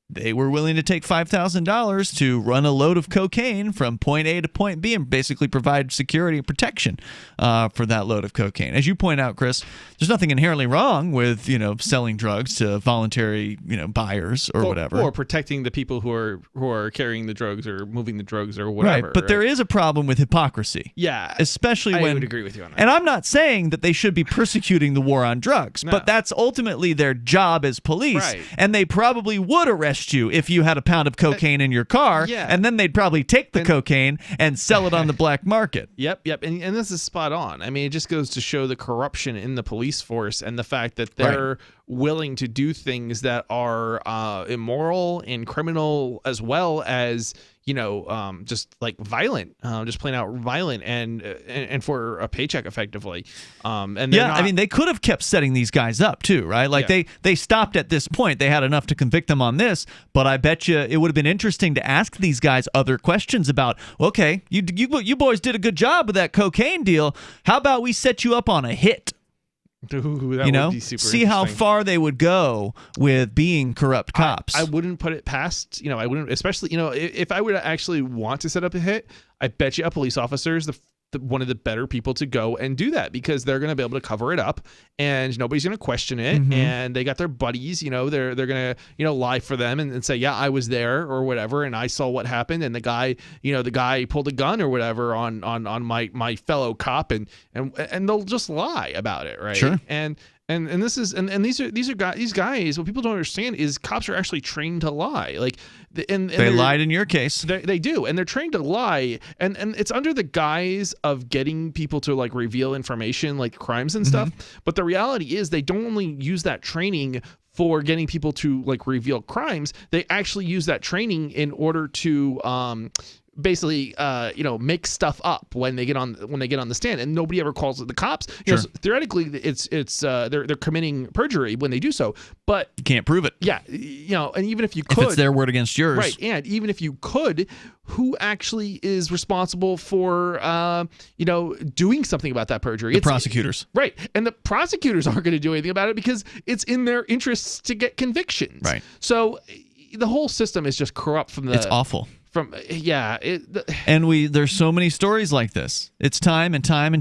they were willing to take $5,000 to run a load of cocaine from point A to point B and basically provide security and protection for that load of cocaine. As you point out, Chris, there's nothing inherently wrong with selling drugs to voluntary buyers or whatever, or protecting the people who are carrying the drugs or moving the drugs or whatever. Right, but there is a problem with hypocrisy. Yeah, especially when I would agree with you on that. And I'm not saying that they should be persecuting the war on drugs, No. but that's ultimately their job as police, Right. and they probably would arrest you if you had a pound of cocaine in your car, yeah. and then they'd probably take the cocaine and sell it on the black market. Yep. And this is spot on. I mean, it just goes to show the corruption in the police force and the fact that they're willing to do things that are immoral and criminal, as well as just like violent, just plain out violent, and for a paycheck, effectively. And I mean, they could have kept setting these guys up too, right? Like they stopped at this point. They had enough to convict them on this, but I bet you it would have been interesting to ask these guys other questions about, okay, you boys did a good job with that cocaine deal. How about we set you up on a hit? Ooh, that would be super see how interesting. far they would go with being corrupt cops. I wouldn't put it past, I wouldn't, especially, if I would actually want to set up a hit, I bet you police officers, one of the better people to go and do that, because they're going to be able to cover it up and nobody's going to question it. Mm-hmm. And they got their buddies, they're going to, lie for them and say, yeah, I was there or whatever, and I saw what happened, and the guy pulled a gun or whatever on my fellow cop, and they'll just lie about it, right? Sure. And this is these guys, what people don't understand is cops are actually trained to lie. Like, and they lied in your case. They do, and they're trained to lie, and it's under the guise of getting people to like reveal information, like crimes and stuff. But the reality is, they don't only use that training for getting people to like reveal crimes. They actually use that training in order to basically make stuff up when they get on the stand, and nobody ever calls it the cops. Sure. So theoretically it's they're committing perjury when they do so, but you can't prove it. Yeah, and even if you could, if it's their word against yours, right? And even if you could, who actually is responsible for doing something about that perjury? The prosecutors, right? And the prosecutors aren't going to do anything about it because it's in their interests to get convictions, right? So the whole system is just corrupt from the. It's awful. And there's so many stories like this. It's time and time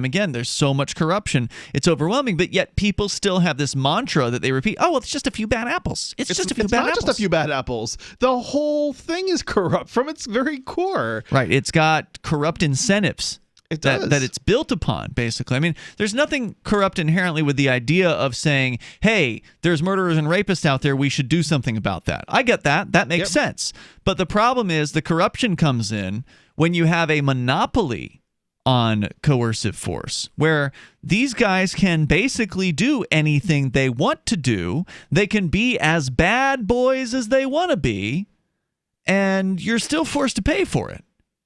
again. There's so much corruption. It's overwhelming, but yet people still have this mantra that they repeat. Oh, well, it's just a few bad apples. It's just a few bad apples. It's not just a few bad apples. The whole thing is corrupt from its very core. Right. It's got corrupt incentives. That it's built upon, basically. I mean, there's nothing corrupt inherently with the idea of saying, hey, there's murderers and rapists out there, we should do something about that. I get that. That makes sense. But the problem is the corruption comes in when you have a monopoly on coercive force, where these guys can basically do anything they want to do. They can be as bad boys as they want to be, and you're still forced to pay for it.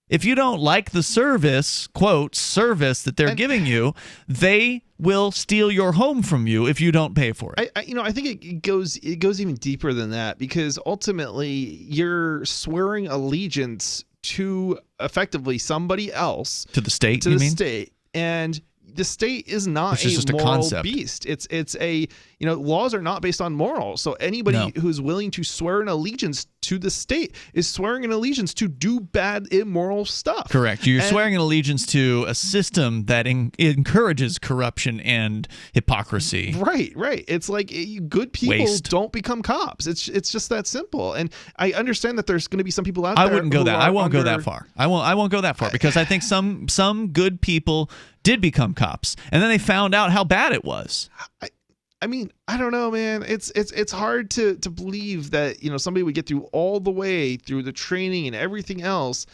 If you don't like the service, quote, service that they're giving you, they will steal your home from you if you don't pay for it. I think it goes even deeper than that, because ultimately you're swearing allegiance to effectively somebody else. To the state, to you the mean? state. And the state is not just moral a concept. beast. It's a, laws are not based on morals. So anybody who's willing to swear an allegiance to the state is swearing an allegiance to do bad, immoral stuff. Correct. You're swearing an allegiance to a system that encourages corruption and hypocrisy. Right. It's like good people don't become cops. It's just that simple. And I understand that there's going to be some people out there. I wouldn't go that. I won't go that far. I won't go that far, because I think some good people did become cops, and then they found out how bad it was. I mean, I don't know, man. It's hard to believe that somebody would get through all the way through the training and everything else,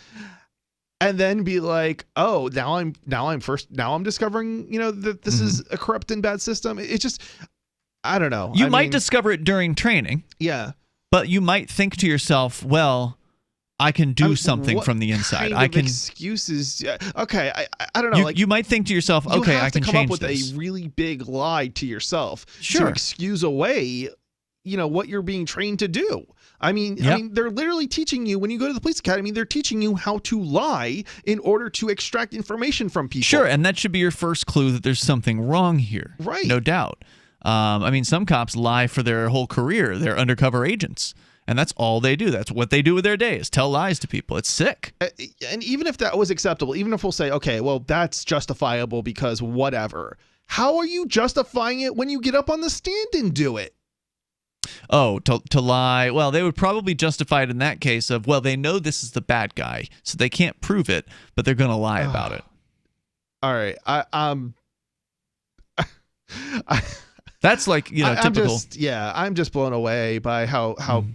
and then be like, oh, now I'm discovering that this is a corrupt and bad system. It's just, I don't know. You might discover it during training. Yeah, but you might think to yourself, well, I can do something from the inside. I can excuses. Okay, I don't know. You might think to yourself, okay, I can change this. You have to come up with a really big lie to yourself to excuse away, what you're being trained to do. I mean, they're literally teaching you when you go to the police academy. They're teaching you how to lie in order to extract information from people. Sure, and that should be your first clue that there's something wrong here. Right, no doubt. I mean, some cops lie for their whole career. They're undercover agents. And that's all they do. That's what they do with their day, is tell lies to people. It's sick. And even if that was acceptable, even if we'll say, okay, well, that's justifiable because whatever. How are you justifying it when you get up on the stand and do it? Oh, to lie. Well, they would probably justify it in that case of, well, they know this is the bad guy, so they can't prove it, but they're going to lie about it. All right. That's like, typical. I'm just blown away by how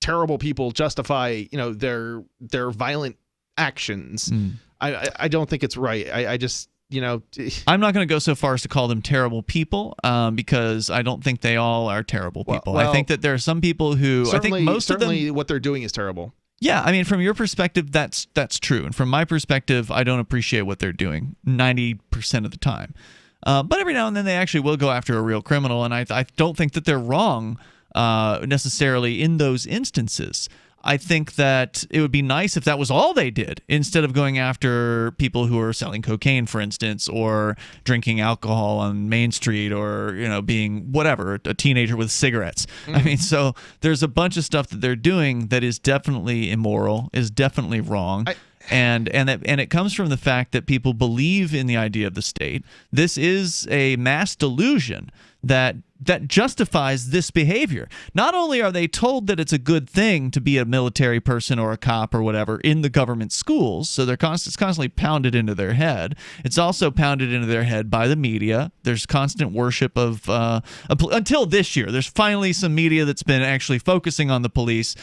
terrible people justify, their violent actions. I don't think it's right. I just, I'm not going to go so far as to call them terrible people, because I don't think they all are terrible people. I think that there are some people who, I think most of them, what they're doing is terrible. Yeah, I mean, from your perspective, that's true, and from my perspective, I don't appreciate what they're doing 90% of the time. But every now and then, they actually will go after a real criminal, and I don't think that they're wrong necessarily in those instances. I think that it would be nice if that was all they did, instead of going after people who are selling cocaine, for instance, or drinking alcohol on Main Street, or being whatever, a teenager with cigarettes. I mean, so there's a bunch of stuff that they're doing that is definitely immoral, is definitely wrong. And it comes from the fact that people believe in the idea of the state. This is a mass delusion that justifies this behavior. Not only are they told that it's a good thing to be a military person or a cop or whatever in the government schools, so it's constantly pounded into their head. It's also pounded into their head by the media. There's constant worship of until this year. There's finally some media that's been actually focusing on the police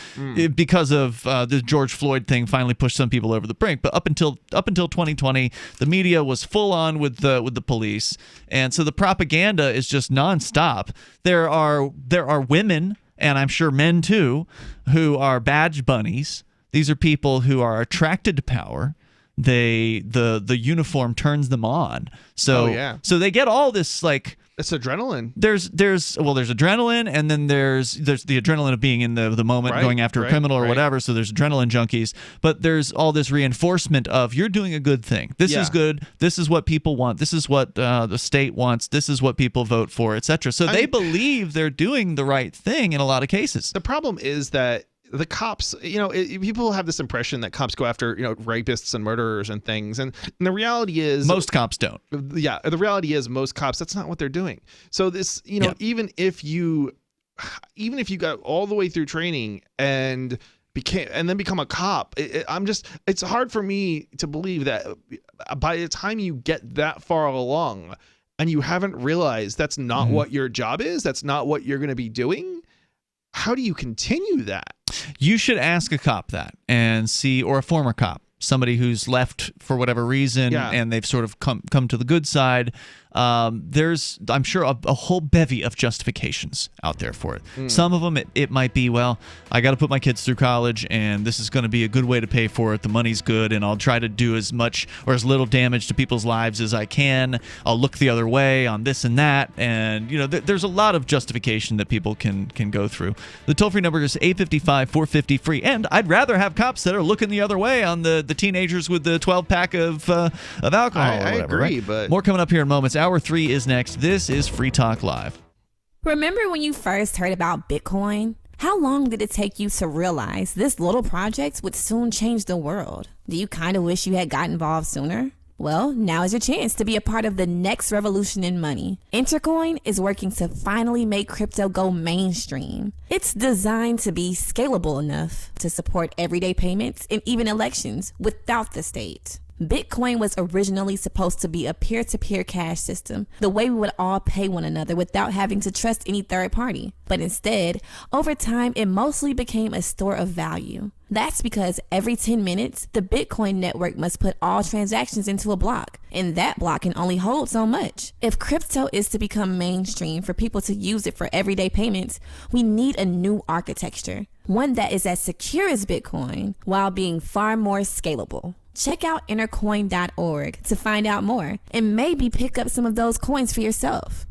because of the George Floyd thing. Finally pushed some people over the brink. But up until 2020, the media was full on with the police, and so the propaganda is just nonstop. There are women, and I'm sure men too, who are badge bunnies. These are people who are attracted to power. The uniform turns them on. So so they get all this, like, it's adrenaline. There's adrenaline, and then there's the adrenaline of being in the moment, going after a criminal or whatever. So there's adrenaline junkies, but there's all this reinforcement of, you're doing a good thing. This is good. This is what people want. This is what the state wants. This is what people vote for, etc. So they believe they're doing the right thing in a lot of cases. The problem is that the cops, people have this impression that cops go after, rapists and murderers and things. And the reality is, most cops don't. Yeah. The reality is, most cops, that's not what they're doing. So this, even if you got all the way through training and then become a cop, it's hard for me to believe that by the time you get that far along and you haven't realized that's not what your job is, that's not what you're going to be doing, how do you continue that? You should ask a cop that and see, or a former cop, somebody who's left for whatever reason, and they've sort of come to the good side. There's, I'm sure, a whole bevy of justifications out there for it. Some of them, it might be, well, I got to put my kids through college, and this is going to be a good way to pay for it. The money's good, and I'll try to do as much or as little damage to people's lives as I can. I'll look the other way on this and that, and there's a lot of justification that people can go through. The toll-free number is 855-450-FREE, and I'd rather have cops that are looking the other way on the teenagers with the 12-pack of alcohol. I or whatever, agree, right? but more coming up here in moments. Hour 3 is next. This is Free Talk Live. Remember when you first heard about Bitcoin? How long did it take you to realize this little project would soon change the world? Do you kind of wish you had got involved sooner? Well, now is your chance to be a part of the next revolution in money. Intercoin is working to finally make crypto go mainstream. It's designed to be scalable enough to support everyday payments and even elections without the state. Bitcoin was originally supposed to be a peer-to-peer cash system, the way we would all pay one another without having to trust any third party. But instead, over time, it mostly became a store of value. That's because every 10 minutes, the Bitcoin network must put all transactions into a block, and that block can only hold so much. If crypto is to become mainstream for people to use it for everyday payments, we need a new architecture, one that is as secure as Bitcoin while being far more scalable. Check out intercoin.org to find out more and maybe pick up some of those coins for yourself.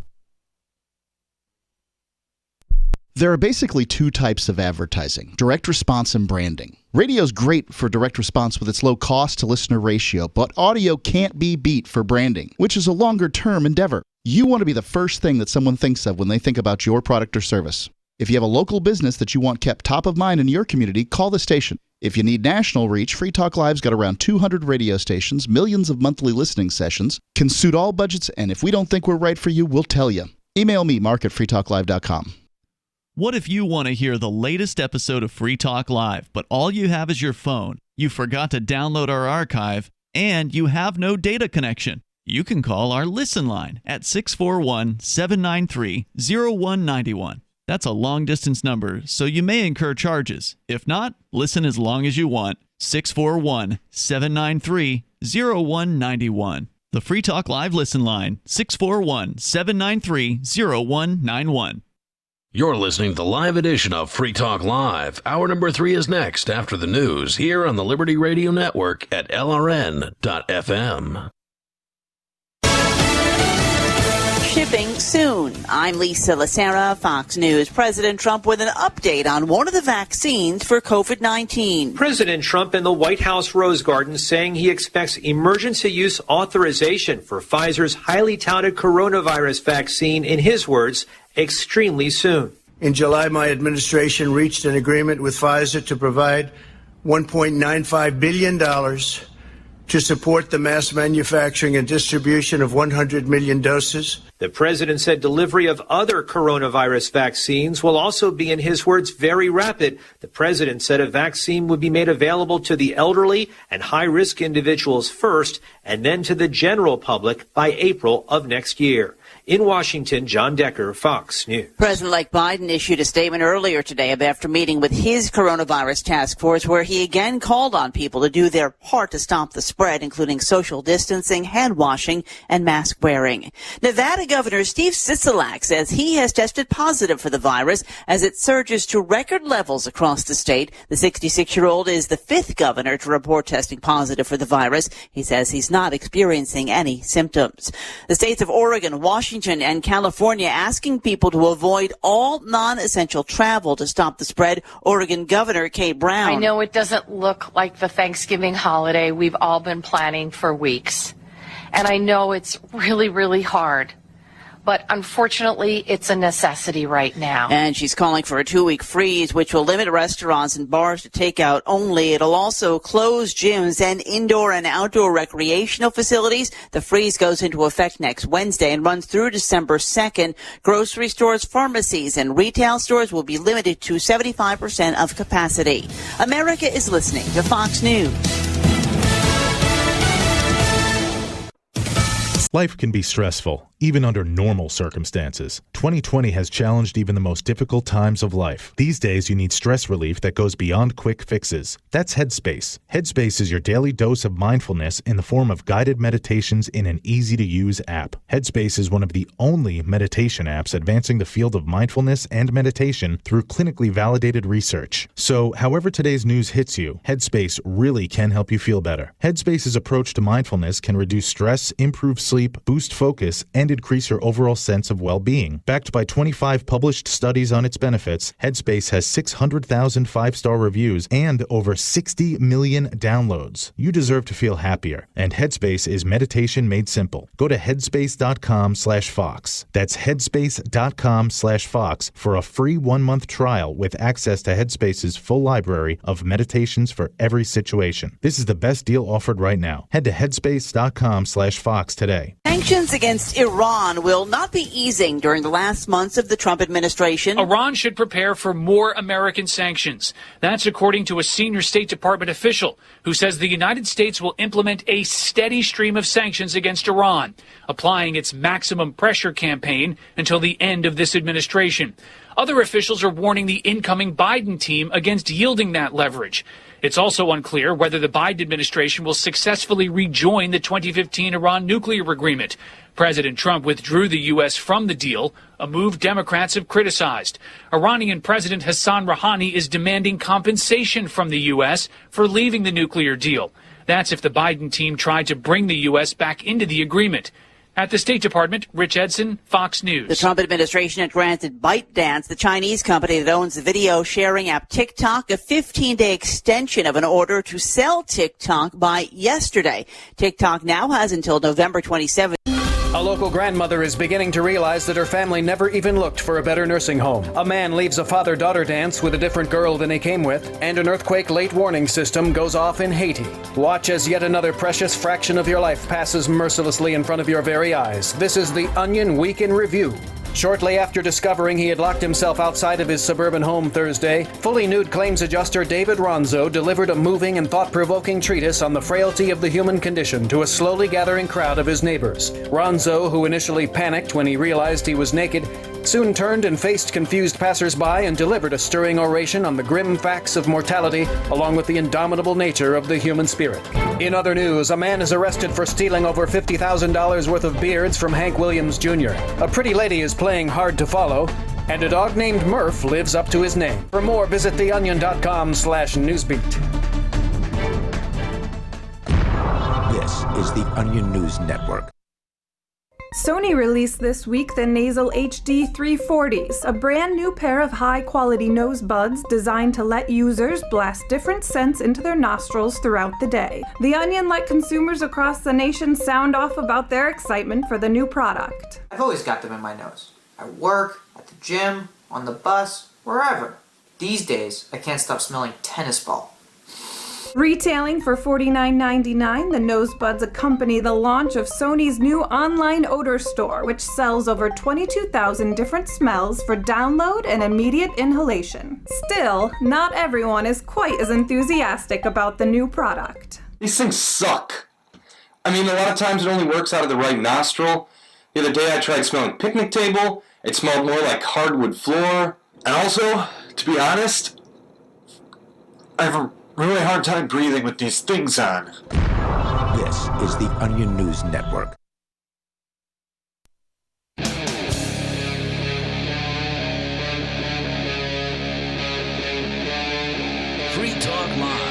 There are basically two types of advertising: direct response and branding. Radio's great for direct response with its low cost to listener ratio, but audio can't be beat for branding, which is a longer term endeavor. You want to be the first thing that someone thinks of when they think about your product or service. If you have a local business that you want kept top of mind in your community, call the station. If you need national reach, Free Talk Live's got around 200 radio stations, millions of monthly listening sessions, can suit all budgets, and if we don't think we're right for you, we'll tell you. Email me, mark@freetalklive.com. What if you want to hear the latest episode of Free Talk Live, but all you have is your phone, you forgot to download our archive, and you have no data connection? You can call our Listen line at 641-793-0191. That's a long-distance number, so you may incur charges. If not, listen as long as you want. 641-793-0191. The Free Talk Live Listen line, 641-793-0191. You're listening to the live edition of Free Talk Live. Hour number 3 is next after the news here on the Liberty Radio Network at LRN.FM. Shipping soon. I'm Lisa Lacera, Fox News. President Trump with an update on one of the vaccines for COVID-19. President Trump in the White House Rose Garden saying he expects emergency use authorization for Pfizer's highly touted coronavirus vaccine, in his words, extremely soon. In July, my administration reached an agreement with Pfizer to provide $1.95 billion to support the mass manufacturing and distribution of 100 million doses. The president said delivery of other coronavirus vaccines will also be, in his words, very rapid. The president said a vaccine would be made available to the elderly and high-risk individuals first, and then to the general public by April of next year. In Washington, John Decker, Fox News. President-elect Biden issued a statement earlier today after meeting with his coronavirus task force, where he again called on people to do their part to stop the spread, including social distancing, hand washing, and mask wearing. Nevada Governor Steve Sisolak says he has tested positive for the virus as it surges to record levels across the state. The 66-year-old is the 5th governor to report testing positive for the virus. He says he's not experiencing any symptoms. The states of Oregon, Washington, and California asking people to avoid all non-essential travel to stop the spread. Oregon Governor Kay Brown. I know it doesn't look like the Thanksgiving holiday we've all been planning for weeks. And I know it's really, really hard. But unfortunately, it's a necessity right now. And she's calling for a 2-week freeze, which will limit restaurants and bars to takeout only. It'll also close gyms and indoor and outdoor recreational facilities. The freeze goes into effect next Wednesday and runs through December 2nd. Grocery stores, pharmacies, and retail stores will be limited to 75% of capacity. America is listening to Fox News. Life can be stressful, even under normal circumstances. 2020 has challenged even the most difficult times of life. These days, you need stress relief that goes beyond quick fixes. That's Headspace. Headspace is your daily dose of mindfulness in the form of guided meditations in an easy-to-use app. Headspace is one of the only meditation apps advancing the field of mindfulness and meditation through clinically validated research. So, however today's news hits you, Headspace really can help you feel better. Headspace's approach to mindfulness can reduce stress, improve sleep, boost focus, and increase your overall sense of well-being. Backed by 25 published studies on its benefits, Headspace has 600,000 five-star reviews and over 60 million downloads. You deserve to feel happier, and Headspace is meditation made simple. Go to headspace.com/Fox. That's headspace.com/Fox for a free 1-month trial with access to Headspace's full library of meditations for every situation. This is the best deal offered right now. Head to headspace.com/Fox today. Sanctions against Iran will not be easing during the last months of the Trump administration. Iran should prepare for more American sanctions. That's according to a senior State Department official who says the United States will implement a steady stream of sanctions against Iran, applying its maximum pressure campaign until the end of this administration. Other officials are warning the incoming Biden team against yielding that leverage. It's also unclear whether the Biden administration will successfully rejoin the 2015 Iran nuclear agreement. President Trump withdrew the U.S. from the deal, a move Democrats have criticized. Iranian President Hassan Rouhani is demanding compensation from the U.S. for leaving the nuclear deal. That's if the Biden team tried to bring the U.S. back into the agreement. At the State Department, Rich Edson, Fox News. The Trump administration had granted ByteDance, the Chinese company that owns the video sharing app TikTok, a 15-day extension of an order to sell TikTok by yesterday. TikTok now has until November 27th. A local grandmother is beginning to realize that her family never even looked for a better nursing home. A man leaves a father-daughter dance with a different girl than he came with, and an earthquake late warning system goes off in Haiti. Watch as yet another precious fraction of your life passes mercilessly in front of your very eyes. This is the Onion Week in Review. Shortly after discovering he had locked himself outside of his suburban home Thursday, fully nude claims adjuster David Ronzo delivered a moving and thought-provoking treatise on the frailty of the human condition to a slowly gathering crowd of his neighbors. Ronzo, who initially panicked when he realized he was naked, soon turned and faced confused passersby and delivered a stirring oration on the grim facts of mortality, along with the indomitable nature of the human spirit. In other news, a man is arrested for stealing over $50,000 worth of beards from Hank Williams Jr. A pretty lady is playing hard to follow, and a dog named Murph lives up to his name. For more, visit theonion.com/newsbeat. This is the Onion News Network. Sony released this week the Nasal HD 340s, a brand new pair of high-quality nose buds designed to let users blast different scents into their nostrils throughout the day. The Onion let consumers across the nation sound off about their excitement for the new product. I've always got them in my nose. At work, at the gym, on the bus, wherever. These days, I can't stop smelling tennis ball. Retailing for $49.99, the nose buds accompany the launch of Sony's new online odor store, which sells over 22,000 different smells for download and immediate inhalation. Still, not everyone is quite as enthusiastic about the new product. These things suck. I mean, a lot of times it only works out of the right nostril. The other day I tried smelling picnic table. It smelled more like hardwood floor. And also, to be honest, I have a really hard time breathing with these things on. This is the Onion News Network. Free Talk Live.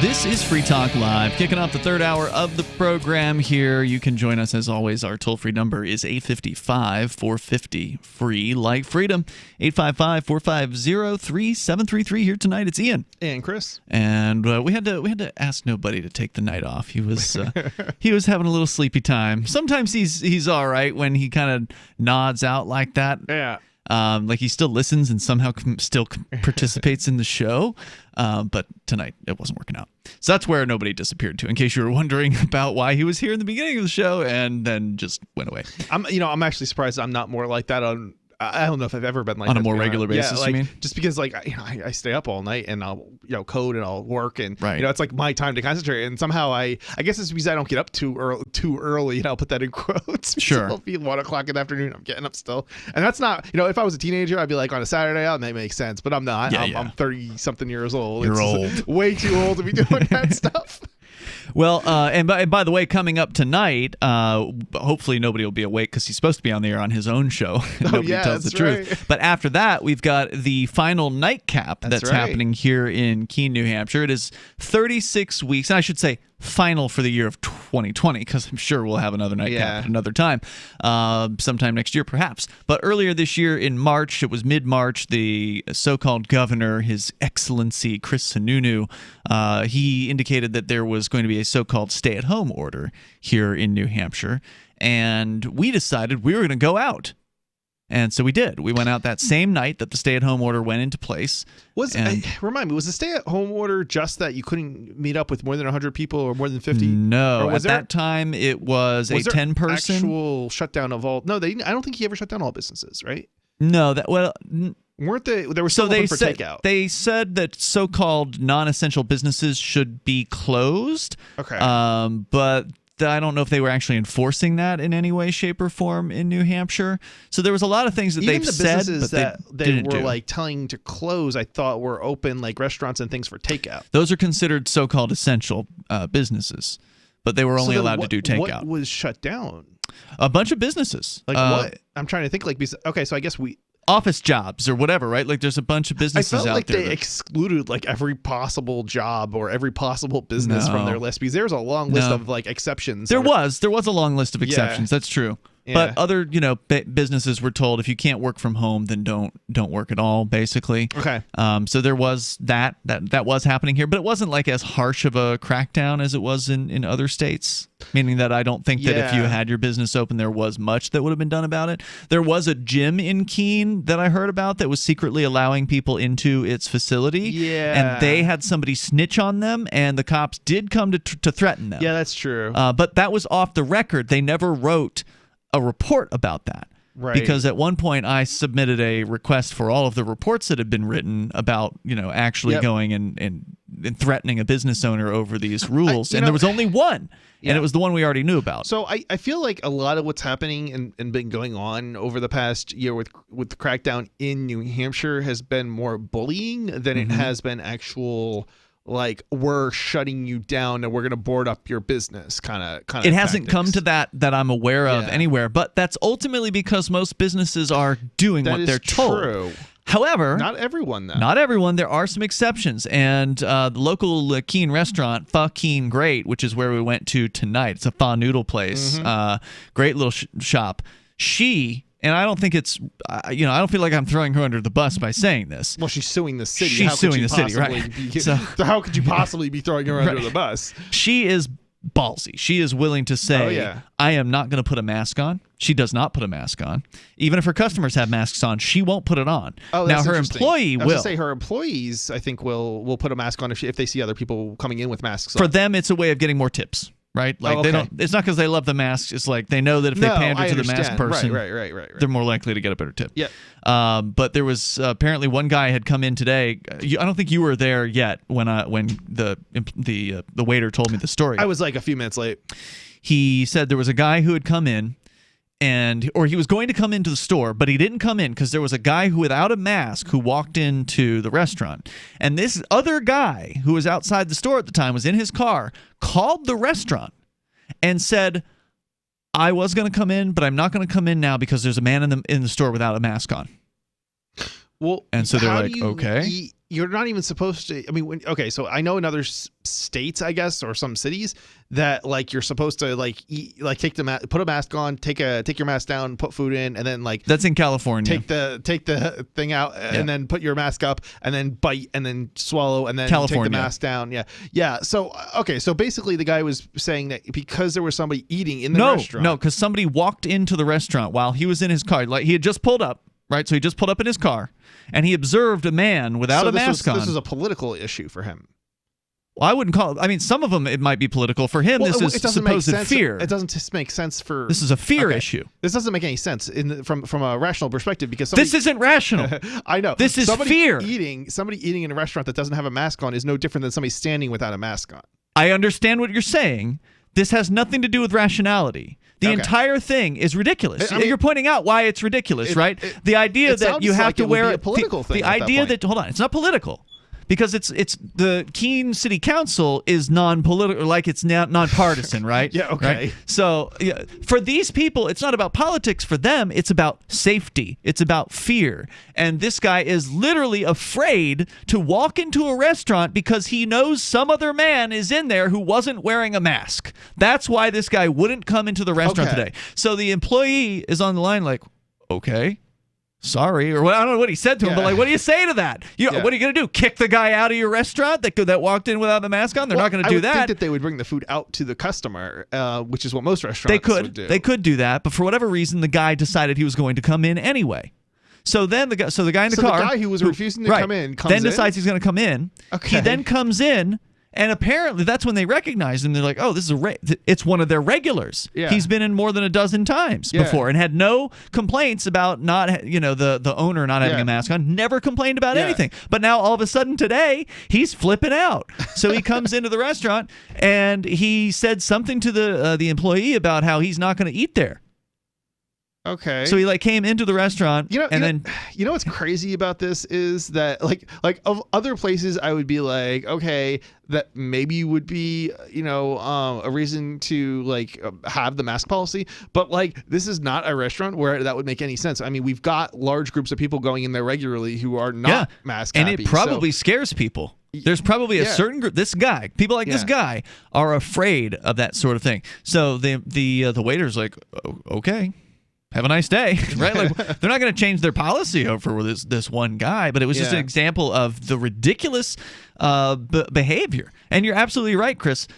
This is Free Talk Live, kicking off the third hour of the program here. You can join us as always. Our toll-free number is 855-450-FREE, like freedom, 855-450-3733. Here tonight, it's Ian. And Chris. And we had to ask nobody to take the night off. He was he was having a little sleepy time. Sometimes he's all right when he kind of nods out like that. Yeah. Like he still listens and somehow still participates in the show. But tonight it wasn't working out. So that's where nobody disappeared to, in case you were wondering about why he was here in the beginning of the show and then just went away. I'm actually surprised I'm not more like that on. I don't know if I've ever been like on that, a more regular basis. Yeah, like, you mean? Just because I stay up all night and I'll code and I'll work and right. It's like my time to concentrate, and somehow I guess it's because I don't get up too early. I'll put that in quotes. Sure. It'll be 1 o'clock in the afternoon. I'm getting up still, and that's not if I was a teenager I'd be like on a Saturday that may make sense, but I'm not. I'm 30 something years old. You're it's old. Way too old to be doing that stuff. Well, and by the way, coming up tonight, hopefully nobody will be awake because he's supposed to be on the air on his own show. Nobody tells the truth. Right. But after that, we've got the final nightcap that's right. happening here in Keene, New Hampshire. It is 36 weeks, and I should say final for the year of 2020, because I'm sure we'll have another nightcap at another time, sometime next year perhaps. But earlier this year in March, it was mid-March, the so-called governor, His Excellency Chris Sununu, he indicated that there was going to be a so-called stay-at-home order here in New Hampshire, and we decided we were going to go out. And so we did. We went out that same night that the stay-at-home order went into place. Remind me, was the stay-at-home order just that you couldn't meet up with more than 100 people or more than 50? No, at that time it was a 10-person actual shutdown of all. No, I don't think he ever shut down all businesses, right? No, weren't they? They were still open for takeout. They said that so-called non-essential businesses should be closed. Okay, but I don't know if they were actually enforcing that in any way, shape, or form in New Hampshire. So there was a lot of things that they've said, but they were like telling to close, I thought were open, like restaurants and things for takeout. Those are considered so-called essential businesses, but they were only allowed to do takeout. What was shut down? A bunch of businesses. Like what? I'm trying to think. Okay, so I guess office jobs or whatever, right? Like there's a bunch of businesses out there. I felt like they excluded like every possible job or every possible business from their list, because there's a long list of like exceptions. There was a long list of exceptions. That's true. But other, businesses were told if you can't work from home, then don't work at all, basically. Okay. So there was that was happening here, but it wasn't like as harsh of a crackdown as it was in other states. Meaning that I don't think that if you had your business open, there was much that would have been done about it. There was a gym in Keene that I heard about that was secretly allowing people into its facility. Yeah. And they had somebody snitch on them, and the cops did come to threaten them. Yeah, that's true. But that was off the record. They never wrote a report about that. Right. Because at one point I submitted a request for all of the reports that had been written about, actually going and threatening a business owner over these rules. And there was only one. Yeah. And it was the one we already knew about. So I feel like a lot of what's happening and been going on over the past year with the crackdown in New Hampshire has been more bullying than it has been actual, like, we're shutting you down and we're going to board up your business kind of It hasn't come to that I'm aware of anywhere, but that's ultimately because most businesses are doing what they're told. True. However, not everyone, though. Not everyone. There are some exceptions. And the local Keene restaurant, Pho Keene Great, which is where we went to tonight. It's a pho noodle place. Great little shop. And I don't think it's, I don't feel like I'm throwing her under the bus by saying this. Well, she's suing the city. She's suing the city, right? So how could you possibly be throwing her under the bus? She is ballsy. She is willing to say, I am not going to put a mask on. She does not put a mask on. Even if her customers have masks on, she won't put it on. Oh, now her employee will. I was gonna say her employees, I think, will put a mask on if they see other people coming in with masks on. For them, it's a way of getting more tips. Right? Like they don't. It's not because they love the masks. It's like they know that if they pander to the mask person, right. they're more likely to get a better tip. Yeah. But there was apparently one guy had come in today. I don't think you were there yet when the waiter told me the story. I was like a few minutes late. He said there was a guy who had come in, or he was going to come into the store, but he didn't come in because there was a guy who without a mask who walked into the restaurant. And this other guy who was outside the store at the time was in his car, called the restaurant and said, I was going to come in, but I'm not going to come in now because there's a man in the store without a mask on. Well, and so they're like, okay. You're not even supposed to. I mean, so I know in other states, I guess, or some cities that like you're supposed to put a mask on, take your mask down, put food in, and then that's in California. Take the thing out and then put your mask up and then bite and then swallow and then California. Take the mask down. Yeah. So so basically the guy was saying that because there was somebody eating in the restaurant. No, because somebody walked into the restaurant while he was in his car. Like he had just pulled up. Right, so he just pulled up in his car, and he observed a man without a mask on. This is a political issue for him. Well, I wouldn't call it. I mean, some of them it might be political. For him, this is supposed fear. It doesn't just make sense for. This is a fear issue. This doesn't make any sense from a rational perspective because this isn't rational. I know. This is fear. Somebody eating in a restaurant that doesn't have a mask on is no different than somebody standing without a mask on. I understand what you're saying. This has nothing to do with rationality. The entire thing is ridiculous. I mean, you're pointing out why it's ridiculous, right? The idea that you have to wear a political thing. The idea that hold on, it's not political. Because it's the Keene City Council is non-political, like it's nonpartisan, right? Yeah, okay. Right? So for these people, it's not about politics. For them, it's about safety. It's about fear. And this guy is literally afraid to walk into a restaurant because he knows some other man is in there who wasn't wearing a mask. That's why this guy wouldn't come into the restaurant today. So the employee is on the line like, okay. Sorry, or I don't know what he said to him, but like, what do you say to that? What are you going to do? Kick the guy out of your restaurant that walked in without the mask on? They're not going to do that. I would think that they would bring the food out to the customer, which is what most restaurants would do. They could do that, but for whatever reason, the guy decided he was going to come in anyway. So then the guy in the car, the guy who was refusing to come in, comes then decides he's going to come in. Okay. He then comes in. And apparently that's when they recognize him. They're like, oh, this is it's one of their regulars. Yeah. He's been in more than a dozen times before and had no complaints about the owner not having a mask on. Never complained about anything. But now all of a sudden today, he's flipping out. So he comes into the restaurant and he said something to the employee about how he's not going to eat there. Okay. So he came into the restaurant then what's crazy about this is that like of other places I would be like, okay, that maybe would be a reason to have the mask policy, but this is not a restaurant where that would make any sense. I mean, we've got large groups of people going in there regularly who are not mask happy, and it probably scares people. There's probably a certain group. This guy are afraid of that sort of thing. So the waiter's like, okay. have a nice day, right? Like, they're not going to change their policy over this one guy, but it was just an example of the ridiculous behavior. And you're absolutely right, Chris.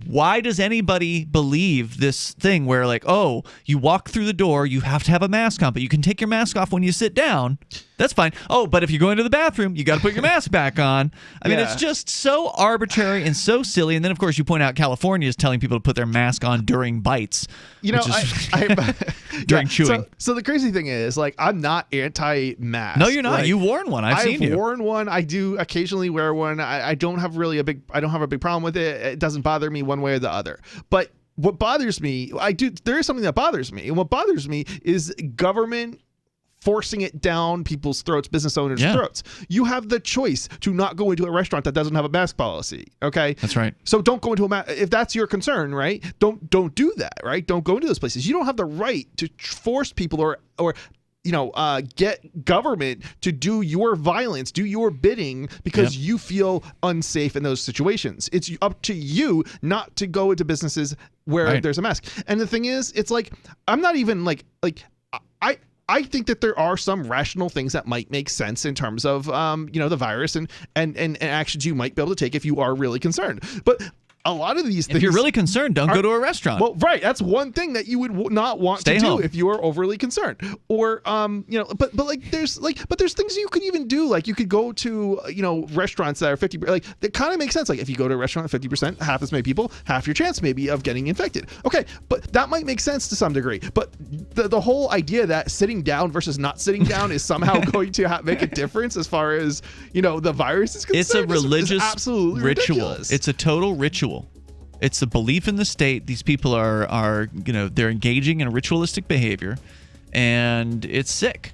Why does anybody believe this thing where, like, oh, you walk through the door, you have to have a mask on, but you can take your mask off when you sit down? That's fine. Oh, but if you're going to the bathroom, you got to put your mask back on. I mean, it's just so arbitrary and so silly. And then, of course, you point out California is telling people to put their mask on during bites. You know, during chewing. So the crazy thing is, like, I'm not anti-mask. No, you're not. Like, You've worn one. I've seen you. I've worn one. I do occasionally wear one. I don't have a big problem with it. It doesn't bother me one way or the other. But what bothers me, there is something that bothers me. And what bothers me is government forcing it down people's throats, business owners' throats. You have the choice to not go into a restaurant that doesn't have a mask policy. Okay, that's right. So don't go into if that's your concern, right? Don't do that, right? Don't go into those places. You don't have the right to force people or get government to do your violence, do your bidding because you feel unsafe in those situations. It's up to you not to go into businesses where there's a mask. And the thing is, it's like, I'm not even I think that there are some rational things that might make sense in terms of, the virus and actions you might be able to take if you are really concerned. But a lot of these things, if you're really concerned, don't go to a restaurant. Well, right. That's one thing that you would not want to do if you are overly concerned. Or, but there's things you could even do. Like, you could go to, restaurants that are 50%. Like, that kind of makes sense. Like, if you go to a restaurant at 50%, half as many people, half your chance maybe of getting infected. Okay, but that might make sense to some degree. But the whole idea that sitting down versus not sitting down is somehow going to make a difference as far as, the virus is concerned. It's a religious absolutely ritual. Ridiculous. It's a total ritual. It's a belief in the state. These people are they're engaging in ritualistic behavior, and it's sick.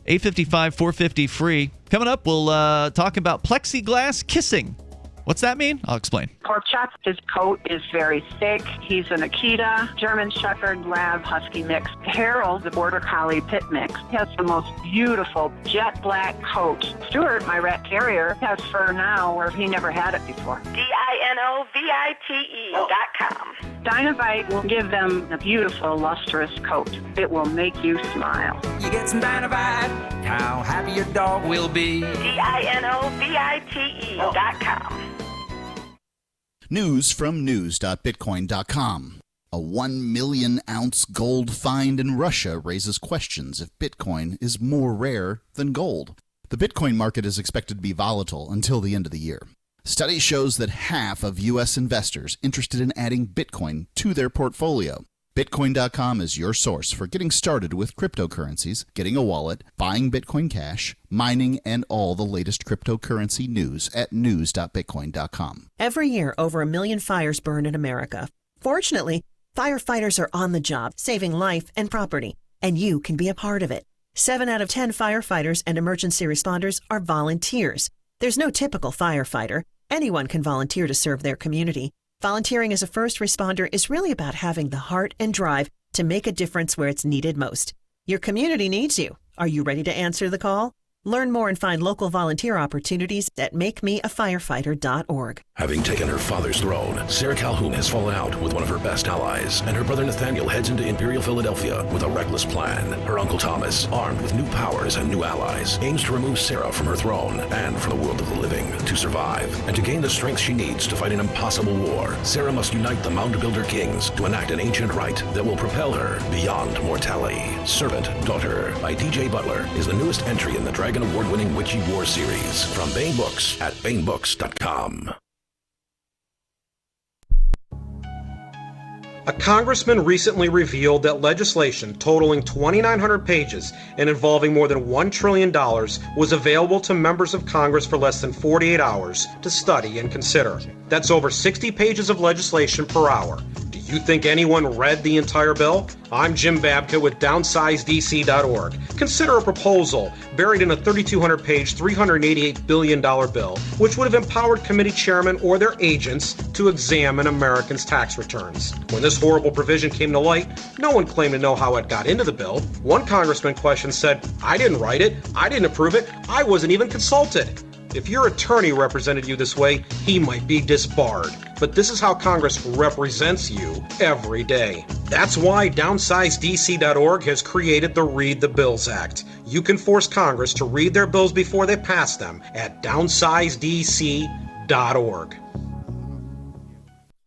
855-450 free. Coming up, we'll talk about plexiglass kissing. What's that mean? I'll explain. Pork chop, his coat is very thick. He's an Akita, German Shepherd, Lab, Husky mix. Harold, the Border Collie pit mix, has the most beautiful jet black coat. Stuart, my rat terrier, has fur now where he never had it before. DINOVITE.com. Dinovite will give them a beautiful, lustrous coat. It will make you smile. You get some Dinovite, how happy your dog will be. DINOVITE.com. News from news.bitcoin.com. A 1 million ounce gold find in Russia raises questions if Bitcoin is more rare than gold. The Bitcoin market is expected to be volatile until the end of the year. Study shows that half of U.S. investors interested in adding Bitcoin to their portfolio. Bitcoin.com is your source for getting started with cryptocurrencies, getting a wallet, buying Bitcoin Cash, mining, and all the latest cryptocurrency news at news.bitcoin.com. Every year, over 1 million fires burn in America. Fortunately, firefighters are on the job, saving life and property, and you can be a part of it. 7 out of 10 firefighters and emergency responders are volunteers. There's no typical firefighter. Anyone can volunteer to serve their community. Volunteering as a first responder is really about having the heart and drive to make a difference where it's needed most. Your community needs you. Are you ready to answer the call? Learn more and find local volunteer opportunities at makemeafirefighter.org. Having taken her father's throne, Sarah Calhoun has fallen out with one of her best allies, and her brother Nathaniel heads into Imperial Philadelphia with a reckless plan. Her uncle Thomas, armed with new powers and new allies, aims to remove Sarah from her throne and from the world of the living. To survive and to gain the strength she needs to fight an impossible war, Sarah must unite the Mound Builder Kings to enact an ancient rite that will propel her beyond mortality. Servant Daughter by DJ Butler is the newest entry in the Dragon Award-winning Witchy War series from Baen Books at BaenBooks.com. A congressman recently revealed that legislation totaling 2,900 pages and involving more than $1 trillion was available to members of Congress for less than 48 hours to study and consider. That's over 60 pages of legislation per hour. Do you think anyone read the entire bill? I'm Jim Babka with DownsizeDC.org. Consider a proposal buried in a 3,200-page, $388 billion bill, which would have empowered committee chairmen or their agents to examine Americans' tax returns. When this horrible provision came to light, no one claimed to know how it got into the bill. One congressman questioned said, "I didn't write it, I didn't approve it, I wasn't even consulted." If your attorney represented you this way, he might be disbarred. But this is how Congress represents you every day. That's why DownsizeDC.org has created the Read the Bills Act. You can force Congress to read their bills before they pass them at DownsizeDC.org.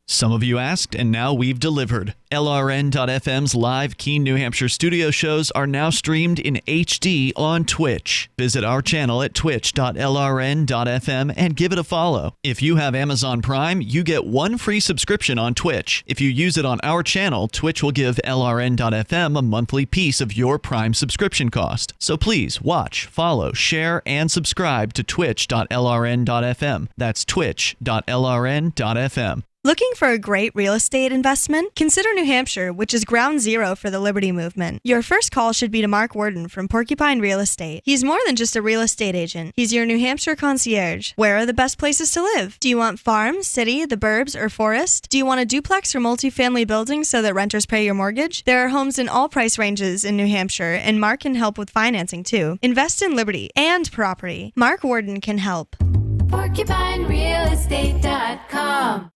Some of you asked, and now we've delivered. LRN.FM's live Keene, New Hampshire studio shows are now streamed in HD on Twitch. Visit our channel at twitch.lrn.fm and give it a follow. If you have Amazon Prime, you get one free subscription on Twitch. If you use it on our channel, Twitch will give LRN.FM a monthly piece of your Prime subscription cost. So please watch, follow, share, and subscribe to twitch.lrn.fm. That's twitch.lrn.fm. Looking for a great real estate investment? Consider New Hampshire, which is ground zero for the Liberty Movement. Your first call should be to Mark Worden from Porcupine Real Estate. He's more than just a real estate agent. He's your New Hampshire concierge. Where are the best places to live? Do you want farm, city, the burbs, or forest? Do you want a duplex or multifamily building so that renters pay your mortgage? There are homes in all price ranges in New Hampshire, and Mark can help with financing too. Invest in liberty and property. Mark Worden can help. PorcupineRealEstate.com.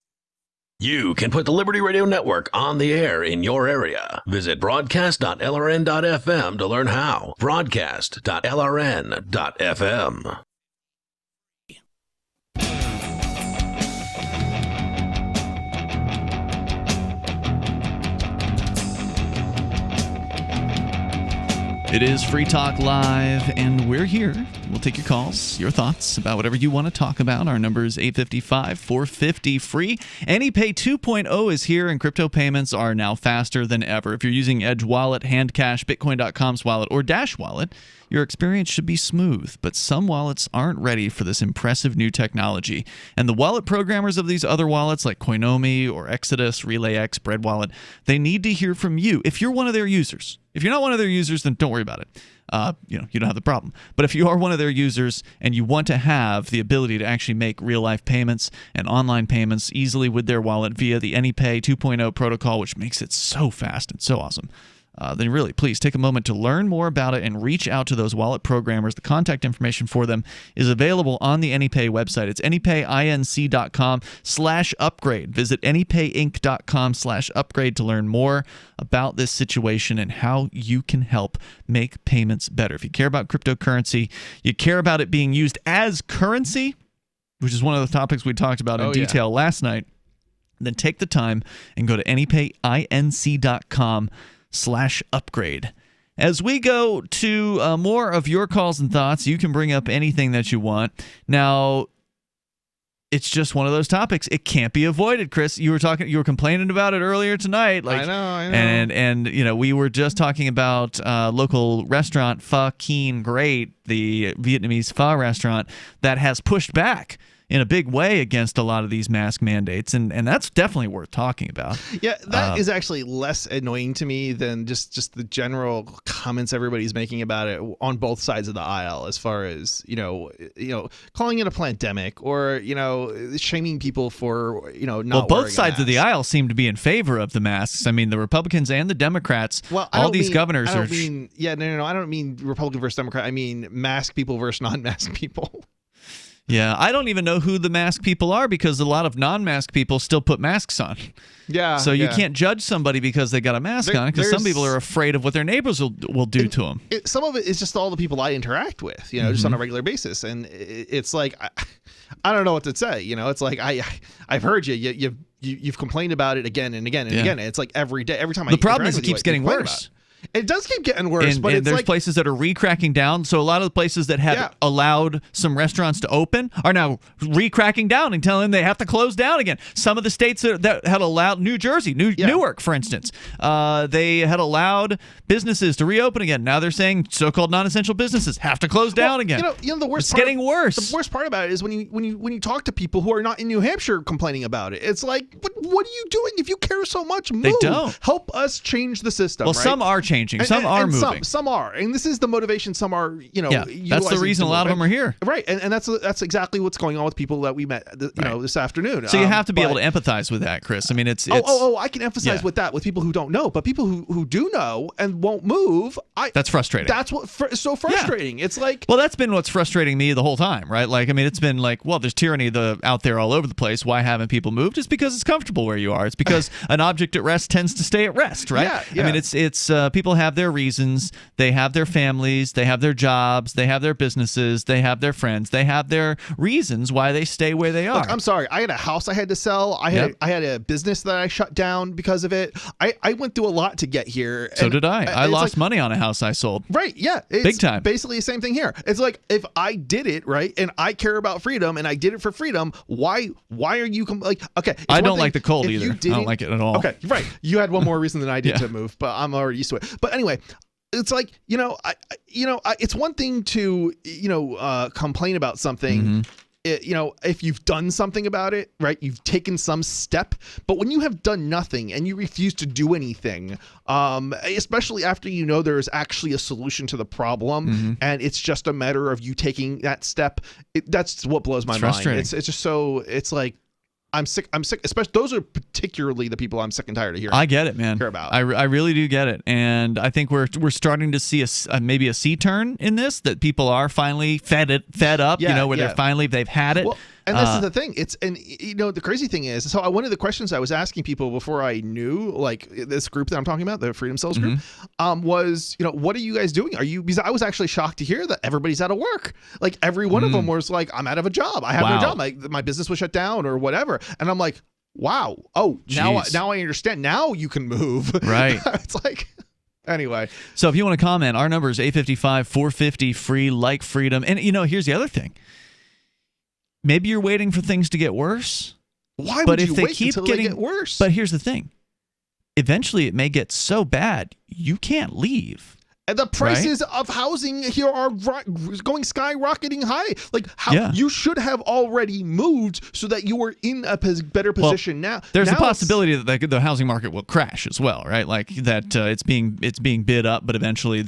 You can put the Liberty Radio Network on the air in your area. Visit broadcast.lrn.fm to learn how. Broadcast.lrn.fm. It is Free Talk Live, and we're here. We'll take your calls, your thoughts about whatever you want to talk about. Our number is 855-450-FREE. AnyPay 2.0 is here, and crypto payments are now faster than ever. If you're using Edge Wallet, Handcash, Bitcoin.com's wallet, or Dash Wallet, your experience should be smooth, but some wallets aren't ready for this impressive new technology. And the wallet programmers of these other wallets, like Coinomi or Exodus, RelayX, Bread Wallet, they need to hear from you if you're one of their users. If you're not one of their users, then don't worry about it. You don't have the problem. But if you are one of their users and you want to have the ability to actually make real-life payments and online payments easily with their wallet via the AnyPay 2.0 protocol, which makes it so fast and so awesome, then really, please take a moment to learn more about it and reach out to those wallet programmers. The contact information for them is available on the AnyPay website. It's anypayinc.com/upgrade. Visit anypayinc.com/upgrade to learn more about this situation and how you can help make payments better. If you care about cryptocurrency, you care about it being used as currency, which is one of the topics we talked about in detail last night, then take the time and go to anypayinc.com/upgrade. As we go to more of your calls and thoughts, you can bring up anything that you want. Now, it's just one of those topics. It can't be avoided, Chris. You were complaining about it earlier tonight. I know. And we were just talking about local restaurant Pho Kien Great, the Vietnamese pho restaurant that has pushed back in a big way against a lot of these mask mandates, and that's definitely worth talking about. Yeah, that is actually less annoying to me than just the general comments everybody's making about it on both sides of the aisle, as far as calling it a pandemic or shaming people for not. Well, both sides of the aisle seem to be in favor of the masks. I mean, the Republicans and the Democrats. Well, governors are. I don't mean Republican versus Democrat. I mean mask people versus non-mask people. Yeah, I don't even know who the mask people are because a lot of non-mask people still put masks on. Yeah. So you can't judge somebody because they got a mask on, because some people are afraid of what their neighbors will do to them. Some of it is just all the people I interact with, just on a regular basis, and it's like I don't know what to say. It's like I've heard you've complained about it again and again and again. It's like every day, every time. The problem is it keeps getting worse. It does keep getting worse, but there's places that are re-cracking down. So a lot of the places that have allowed some restaurants to open are now re-cracking down and telling them they have to close down again. Some of the states that had allowed, New Jersey, Newark, for instance, they had allowed businesses to reopen again. Now they're saying so-called non-essential businesses have to close down again. The worst. It's getting worse. The worst part about it is when you talk to people who are not in New Hampshire complaining about it. It's like, what are you doing? If you care so much, move. They don't Help us change the system. Well, right? some are changing changing. Some are moving. Some are, and this is the motivation. Some are, that's the reason a lot of them are here. Right, and that's exactly what's going on with people that we met, this afternoon. So you have to be able to empathize with that, Chris. I mean, it's I can empathize with that with people who don't know, but people who do know and won't move. That's frustrating. That's what so frustrating. It's like, well, that's been what's frustrating me the whole time, right? Like, I mean, it's been like, well, there's tyranny out there all over the place. Why haven't people moved? It's because it's comfortable where you are. It's because an object at rest tends to stay at rest, right? Yeah. I mean, it's people have their reasons. They have their families. They have their jobs. They have their businesses. They have their friends. They have their reasons why they stay where they are. Look, I'm sorry. I had a house I had to sell. I had a business that I shut down because of it. I went through a lot to get here. So did I. I lost money on a house I sold. Right. Yeah. It's big time. Basically the same thing here. It's like, if I did it right and I care about freedom and I did it for freedom, why are you like, okay? I don't like the cold either. I don't like it at all. Okay. Right. You had one more reason than I did to move, but I'm already used to it. But anyway, it's like, it's one thing to, complain about something. If you've done something about it, right, you've taken some step, but when you have done nothing and you refuse to do anything, especially after there's actually a solution to the problem, and it's just a matter of you taking that step, that's what blows my mind. It's just so, it's like, I'm sick. Especially those are particularly the people I'm sick and tired of hearing. I get it, man. Care about. I really do get it, and I think we're starting to see maybe a sea turn in this, that people are finally fed up. They've had it. Well, and this is the thing. The crazy thing is, so one of the questions I was asking people before I knew, like, this group that I'm talking about, the Freedom Cells group, was, what are you guys doing? Because I was actually shocked to hear that everybody's out of work. Like, every one of them was like, I'm out of a job. I have no job. My business was shut down or whatever. And I'm like, wow. Oh, now I understand. Now you can move. Right. It's like, anyway. So if you want to comment, our number is 855-450-FREE, like freedom. And, here's the other thing. Maybe you're waiting for things to get worse. Why would you wait until they get worse? But here's the thing. Eventually, it may get so bad, you can't leave. And the prices of housing here are going skyrocketing high. Like, you should have already moved so that you were in a better position now. There's a possibility that the housing market will crash as well, right? Like that it's being bid up, but eventually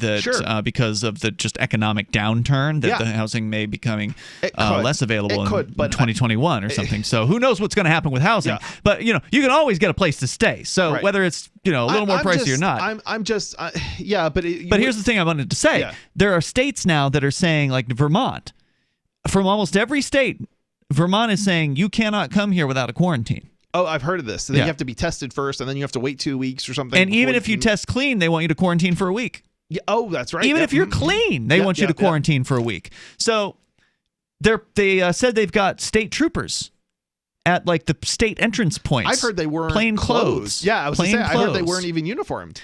because of the just economic downturn, that the housing may be becoming less available in 2021 or something. So who knows what's going to happen with housing? Yeah. But you can always get a place to stay. So whether it's a little more pricey or not, but here's the thing I wanted to say. Yeah. There are states now that are saying, like Vermont, from almost every state, Vermont is saying you cannot come here without a quarantine. Oh, I've heard of this. So then you have to be tested first, and then you have to wait 2 weeks or something. And even if you test clean, they want you to quarantine for a week. Yeah. Oh, that's right. Even if you're clean, they want you to quarantine for a week. So they said they've got state troopers at like the state entrance points. I've heard they weren't plain clothes. Yeah, I was going to say, I heard they weren't even uniformed.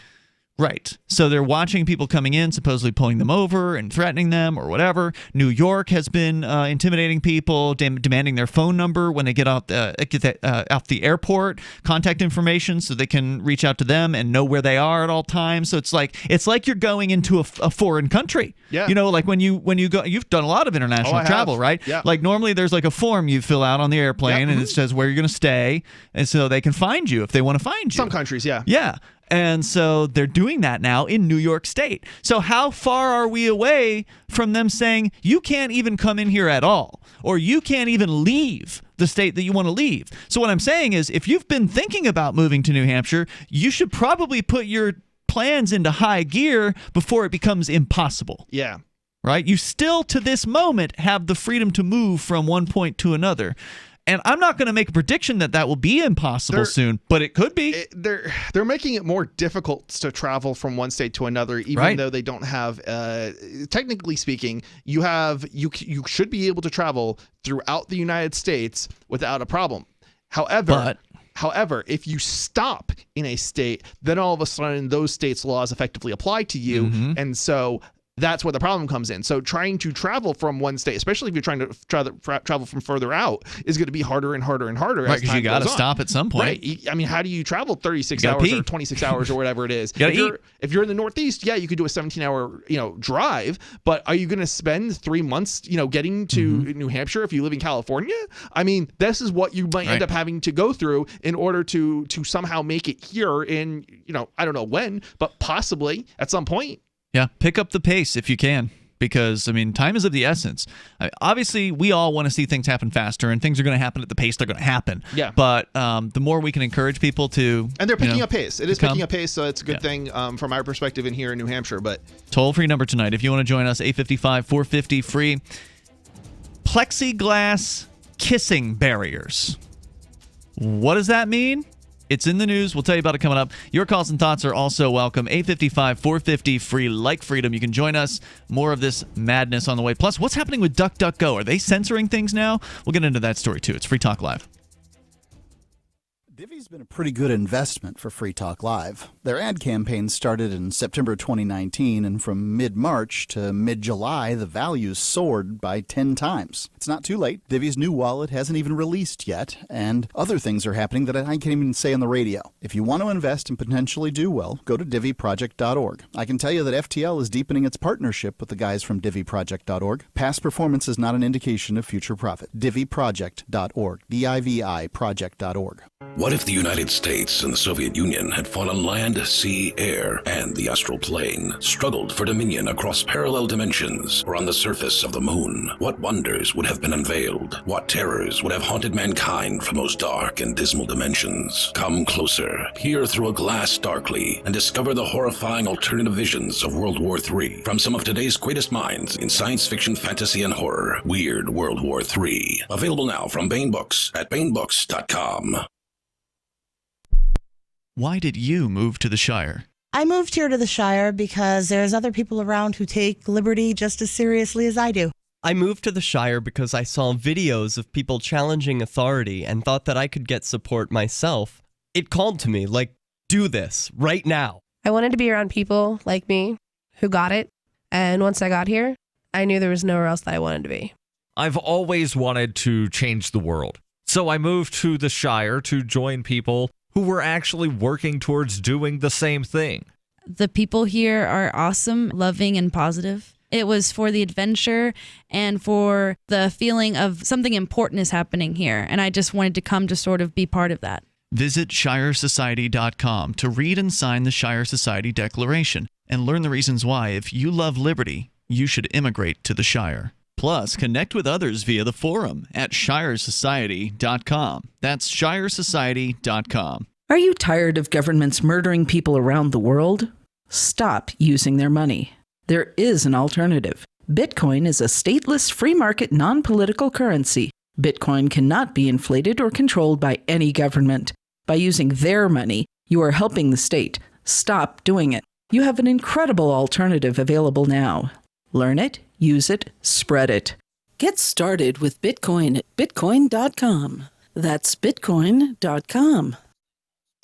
Right. So they're watching people coming in, supposedly pulling them over and threatening them or whatever. New York has been intimidating people, demanding their phone number when they get out the airport, contact information so they can reach out to them and know where they are at all times. So it's like you're going into a foreign country. Yeah. Like when you go, you've done a lot of international travel, right? Yeah. Like normally there's like a form you fill out on the airplane and it says where you're going to stay, and so they can find you if they want to find you. Some countries, yeah. Yeah. And so they're doing that now in New York State. So how far are we away from them saying you can't even come in here at all, or you can't even leave the state that you want to leave? So what I'm saying is, if you've been thinking about moving to New Hampshire, you should probably put your plans into high gear before it becomes impossible. Yeah. Right? You still, to this moment, have the freedom to move from one point to another. And I'm not going to make a prediction that will be impossible soon, but it could be. They're making it more difficult to travel from one state to another, even though they don't have. Technically speaking, you should be able to travel throughout the United States without a problem. However, if you stop in a state, then all of a sudden those states' laws effectively apply to you, and so That's where the problem comes in. So trying to travel from one state, especially if you're trying to travel from further out, is going to be harder and harder and harder. Right, because you got to stop at some point. Right. I mean, how do you travel 36 hours or 26 hours or whatever it is? If you're in the Northeast, yeah, you could do a 17-hour drive, but are you going to spend 3 months getting to New Hampshire if you live in California? I mean, this is what you might end up having to go through in order to somehow make it here in I don't know when, but possibly at some point. Yeah, pick up the pace if you can, because, I mean, time is of the essence. Obviously, we all want to see things happen faster, and things are going to happen at the pace they're going to happen. Yeah. But the more we can encourage people to... And they're picking up pace. It is picking up pace, so it's a good thing from our perspective in here in New Hampshire. But toll-free number tonight, if you want to join us, 855-450-FREE. Plexiglass kissing barriers. What does that mean? It's in the news. We'll tell you about it coming up. Your calls and thoughts are also welcome. 855-450-FREE, like freedom. You can join us. More of this madness on the way. Plus, what's happening with DuckDuckGo? Are they censoring things now? We'll get into that story, too. It's Free Talk Live. Divvy's been a pretty good investment for Free Talk Live. Their ad campaign started in September 2019, and from mid-March to mid-July, the values soared by 10 times. It's not too late. Divvy's new wallet hasn't even released yet, and other things are happening that I can't even say on the radio. If you want to invest and potentially do well, go to divvyproject.org. I can tell you that FTL is deepening its partnership with the guys from divvyproject.org. Past performance is not an indication of future profit. divvyproject.org. D-I-V-I project.org. What if the United States and the Soviet Union had fought on land, sea, air, and the astral plane, struggled for dominion across parallel dimensions, or on the surface of the moon? What wonders would have been unveiled? What terrors would have haunted mankind from those dark and dismal dimensions? Come closer, peer through a glass darkly, and discover the horrifying alternative visions of World War III from some of today's greatest minds in science fiction, fantasy, and horror. Weird World War III. Available now from Baen Books at baenbooks.com. Why did you move to the Shire? I moved here to the Shire because there's other people around who take liberty just as seriously as I do. I moved to the Shire because I saw videos of people challenging authority and thought that I could get support myself. It called to me, like, do this, right now. I wanted to be around people like me who got it, and once I got here, I knew there was nowhere else that I wanted to be. I've always wanted to change the world, so I moved to the Shire to join people who were actually working towards doing the same thing. The people here are awesome, loving, and positive. It was for the adventure and for the feeling of something important is happening here, and I just wanted to come to sort of be part of that. Visit ShireSociety.com to read and sign the Shire Society Declaration and learn the reasons why, if you love liberty, you should immigrate to the Shire. Plus, connect with others via the forum at ShireSociety.com. That's ShireSociety.com. Are you tired of governments murdering people around the world? Stop using their money. There is an alternative. Bitcoin is a stateless, free market, non-political currency. Bitcoin cannot be inflated or controlled by any government. By using their money, you are helping the state. Stop doing it. You have an incredible alternative available now. Learn it, use it, spread it. Get started with Bitcoin at bitcoin.com. That's bitcoin.com.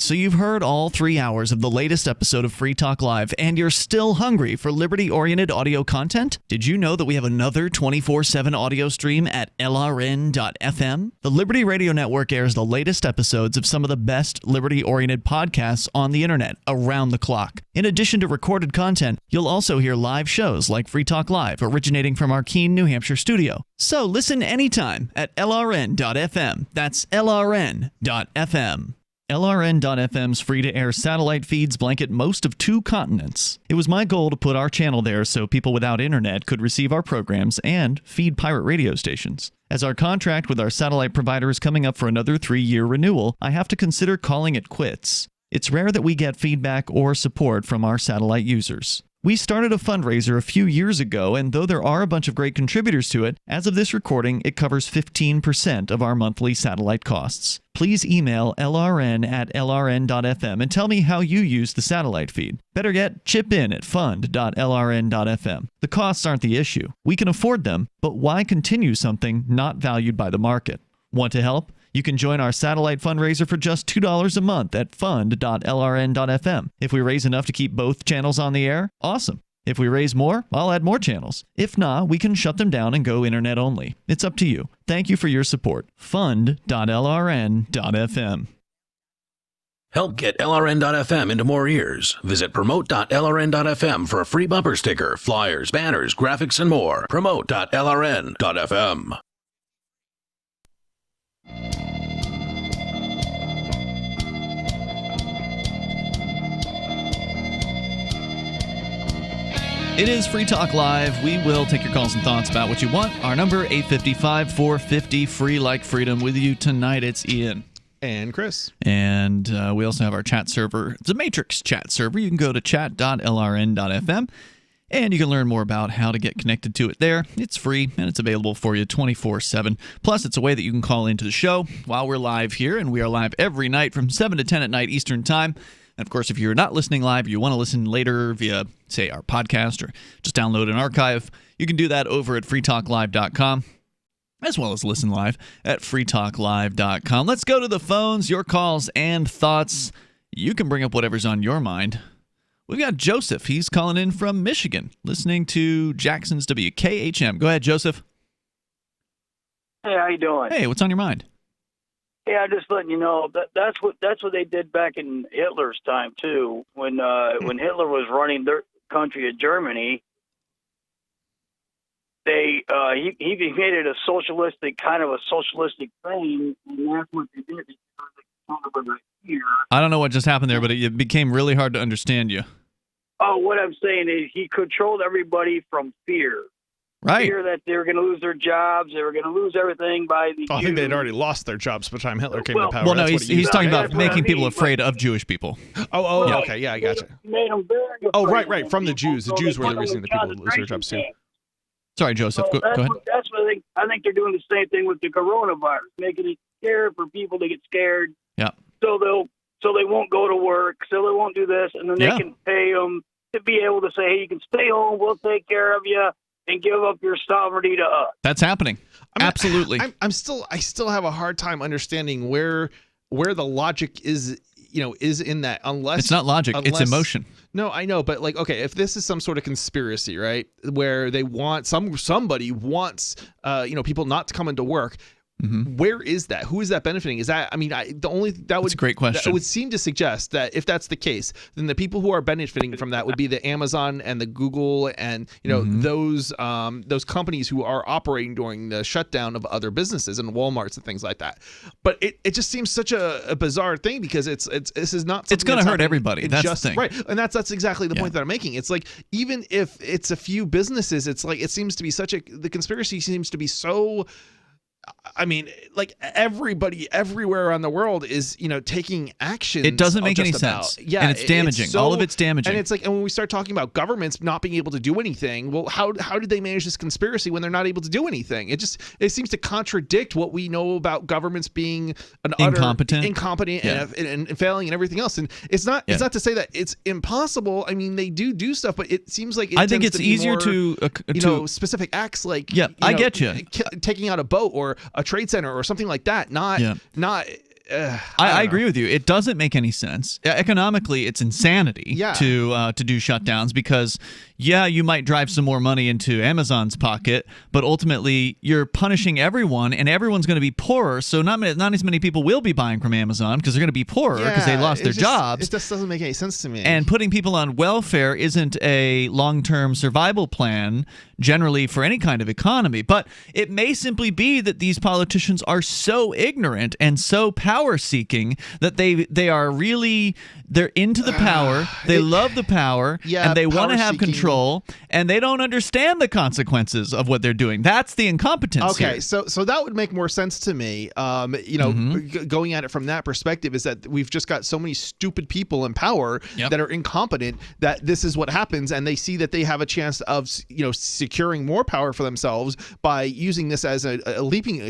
So you've heard all 3 hours of the latest episode of Free Talk Live, and you're still hungry for liberty-oriented audio content? Did you know that we have another 24/7 audio stream at LRN.FM? The Liberty Radio Network airs the latest episodes of some of the best liberty-oriented podcasts on the internet around the clock. In addition to recorded content, you'll also hear live shows like Free Talk Live, originating from our Keene, New Hampshire studio. So listen anytime at LRN.FM. That's LRN.FM. LRN.FM's free-to-air satellite feeds blanket most of 2 continents. It was my goal to put our channel there so people without internet could receive our programs and feed pirate radio stations. As our contract with our satellite provider is coming up for another 3-year renewal, I have to consider calling it quits. It's rare that we get feedback or support from our satellite users. We started a fundraiser a few years ago, and though there are a bunch of great contributors to it, as of this recording, it covers 15% of our monthly satellite costs. Please email lrn@lrn.fm and tell me how you use the satellite feed. Better yet, chip in at fund.lrn.fm. The costs aren't the issue. We can afford them, but why continue something not valued by the market? Want to help? You can join our satellite fundraiser for just $2 a month at fund.lrn.fm. If we raise enough to keep both channels on the air, awesome. If we raise more, I'll add more channels. If not, we can shut them down and go internet only. It's up to you. Thank you for your support. Fund.lrn.fm. Help get LRN.FM into more ears. Visit promote.lrn.fm for a free bumper sticker, flyers, banners, graphics, and more. Promote.lrn.fm. It is Free Talk Live. We will take your calls and thoughts about what you want. Our number, 855-450, free like freedom. With you tonight, it's Ian. And Chris. And we also have our chat server. It's a Matrix chat server. You can go to chat.lrn.fm, and you can learn more about how to get connected to it there. It's free, and it's available for you 24/7. Plus, it's a way that you can call into the show while we're live here, and we are live every night from 7 to 10 at night Eastern Time. And, of course, if you're not listening live, you want to listen later via, say, our podcast or just download an archive, you can do that over at freetalklive.com, as well as listen live at freetalklive.com. Let's go to the phones, your calls and thoughts. You can bring up whatever's on your mind. We've got Joseph. He's calling in from Michigan, listening to Jackson's WKHM. Go ahead, Joseph. Hey, how you doing? Hey, what's on your mind? Yeah, just letting you know that's what they did back in Hitler's time too. When Hitler was running their country of Germany, he made it a socialistic thing, and that's what they did. I don't know what just happened there, but it became really hard to understand you. Oh, what I'm saying is he controlled everybody from fear. Right. Fear that they were going to lose their jobs, they were going to lose everything by the I think they'd already lost their jobs by the time Hitler came to power. Well, no, That's he's talking about That's what I making people mean, afraid of Jewish people. Well, Okay, yeah, I gotcha. Made them very Oh, afraid right, of from the people, Jews. The so Jews they were the put reason them that in people lose their jobs too. concentration camps. Sorry, Joseph. So Go ahead. That's what I think they're doing the same thing with the coronavirus, making it scary for people to get scared. Yeah. So they won't go to work, so they won't do this, and then they can pay them to be able to say, hey, you can stay home, we'll take care of you, and give up your sovereignty to us. That's happening. Absolutely. I still have a hard time understanding where the logic is in that, unless it's not logic, it's emotion. No, I know, but okay, if this is some sort of conspiracy, right, where they want somebody wants people not to come into work. Mm-hmm. Where is that? Who is that benefiting? Is that, that's a great question. That would seem to suggest that if that's the case, then the people who are benefiting from that would be the Amazon and the Google and those companies who are operating during the shutdown of other businesses and Walmarts and things like that. But it just seems such a bizarre thing, because this is not. It's going to hurt everybody. That's the thing, right? And that's exactly the point that I'm making. It's like, even if it's a few businesses, it's like it seems to be the conspiracy seems to be so. Everybody everywhere around the world is, taking action. It doesn't make any sense. Yeah, and it's damaging. All of it's damaging. And it's like, and when we start talking about governments not being able to do anything, well, how did they manage this conspiracy when they're not able to do anything? It seems to contradict what we know about governments being incompetent and failing and everything else. And it's not to say that it's impossible. I mean, they do stuff, but it seems like I think it's easier to specific acts like I get you taking out a boat or a trade center or something like that. I agree with you. It doesn't make any sense. Economically, it's insanity to do shutdowns, because you might drive some more money into Amazon's pocket, but ultimately you're punishing everyone, and everyone's going to be poorer. So not as many people will be buying from Amazon because they're going to be poorer because they lost their jobs. It just doesn't make any sense to me. And putting people on welfare isn't a long-term survival plan generally for any kind of economy. But it may simply be that these politicians are so ignorant and so power-seeking that they're into the power, they love the power, and they want to have control, and they don't understand the consequences of what they're doing. That's the incompetence Okay, here. so that would make more sense to me. Going at it from that perspective is that we've just got so many stupid people in power that are incompetent, that this is what happens, and they see that they have a chance of securing more power for themselves by using this as a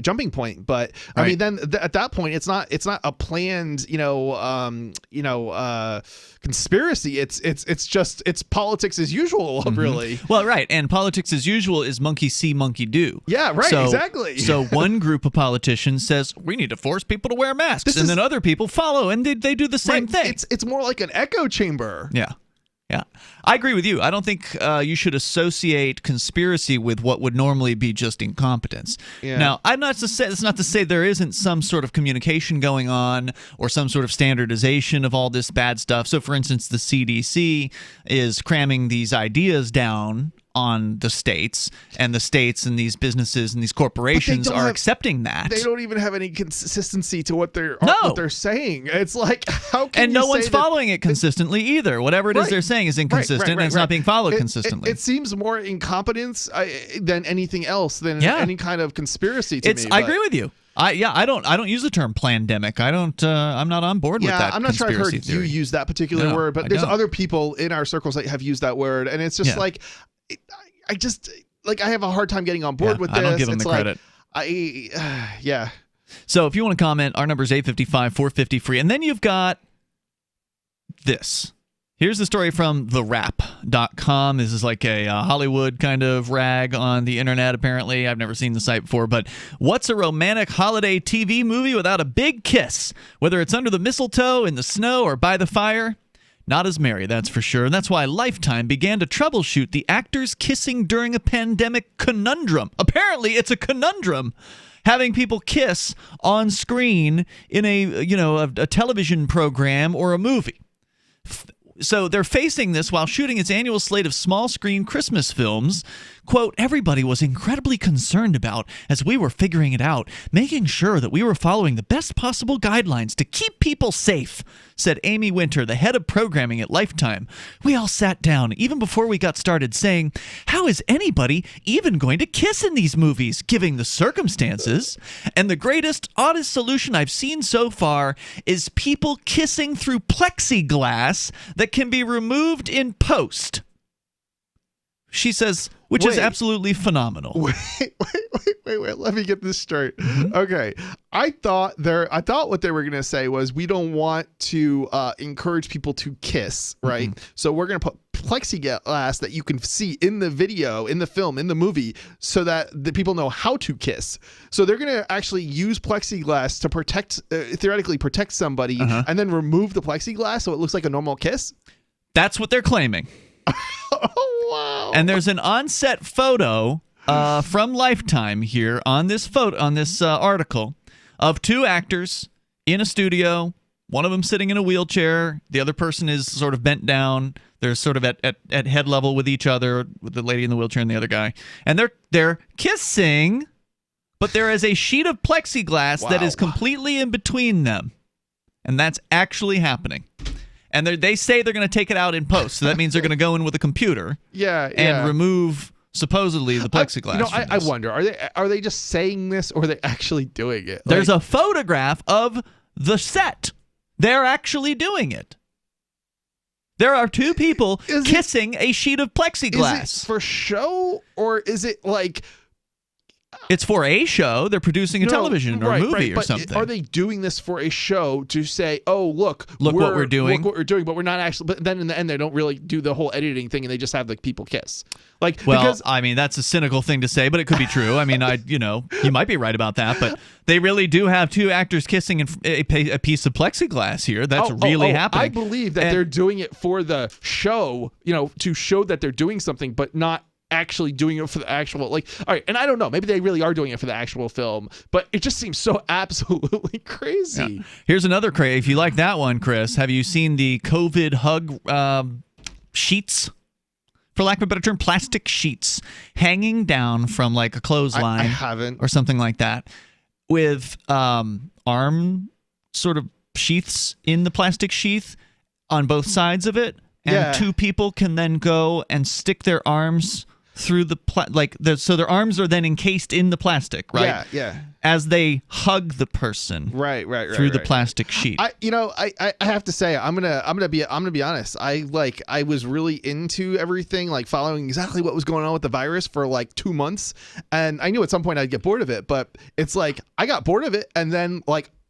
jumping point. But I mean, then at that point, it's not a planned conspiracy. It's politics as usual, really. Well, right, and politics as usual is monkey see, monkey do. Yeah, right, exactly. So one group of politicians says we need to force people to wear masks, then other people follow, and they do the same thing. It's more like an echo chamber. Yeah. Yeah, I agree with you. I don't think you should associate conspiracy with what would normally be just incompetence. Yeah. Now, that's not to say there isn't some sort of communication going on or some sort of standardization of all this bad stuff. So, for instance, the CDC is cramming these ideas down on the states, and the states and these businesses and these corporations are accepting that. They don't even have any consistency to what they're saying. It's like, how can and you no say one's that following it consistently either. Whatever it is Right. they're saying is inconsistent, and it's not being followed consistently. It seems more incompetence than anything else, than any kind of conspiracy to me. I agree with you. I don't use the term plandemic. I'm not on board with that. I'm not sure I've heard theory. you use that particular word, but there's other people in our circles that have used that word, and it's just like, I just I have a hard time getting on board with this. I don't give them it's the like, credit. So if you want to comment, our number is 855-450 free, and then you've got this. Here's the story from TheWrap.com. This is like a Hollywood kind of rag on the internet, apparently. I've never seen the site before, but what's a romantic holiday TV movie without a big kiss? Whether it's under the mistletoe, in the snow, or by the fire? Not as merry, that's for sure. And that's why Lifetime began to troubleshoot the actors kissing during a pandemic conundrum. Apparently, it's a conundrum. Having people kiss on screen in a television program or a movie. So they're facing this while shooting its annual slate of small-screen Christmas films. Quote, everybody was incredibly concerned about as we were figuring it out, making sure that we were following the best possible guidelines to keep people safe, said Amy Winter, the head of programming at Lifetime. We all sat down, even before we got started, saying, how is anybody even going to kiss in these movies, given the circumstances? And the greatest, oddest solution I've seen so far is people kissing through plexiglass that can be removed in post. She says, which is absolutely phenomenal. Wait. Let me get this straight. Mm-hmm. Okay. I thought what they were going to say was, we don't want to encourage people to kiss, right? Mm-hmm. So we're going to put plexiglass that you can see in the video, in the film, in the movie, so that the people know how to kiss. So they're going to actually use plexiglass to theoretically protect somebody, and then remove the plexiglass so it looks like a normal kiss? That's what they're claiming. Oh, wow. And there's an on-set photo from Lifetime here on this article of two actors in a studio, one of them sitting in a wheelchair, the other person is sort of bent down. They're sort of at head level with each other, with the lady in the wheelchair and the other guy. And they're kissing, but there is a sheet of plexiglass that is completely in between them. And that's actually happening. And they say they're going to take it out in post. So that means they're going to go in with a computer and remove, supposedly, the plexiglass. I wonder, are they just saying this, or are they actually doing it? There's a photograph of the set. They're actually doing it. There are two people kissing a sheet of plexiglass. Is it for show, or is it like... It's for a show. They're producing a television or movie or something. Are they doing this for a show to say, "Oh, look what we're doing"? Look what we're doing, but we're not actually. But then in the end, they don't really do the whole editing thing, and they just have the people kiss. I mean, that's a cynical thing to say, but it could be true. I mean, you might be right about that, but they really do have two actors kissing in a piece of plexiglass here. That's really happening. I believe that they're doing it for the show, to show that they're doing something, but not actually doing it for the actual, all right, and I don't know, maybe they really are doing it for the actual film, but it just seems so absolutely crazy. Yeah. Here's another crazy. If you like that one, Chris, have you seen the COVID hug sheets? For lack of a better term, plastic sheets hanging down from like a clothesline. I haven't. Or something like that, with arm sort of sheaths in the plastic sheath on both sides of it, and two people can then go and stick their arms through the so their arms are then encased in the plastic, right? Yeah. As they hug the person, right through the plastic sheet. I have to say, I'm gonna be honest. I was really into everything, following exactly what was going on with the virus for 2 months, and I knew at some point I'd get bored of it. But it's I got bored of it, and then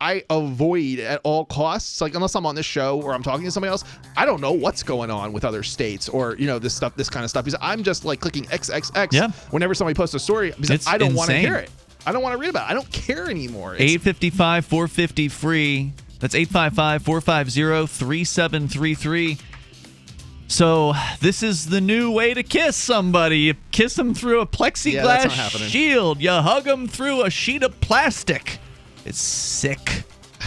I avoid at all costs, unless I'm on this show or I'm talking to somebody else, I don't know what's going on with other states or, this kind of stuff, because I'm just clicking XXX whenever somebody posts a story, because I don't want to hear it. I don't want to read about it. I don't care anymore. 855-450 free. That's 855-450-3733. So this is the new way to kiss somebody. You kiss them through a plexiglass shield. You hug them through a sheet of plastic. It's sick.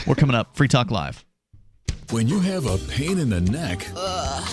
We're coming up. Free Talk Live. When you have a pain in the neck,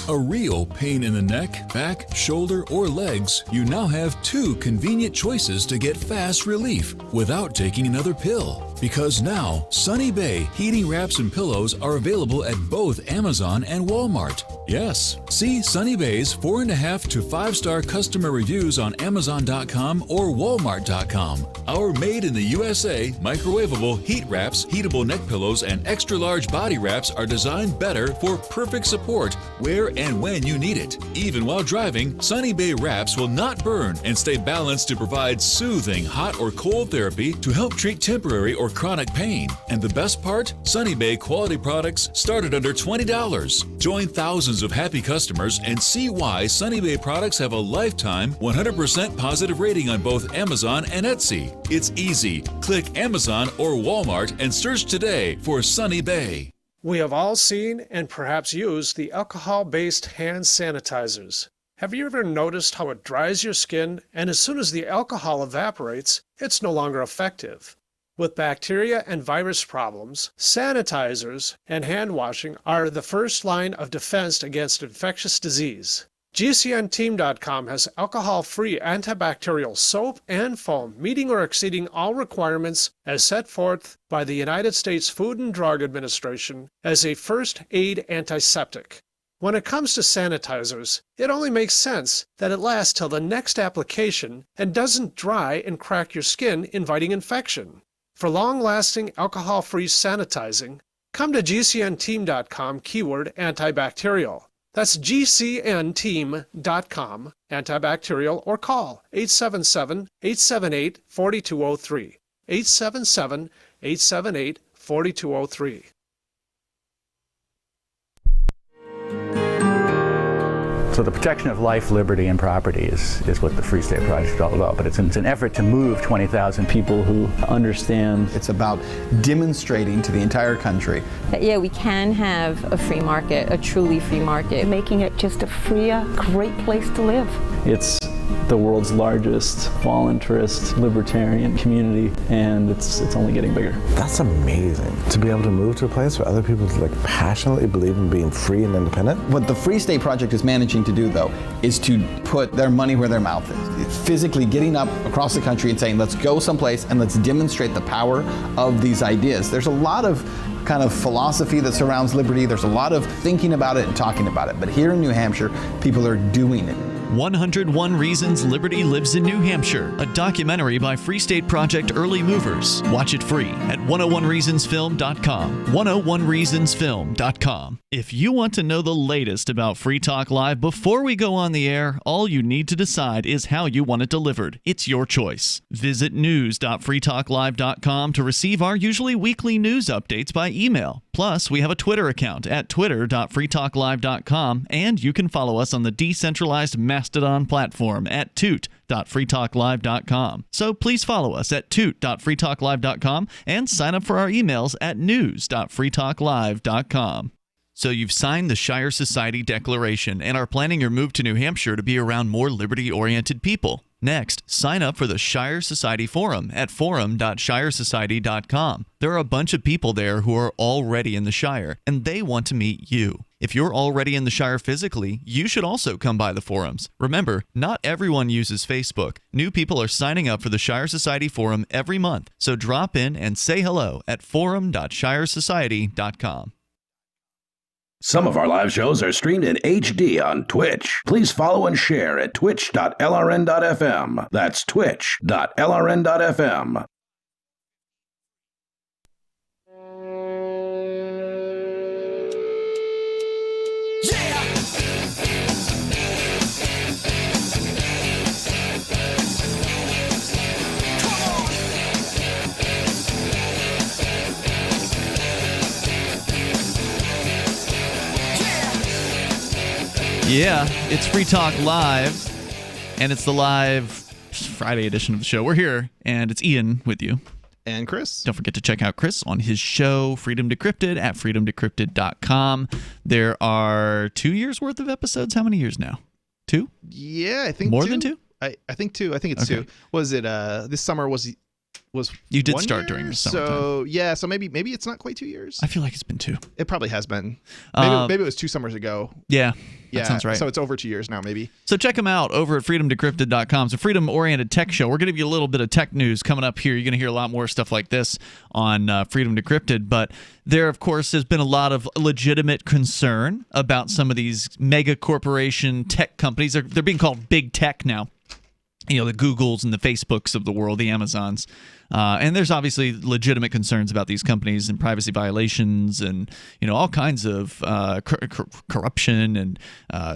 a real pain in the neck, back, shoulder, or legs, you now have 2 convenient choices to get fast relief without taking another pill. Because now, Sunny Bay heating wraps and pillows are available at both Amazon and Walmart. Yes, see Sunny Bay's 4.5 to 5-star customer reviews on Amazon.com or Walmart.com. Our made in the USA microwavable heat wraps, heatable neck pillows, and extra large body wraps are designed better for perfect support where and when you need it. Even while driving, Sunny Bay wraps will not burn and stay balanced to provide soothing hot or cold therapy to help treat temporary or chronic pain. And the best part? Sunny Bay quality products start at under $20. Join thousands of happy customers and see why Sunny Bay products have a lifetime 100% positive rating on both Amazon and Etsy. It's easy. Click Amazon or Walmart and search today for Sunny Bay. We have all seen and perhaps used the alcohol-based hand sanitizers. Have you ever noticed how it dries your skin, and as soon as the alcohol evaporates, it's no longer effective? With bacteria and virus problems, sanitizers and hand washing are the first line of defense against infectious disease. GCNteam.com has alcohol-free antibacterial soap and foam meeting or exceeding all requirements as set forth by the United States Food and Drug Administration as a first aid antiseptic. When it comes to sanitizers, it only makes sense that it lasts till the next application and doesn't dry and crack your skin, inviting infection. For long-lasting alcohol-free sanitizing, come to GCNteam.com keyword antibacterial. That's GCNteam.com antibacterial or call 877-878-4203. 877-878-4203. So the protection of life, liberty, and property is what the Free State Project is all about. But it's an effort to move 20,000 people who understand. It's about demonstrating to the entire country that, yeah, we can have a free market, a truly free market. Making it just a freer, great place to live. It's the world's largest voluntarist libertarian community, and it's only getting bigger. That's amazing, to be able to move to a place where other people passionately believe in being free and independent. What the Free State Project is managing to do, though, is to put their money where their mouth is. It's physically getting up across the country and saying, let's go someplace and let's demonstrate the power of these ideas. There's a lot of kind of philosophy that surrounds liberty. There's a lot of thinking about it and talking about it. But here in New Hampshire, people are doing it. 101 Reasons Liberty Lives in New Hampshire, a documentary by Free State Project Early Movers. Watch it free at 101reasonsfilm.com. 101reasonsfilm.com. If you want to know the latest about Free Talk Live before we go on the air, all you need to decide is how you want it delivered. It's your choice. Visit news.freetalklive.com to receive our usually weekly news updates by email. Plus, we have a Twitter account at twitter.freetalklive.com, and you can follow us on the decentralized Mastodon platform at toot.freetalklive.com. So please follow us at toot.freetalklive.com and sign up for our emails at news.freetalklive.com. So you've signed the Shire Society Declaration and are planning your move to New Hampshire to be around more liberty-oriented people. Next, sign up for the Shire Society Forum at forum.shiresociety.com. There are a bunch of people there who are already in the Shire, and they want to meet you. If you're already in the Shire physically, you should also come by the forums. Remember, not everyone uses Facebook. New people are signing up for the Shire Society Forum every month, so drop in and say hello at forum.shiresociety.com. Some of our live shows are streamed in HD on Twitch. Please follow and share at twitch.lrn.fm. That's twitch.lrn.fm. Yeah, it's Free Talk Live, and it's the live Friday edition of the show. We're here, and it's Ian with you. And Chris. Don't forget to check out Chris on his show, Freedom Decrypted, at freedomdecrypted.com. There are 2 years worth of episodes. How many years now? 2? Yeah, I think more two. than 2. I think 2. I think it's Okay. 2. Was it this summer was you did 1 start year? during your summertime. So yeah, so maybe it's not quite 2 years. I feel like it's been 2. It probably has been. Uh, Maybe it was 2 summers ago. Yeah, Yeah, that sounds right. So it's over 2 years now, maybe. So check them out over at freedomdecrypted.com. It's a freedom-oriented tech show. We're going to give you a little bit of tech news coming up here. You're going to hear a lot more stuff like this on Freedom Decrypted. But there, of course, has been a lot of legitimate concern about some of these mega corporation tech companies. They're being called big tech now. You know, the Googles and the Facebooks of the world, the Amazons. And there's obviously legitimate concerns about these companies and privacy violations and, you know, all kinds of corruption and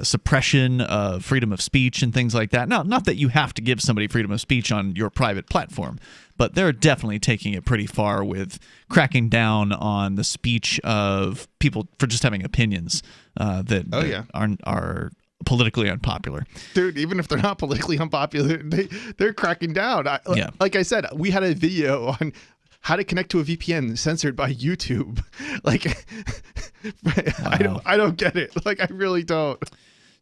suppression of freedom of speech and things like that. Now, not that you have to give somebody freedom of speech on your private platform, but they're definitely taking it pretty far with cracking down on the speech of people for just having opinions that are politically unpopular. Dude, even if they're not politically unpopular, they're cracking down. Like I said, we had a video on how to connect to a VPN censored by YouTube. Like, I don't get it. Like, I really don't.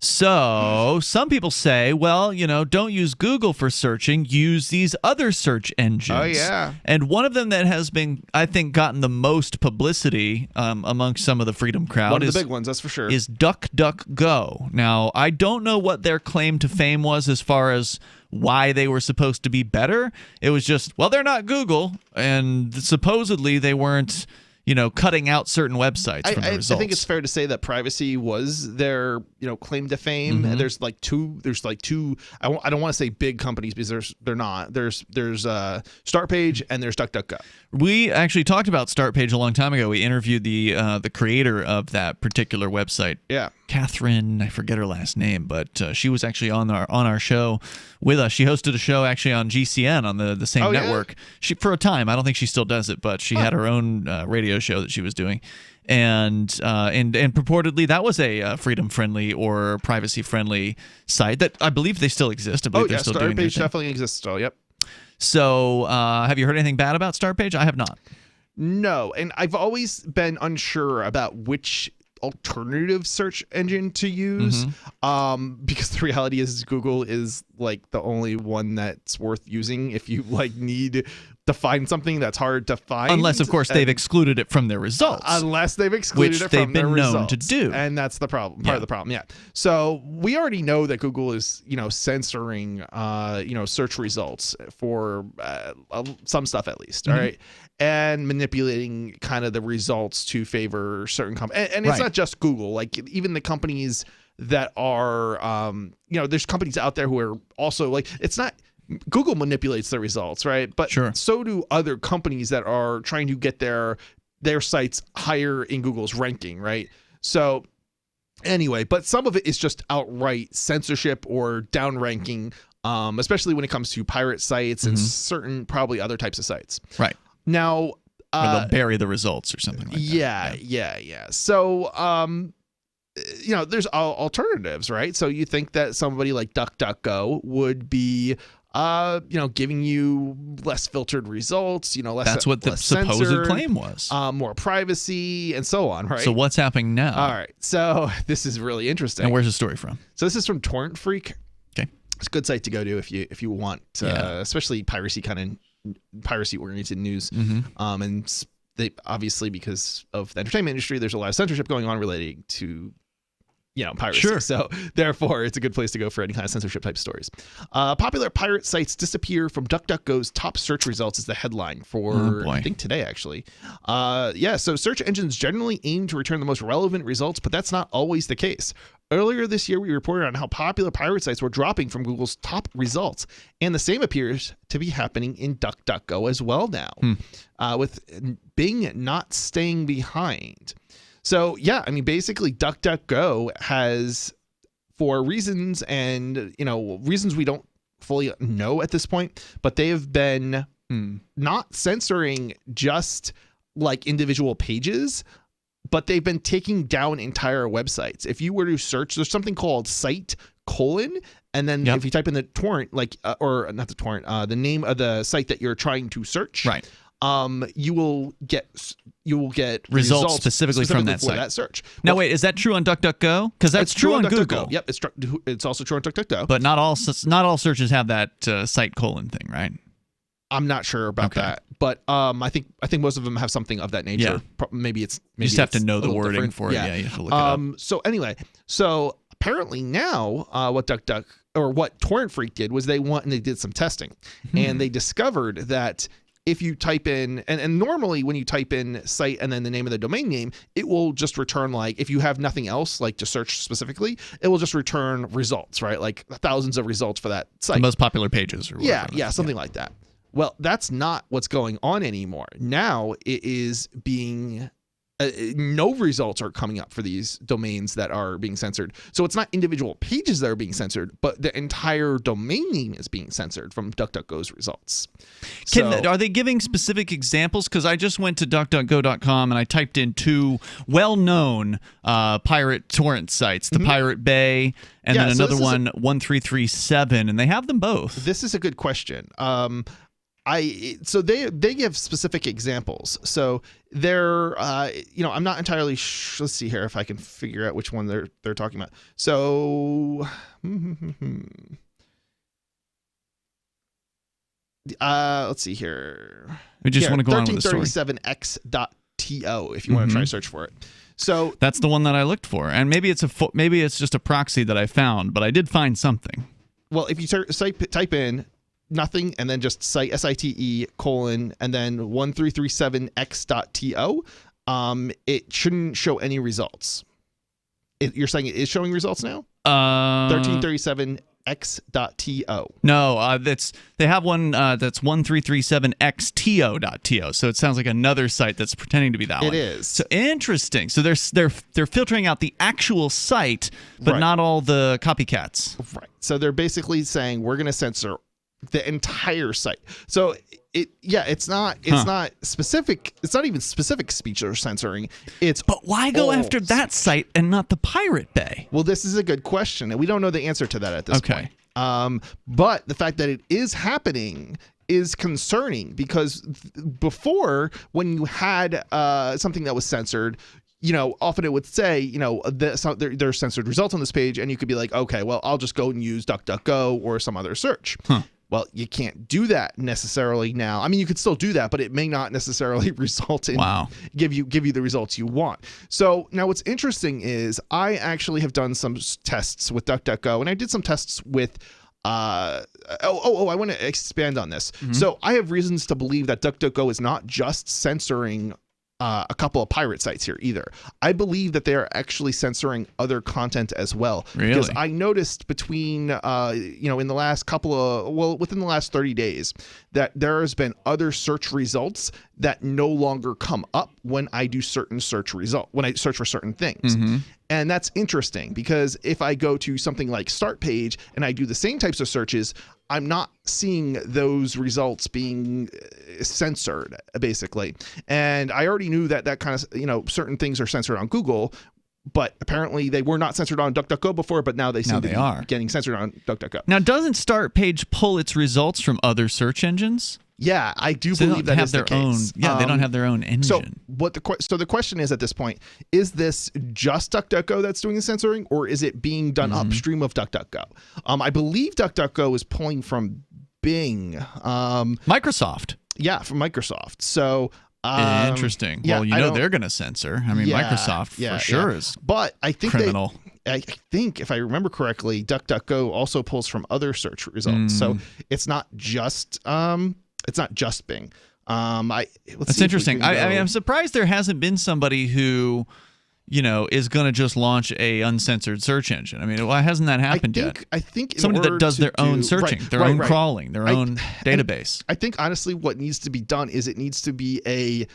So some people say, well, you know, don't use Google for searching, use these other search engines. Oh, yeah. And one of them that has been, I think, gotten the most publicity amongst some of the freedom crowd One of the big ones, that's for sure. is DuckDuckGo. Now, I don't know what their claim to fame was as far as why they were supposed to be better. It was just, well, they're not Google, and supposedly they weren't, you know, cutting out certain websites from the results. I think it's fair to say that privacy was their, you know, claim to fame. Mhm. And there's like two. I don't want to say big companies because they're not. There's StartPage and there's DuckDuckGo. We actually talked about StartPage a long time ago. We interviewed the creator of that particular website. Yeah. Catherine, I forget her last name, but she was actually on our show with us. She hosted a show actually on GCN on the same network. She for a time. I don't think she still does it, but she had her own radio show that she was doing, and purportedly that was a freedom friendly or privacy friendly site that I believe they still exist. I believe they're still doing their StartPage thing. definitely exists still. Yep. So have you heard anything bad about StartPage? I have not. No, and I've always been unsure about which alternative search engine to use, because the reality is Google is like the only one that's worth using if you like need to find something that's hard to find, Unless, of course, they've excluded it from their results. Unless they've excluded which it they've from their been known results. to do, and that's the problem. Part of the problem, yeah. So we already know that Google is, you know, censoring, you know, search results for some stuff at least, all right, and manipulating kind of the results to favor certain companies. And it's not just Google, like even the companies that are, you know, there's companies out there who are also like, it's not. Google manipulates the results, right? But so do other companies that are trying to get their sites higher in Google's ranking, right? So anyway, but some of it is just outright censorship or downranking, especially when it comes to pirate sites and certain probably other types of sites. Right. Now, or they'll bury the results or something like that. Yeah. So, you know, there's alternatives, right? So you think that somebody like DuckDuckGo would be, you know, giving you less filtered results, you know, That's what the supposed censored, claim was. More privacy and so on, right? So what's happening now? All right. So this is really interesting. And where's the story from? So this is from Torrent Freak. Okay. It's a good site to go to if you want, especially piracy oriented news. And they obviously, because of the entertainment industry, there's a lot of censorship going on relating to, you know, piracy. Sure. So therefore, it's a good place to go for any kind of censorship type stories. Popular pirate sites disappear from DuckDuckGo's top search results is the headline for, I think, today, actually. So search engines generally aim to return the most relevant results, but that's not always the case. Earlier this year, we reported on how popular pirate sites were dropping from Google's top results, and the same appears to be happening in DuckDuckGo as well now, with Bing not staying behind. So, yeah, I mean, basically, DuckDuckGo has, for reasons and, you know, reasons we don't fully know at this point, but they have been not censoring just like individual pages, but they've been taking down entire websites. If you were to search, there's something called site : and then if you type in the torrent, like, or not the torrent, the name of the site that you're trying to search, you will get results specifically from that for site. that search. Now, wait, is that true on DuckDuckGo? Because that's true on Google. Yep, it's also true on DuckDuckGo. But not all searches have that site colon thing, right? I'm not sure about that, but I think most of them have something of that nature. Yeah. Maybe you just have to know the wording different. for it. Yeah, you have to look it up. So anyway, apparently now what Torrent Freak did was they did some testing, and they discovered that if you type in, and normally when you type in site and then the name of the domain name, it will just return, like, if you have nothing else like to search specifically, it will just return results, right? Like thousands of results for that site. The most popular pages or whatever. Yeah, something like that. Well, that's not what's going on anymore. Now it is being no results are coming up for these domains that are being censored. So it's not individual pages that are being censored, but the entire domain name is being censored from DuckDuckGo's results. Are they giving specific examples? Because I just went to DuckDuckGo.com and I typed in two well-known pirate torrent sites, the Pirate Bay and then another one, 1337, and they have them both. This is a good question. So they give specific examples. So they're I'm not entirely let's see here if I can figure out which one they're talking about. So let's see here. We just want to go on with the story. 1337x.to if you want to try to search for it. So that's the one that I looked for, and maybe it's just a proxy that I found, but I did find something. Well, if you type in nothing and then just site SITE : and then 1337x.to, it shouldn't show any results. You're saying it is showing results now? 1337x.to. No, they have one that's 1337xto.to. So it sounds like another site that's pretending to be that one. It is. So interesting. So they're filtering out the actual site, but not all the copycats. Right. So they're basically saying we're going to censor the entire site. So it's not specific. It's not even specific speech they're censoring. But why go after that site and not the Pirate Bay? Well, this is a good question, and we don't know the answer to that at this point. But the fact that it is happening is concerning, because before, when you had something that was censored, often it would say, there's censored results on this page, and you could be like, okay, well, I'll just go and use DuckDuckGo or some other search. Well, you can't do that necessarily now. I mean, you could still do that, but it may not necessarily result in give you the results you want. So now what's interesting is I actually have done some tests with DuckDuckGo, and I did some tests with I want to expand on this. So I have reasons to believe that DuckDuckGo is not just censoring a couple of pirate sites here either. I believe that they are actually censoring other content as well. Really? Because I noticed between, in the last within the last 30 days, that there has been other search results that no longer come up when I do certain when I search for certain things. And that's interesting, because if I go to something like Start Page and I do the same types of searches, I'm not seeing those results being censored, basically. And I already knew that kind of, certain things are censored on Google, but apparently they were not censored on DuckDuckGo before, but now they seem to be getting censored on DuckDuckGo. Now, doesn't Start Page pull its results from other search engines? Yeah, I do believe that is the case. They don't have their own engine. So the question is at this point, is this just DuckDuckGo that's doing the censoring, or is it being done upstream of DuckDuckGo? I believe DuckDuckGo is pulling from Bing. Microsoft. Yeah, from Microsoft. So interesting. Yeah, well, they're going to censor. I mean, Microsoft for sure is but I think criminal. I think, if I remember correctly, DuckDuckGo also pulls from other search results. So it's not just Bing. That's interesting. I'm surprised there hasn't been somebody who, is going to just launch a uncensored search engine. I mean, why hasn't that happened yet? I think somebody that does their own searching, their own crawling, their own database. I think honestly, what needs to be done is it needs to be a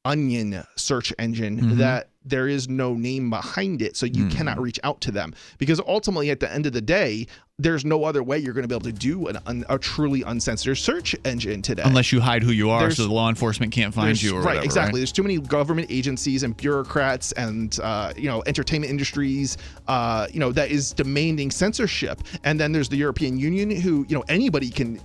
onion search engine that there is no name behind it, so you cannot reach out to them, because ultimately at the end of the day, there's no other way you're going to be able to do a truly uncensored search engine today. Unless you hide who you are so the law enforcement can't find you or whatever. Right, exactly. Right? There's too many government agencies and bureaucrats and, entertainment industries, that is demanding censorship. And then there's the European Union who, anybody can,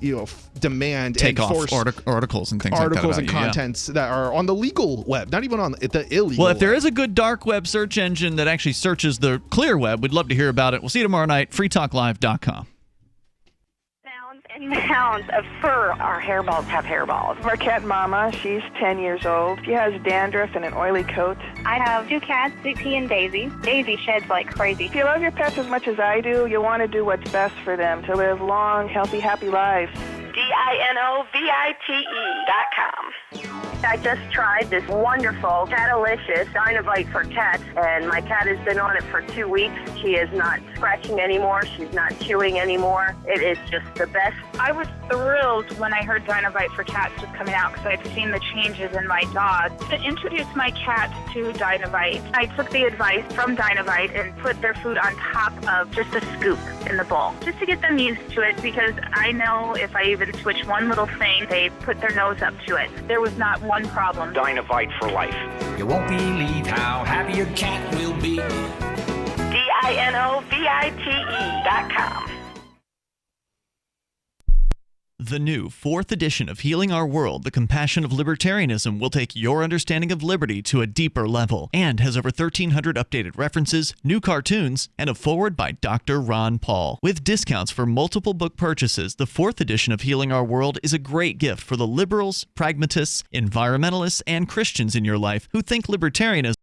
demand take and off force articles and things articles like that and contents that are on the legal web, not even on the illegal Well, if there web. is a good dark web search engine that actually searches the clear web, we'd love to hear about it. We'll see you tomorrow night, freetalklive.com. And mounds of fur. Our hairballs have hairballs. Our cat Mama, she's 10 years old. She has dandruff and an oily coat. I have 2 cats, Sweet Pea and Daisy. Daisy sheds like crazy. If you love your pets as much as I do, you want to do what's best for them to live long, healthy, happy lives. DINOVITE.com. I just tried this wonderful Catalicious Dynavite for cats, and my cat has been on it for 2 weeks. She is not scratching anymore. She's not chewing anymore. It is just the best. I was thrilled when I heard Dynavite for cats was coming out because I'd seen the changes in my dog. To introduce my cat to Dynavite, I took the advice from Dynavite and put their food on top of just a scoop in the bowl, just to get them used to it, because I know if I even switch one little thing, they put their nose up to it. There was not one problem. Dynavite for life. You won't believe how happy your cat will be. DINOVITE.com. The new 4th edition of Healing Our World, The Compassion of Libertarianism, will take your understanding of liberty to a deeper level and has over 1,300 updated references, new cartoons, and a foreword by Dr. Ron Paul. With discounts for multiple book purchases, the 4th edition of Healing Our World is a great gift for the liberals, pragmatists, environmentalists, and Christians in your life who think libertarianism